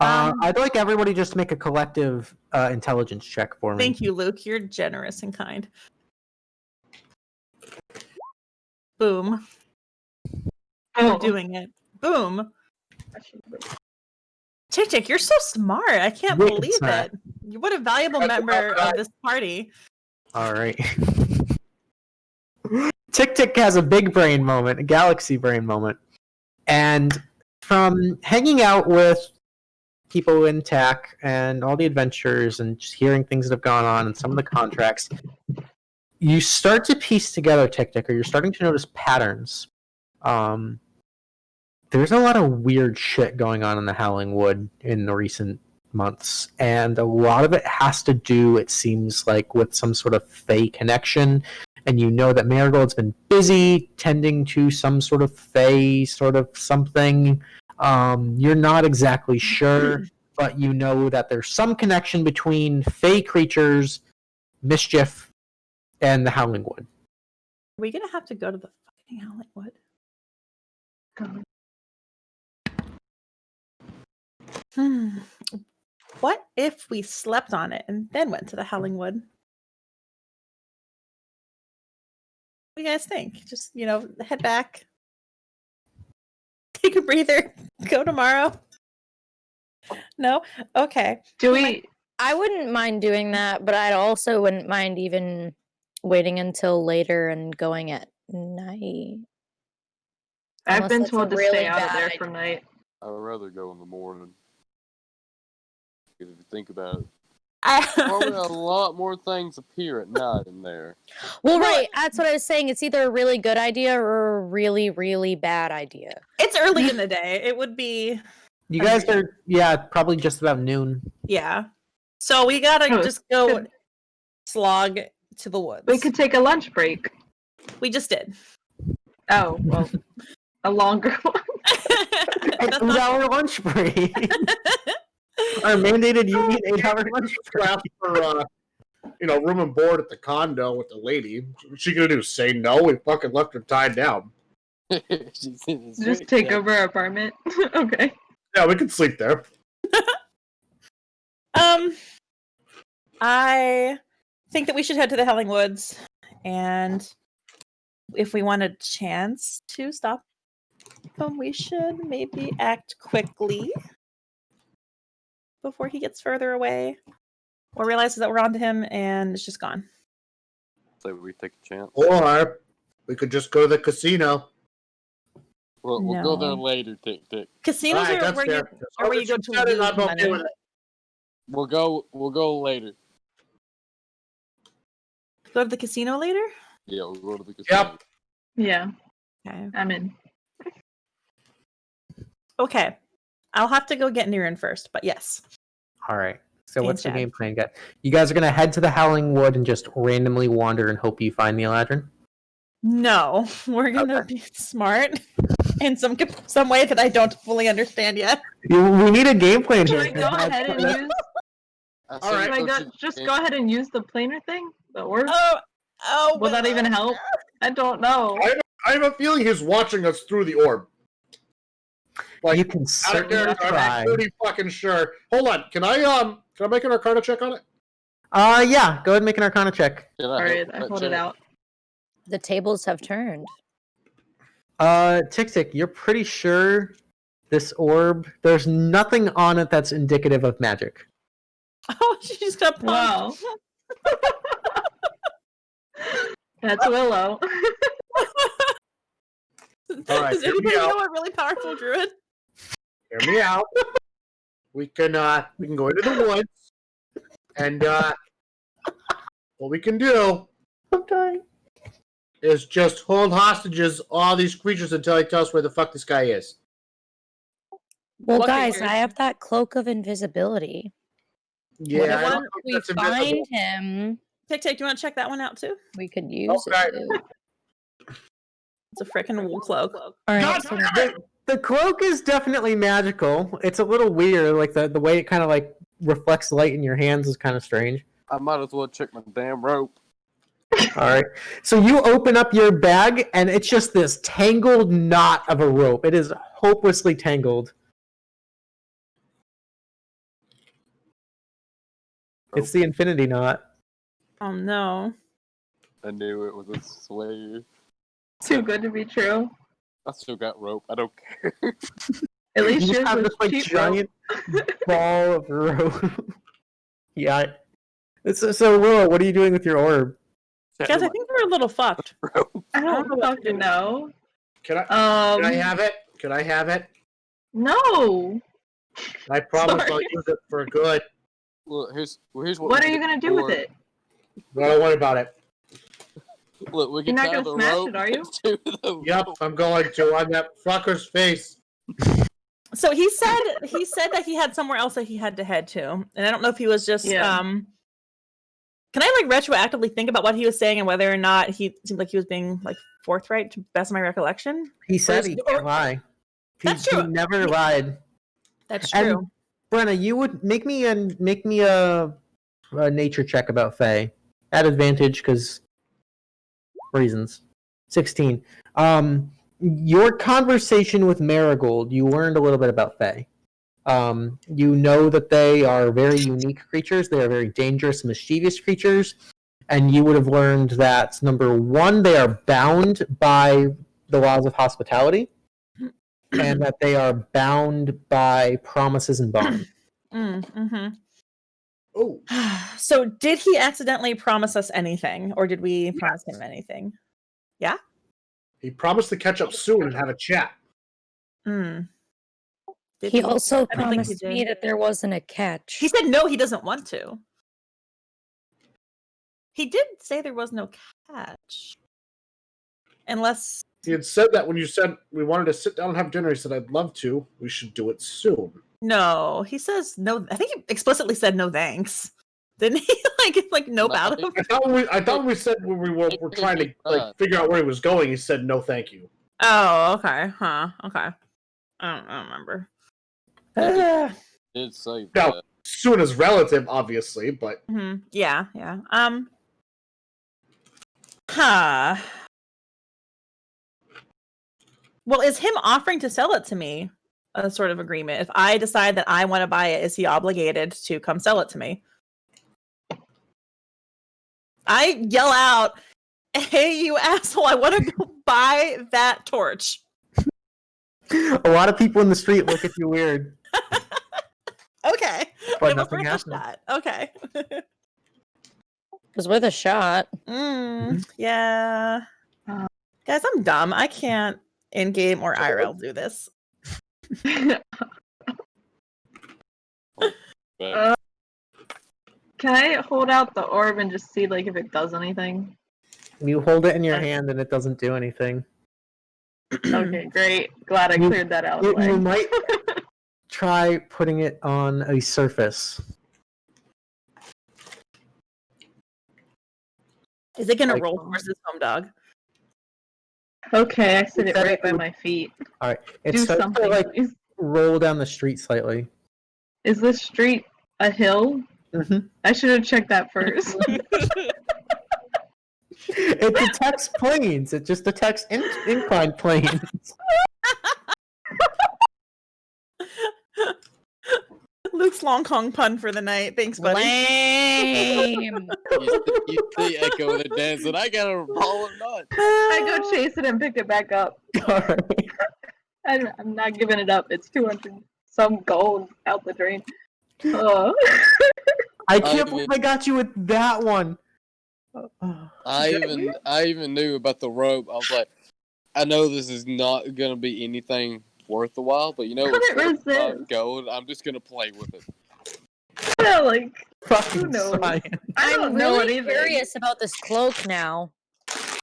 I'd like everybody just to make a collective intelligence check for me. Thank you, Luke. You're generous and kind. Boom. I'm doing it. Boom. TikTik, you're so smart. I can't believe it. What a valuable member of this party. All right. TikTik has a big brain moment, a galaxy brain moment. And from hanging out with people in TAC and all the adventures and just hearing things that have gone on and some of the contracts, you start to piece together, TikTik, or you're starting to notice patterns. There's a lot of weird shit going on in the Howling Wood in the recent months, and a lot of it has to do, it seems like, with some sort of Fey connection and you know that Marigold's been busy tending to some sort of fae sort of something. You're not exactly sure, but you know that there's some connection between fae creatures, mischief, and the Howling Wood. Are we gonna have to go to the fucking Howling Wood? What if we slept on it and then went to the Howling Wood? What do you guys think? Just, head back, take a breather, go tomorrow. No? Okay. I wouldn't mind doing that, but I also wouldn't mind even waiting until later and going at night. I've been Unless that's a told to really stay out of bad there idea. for night. I would rather go in the morning. If you think about it, probably a lot more things appear at night in there. Well, right. That's what I was saying. It's either a really good idea or a really, really bad idea. It's early in the day. It would be... You guys are, probably just about noon. Yeah. So we gotta just go slog to the woods. We could take a lunch break. We just did. Oh, well, a longer one. An 8-hour lunch break. Our mandated union 8-hour lunch break. For, room and board at the condo with the lady. What's she gonna do? Say no? We fucking left her tied down. Just take over our apartment. Okay. Yeah, we can sleep there. I think that we should head to the Howling Woods, and if we want a chance to stop him, we should maybe act quickly before he gets further away or realizes that we're onto him and it's just gone. So we take a chance. Or we could just go to the casino. We'll go there later, TikTik. Casinos are where you go to lose money. We'll go later. Go to the casino later? Yeah, we'll go to the casino. Yep. Yeah. Okay. I'm in. Okay. I'll have to go get Niran first, but yes. All right. So what's the Chad. game plan, guys? You guys are going to head to the Howling Wood and just randomly wander and hope you find the Eladrin? No, we're gonna be smart in some way that I don't fully understand yet. We need a game plan here. Can I go ahead and use... All right. Can I just go ahead and use the planar thing? The orb? Oh, will that even help? I don't know. I have a feeling he's watching us through the orb. Like, you can certainly try. I'm pretty fucking sure. Hold on. Can I make an Arcana check on it? Yeah. Go ahead and make an Arcana check. All right, I hold it out. The tables have turned. TikTik, you're pretty sure this orb, there's nothing on it that's indicative of magic. Oh, she's got wow. That's Willow. All right, does anybody know a really powerful druid? Hear me out. We can go into the woods, and what we can do is just hold hostages all these creatures until he tells us where the fuck this guy is. Well, guys, I have that cloak of invisibility. Yeah, Once we find him, TikTik, do you want to check that one out too? We could use it. Too. It's a freaking wool cloak. All right, so the cloak is definitely magical. It's a little weird, like the way it kind of like reflects light in your hands is kind of strange. I might as well check my damn rope. All right. So you open up your bag, and it's just this tangled knot of a rope. It is hopelessly tangled. It's the infinity knot. Oh no. I knew it was a slave. Too good to be true. I still got rope. I don't care. At least you yours have was this like cheap giant ball of rope. Yeah. So Willow, what are you doing with your orb? Guys, I think we're a little fucked. I don't fucking know. Can I have it? Can I have it? No. I promise Sorry. I'll use it for good. Look, here's what are you gonna do with it? Don't worry about it. Look, we You're can not tie gonna the smash rope it, are you? to the Yep, I'm going to on that fucker's face. So he said that he had somewhere else that he had to head to, and I don't know if he was just Can I like retroactively think about what he was saying and whether or not he seemed like he was being like forthright to the best of my recollection? He said he can't lie. That's He true. never lied. That's And, true. Brenna, you would make me a nature check about Faye at advantage because reasons. 16. Your conversation with Marigold, you learned a little bit about Faye. You know that they are very unique creatures. They are very dangerous, mischievous creatures. And you would have learned that, number one, they are bound by the laws of hospitality, and that they are bound by promises and bonds. Mm-hmm. Oh. So did he accidentally promise us anything, or did we promise him anything? Yeah? He promised to catch up soon and have a chat. Hmm. He also I don't think he promised me did. that there wasn't a catch. He said no, he doesn't want to. He did say there was no catch. Unless He had said that when you said we wanted to sit down and have dinner. He said, I'd love to. We should do it soon. no, he says no. I think he explicitly said no thanks. Didn't he? like no about him. I thought we said when we were trying to like figure out where he was going, he said no thank you. Oh, okay. Huh. Okay. I don't remember. Did say Now, that. soon as relative, obviously, but Yeah. Huh. Well, is him offering to sell it to me a sort of agreement? If I decide that I want to buy it, is he obligated to come sell it to me? I yell out, "Hey, you asshole! I want to go buy that torch." A lot of people in the street look at you weird. Okay, But I'm nothing afraid of happened. that. Okay. It was worth a shot. Yeah. Guys, I'm dumb. I can't in-game or IRL do this. Can I hold out the orb and just see like if it does anything? You hold it in your hand and it doesn't do anything. Okay, great. Glad I cleared that out of the You way. might try putting it on a surface. Is it gonna roll towards this home dog? Okay, I sit it right by my feet. All right, it Do starts something, to like please. roll down the street slightly. Is this street a hill? Mm-hmm. I should have checked that first. It detects planes. It just detects inclined planes. Luke's long Kong pun for the night. Thanks, buddy. Lame. You see Echo in the dance, and I got a ball of nuts. I go chase it and pick it back up. I'm not giving it up. It's 200 some gold out the drain. I can't believe I got you with that one. I even knew about the rope. I was like, I know this is not gonna be anything worth a while, but you know it's worth gold. I'm just gonna play with it. Yeah, like fucking who knows? science. I don't I'm know really anything. curious about this cloak now.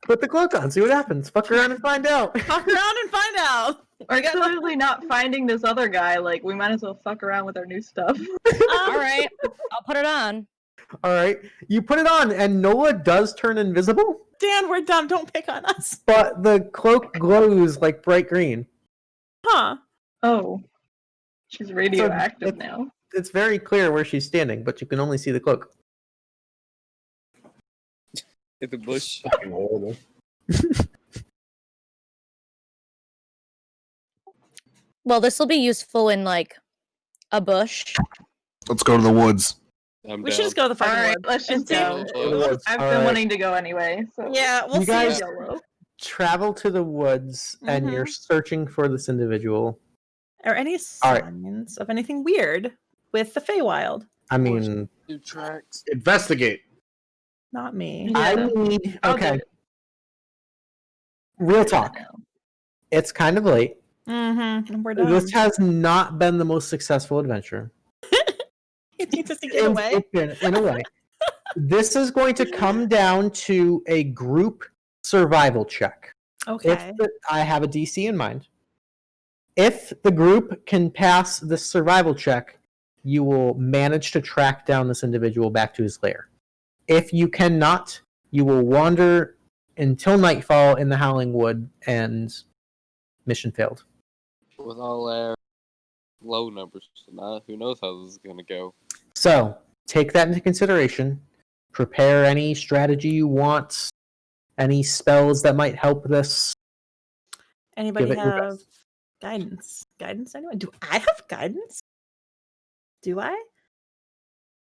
Put the cloak on. See what happens. Fuck around and find out. Fuck around and find out. We're clearly not finding this other guy. Like we might as well fuck around with our new stuff. All right, I'll put it on. All right, you put it on, and Nola does turn invisible. Dan, we're dumb. Don't pick on us. But the cloak glows like bright green. Huh. Oh. She's radioactive now. It's very clear where she's standing, but you can only see the cloak. In the bush. Fucking horrible. Well, this will be useful in like a bush. Let's go to the woods. We should just go to the fucking Alright, woods. let's just And go. I've been wanting to go anyway. So. Yeah, we'll You see. guys travel to the woods, and you're searching for this individual. Are any All right. signs of anything weird with the Feywild? I mean, investigate. Not me. I need. I'll Okay. do it. Real talk. It's kind of late. Mm-hmm. We're done. This has not been the most successful adventure. You need us to get away. In a way. This is going to come down to a group survival check. Okay. I have a DC in mind. If the group can pass the survival check, you will manage to track down this individual back to his lair. If you cannot, you will wander until nightfall in the Howling Wood, and mission failed. With all our low numbers tonight, who knows how this is going to go. So, take that into consideration. Prepare any strategy you want, any spells that might help this. Anybody have guidance? Guidance, anyone? Do I have guidance? Do I?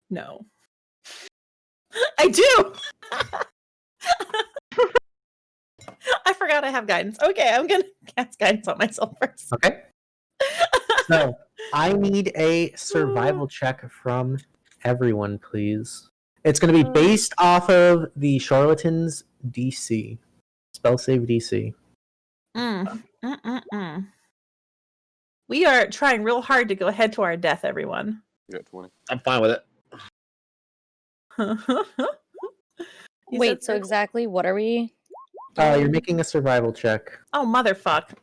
No. I do! I forgot I have guidance. Okay, I'm going to cast guidance on myself first. Okay. So, I need a survival check from everyone, please. It's going to be based off of the Charlatan's DC. Spell save DC. We are trying real hard to go ahead to our death, everyone. You got 20. I'm fine with it. Wait, so exactly what are we? You're making a survival check. Oh, motherfuck.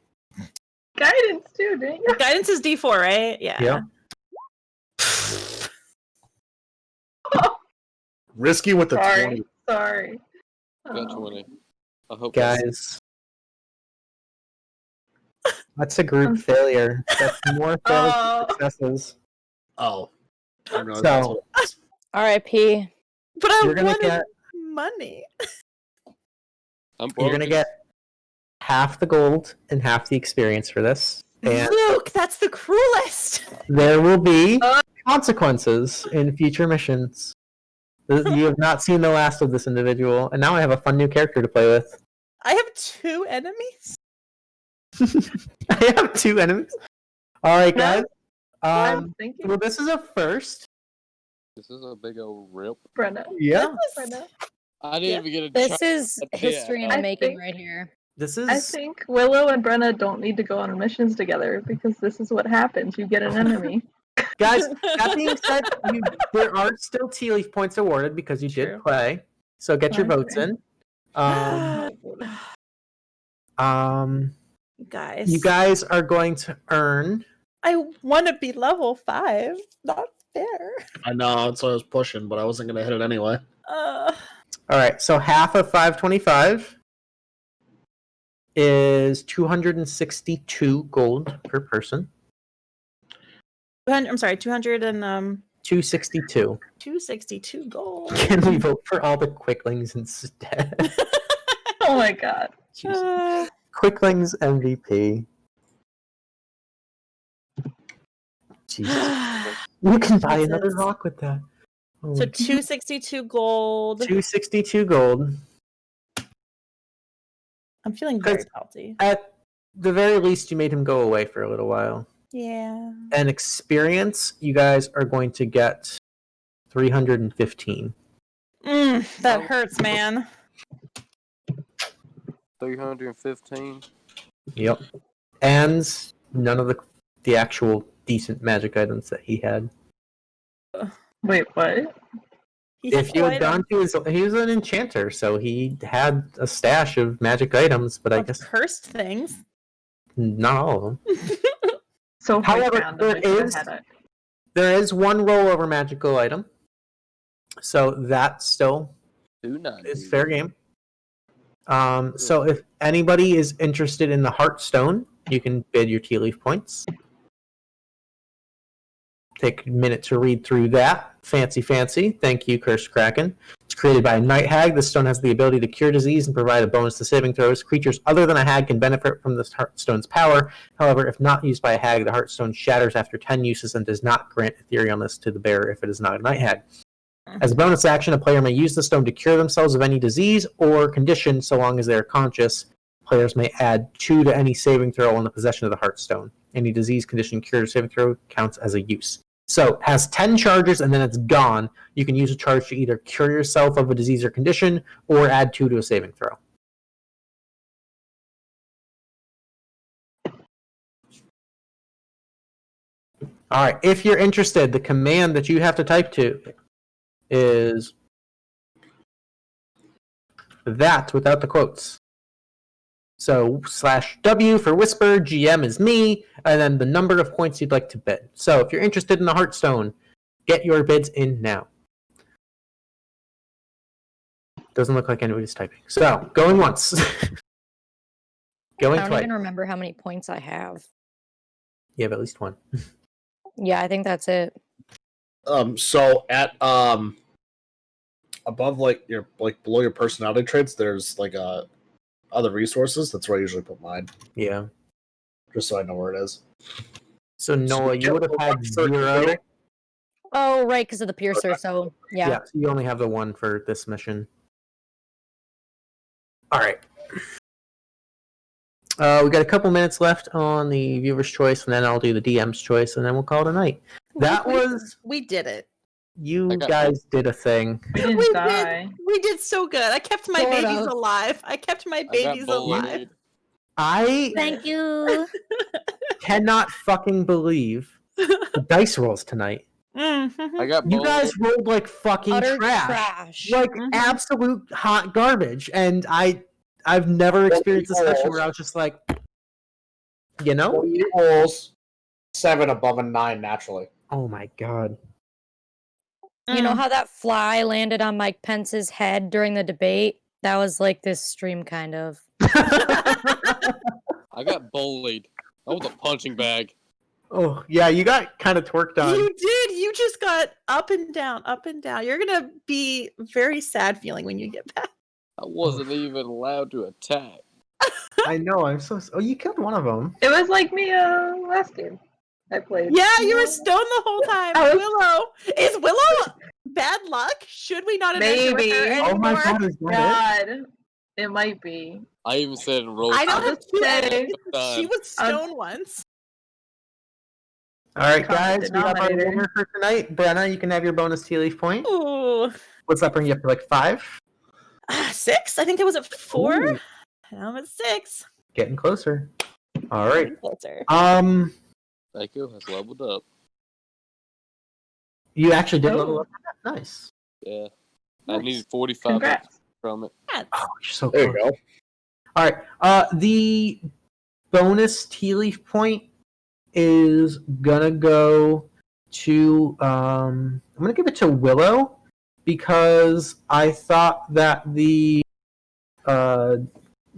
Guidance, too, dang it. Guidance is D4, right? Yeah. Risky with the 20. Sorry. Got 20. I hope Guys. That's a group failure. That's more failures than successes. Oh. So, R.I.P. But I You're gonna wanted get- money. you're going to get half the gold and half the experience for this. And Luke, that's the cruelest. there will be consequences in future missions. You have not seen the last of this individual, and now I have a fun new character to play with. I have 2 enemies. I have 2 enemies. All right, guys. I'm thinking. Well, this is a first. This is a big old rip. Brenna. Yeah. Brenna. I didn't even get a This chance is at history in that. the making think- right here. This is. I think Willow and Brenna don't need to go on missions together because this is what happens. You get an enemy. Guys, that being said, there are still Tealeaf points awarded because you did play. So get your votes in. Guys. You guys are going to earn. I want to be level 5. Not fair. I know, that's what I was pushing, but I wasn't going to hit it anyway. All right, so half of 525 is 262 gold per person. 200, I'm sorry, 200 and 262. 262 gold. Can we vote for all the quicklings instead? Oh my god. Quicklings MVP. Jesus. You can buy another rock with that. Oh, So 262 gold. 262 gold. I'm feeling very salty. At the very least, you made him go away for a little while. Yeah. And experience, you guys are going to get 315. That hurts, man. 315. Yep. And none of the actual decent magic items that he had. Wait, what? If you had gone to he was an enchanter, so he had a stash of magic items, but I guess cursed things. Not all of them. So however, there is one rollover magical item. So that still is fair game. So if anybody is interested in the Heartstone, you can bid your Tealeaf points. Take a minute to read through that. Fancy. Thank you, TheCursedKraken. It's created by a night hag. This stone has the ability to cure disease and provide a bonus to saving throws. Creatures other than a hag can benefit from this Heartstone's power. However, if not used by a hag, the Heartstone shatters after 10 uses and does not grant etherealness to the bearer if it is not a night hag. As a bonus action, a player may use the stone to cure themselves of any disease or condition so long as they are conscious. Players may add 2 to any saving throw on the possession of the Heartstone. Any disease, condition, cure, or saving throw counts as a use. So, it has 10 charges and then it's gone. You can use a charge to either cure yourself of a disease or condition or add 2 to a saving throw. Alright, if you're interested, the command that you have to type to is that without the quotes. So /W for whisper, GM is me, and then the number of points you'd like to bid. So if you're interested in the Heartstone, get your bids in now. Doesn't look like anybody's typing. So, going once. Going I don't twice. even remember how many points I have. You have at least one. Yeah, I think that's it. So at above below your personality traits, there's other resources. That's where I usually put mine. Yeah. Just so I know where it is. So Nola, you would have had 0. Oh, right, because of the piercer. So yeah. Yeah. So you only have the 1 for this mission. All right. We got a couple minutes left on the viewer's choice, and then I'll do the DM's choice, and then we'll call it a night. We did it. You guys did a thing. We didn't die. We did so good. I kept my babies alive. I kept my babies alive. I Thank you. cannot fucking believe the dice rolls tonight. Mm-hmm. I got You guys rolled like fucking Utter trash. Like absolute hot garbage, and I've never experienced a session where I was just like, 48 rolls, 7 above a 9 naturally. Oh my god. You know how that fly landed on Mike Pence's head during the debate? That was like this stream, kind of. I got bullied. That was a punching bag. Oh, yeah, you got kind of twerked on. You did. You just got up and down, up and down. You're going to be very sad feeling when you get back. I wasn't even allowed to attack. I know, I'm so... Oh, you killed one of them. It was like me last game I played. Yeah, you were stoned the whole time. Willow. Is Willow bad luck? Should we not adventure with her anymore? Oh my god, is that it? It might be. I even said in roll. I know I'll just say she was stoned once. All right, guys, we got our winner for tonight. Brenna, you can have your bonus Tealeaf point. Ooh. What's that bring you up to, like 5? 6? I think it was at 4. Ooh. Now I'm at 6. Getting closer. All right. Getting closer. Psycho has leveled up. You actually did level up. Nice. Yeah. Nice. I needed 45 Congrats. from it. Oh, you're so There close. you go. All right. The bonus Tealeaf point is gonna go to I'm gonna give it to Willow because I thought that the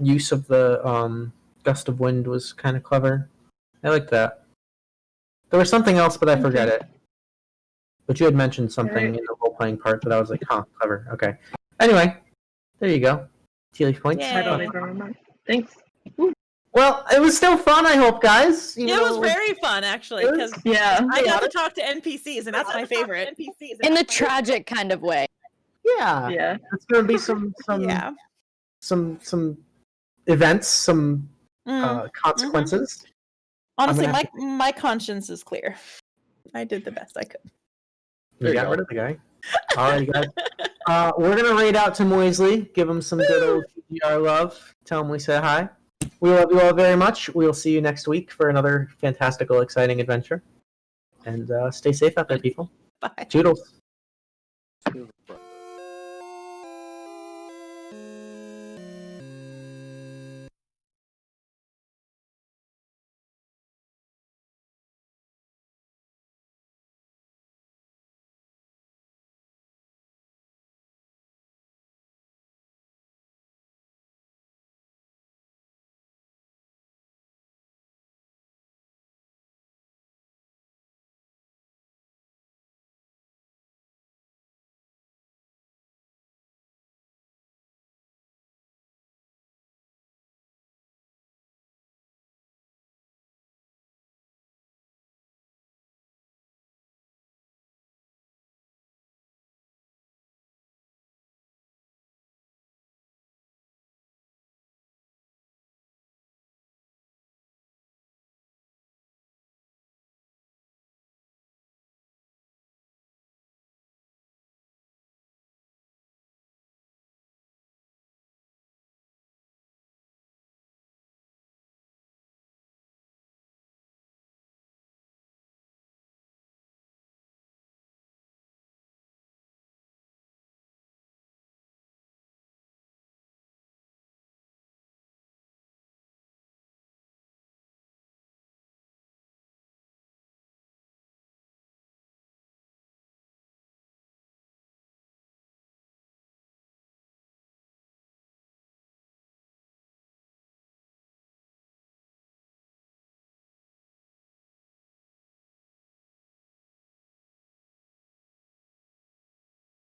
use of the gust of wind was kind of clever. I like that. There was something else, but I forget it. But you had mentioned something in the role-playing part that I was like, huh, clever. Okay. Anyway, there you go. Tealeaf points. I don't even remember. Thanks. Well, it was still fun, I hope, guys. It was very fun, actually, because I got to talk to NPCs, and that's my favorite. In the tragic kind of way. Yeah. Yeah. It's going to be some events, some consequences. Honestly, I'm gonna my conscience is clear. I did the best I could. You got rid of the guy. All right, guys. We're going to raid out to Moisley, give him some good old TGR love, tell him we say hi. We love you all very much. We'll see you next week for another fantastical, exciting adventure. And stay safe out there, people. Bye. Toodles.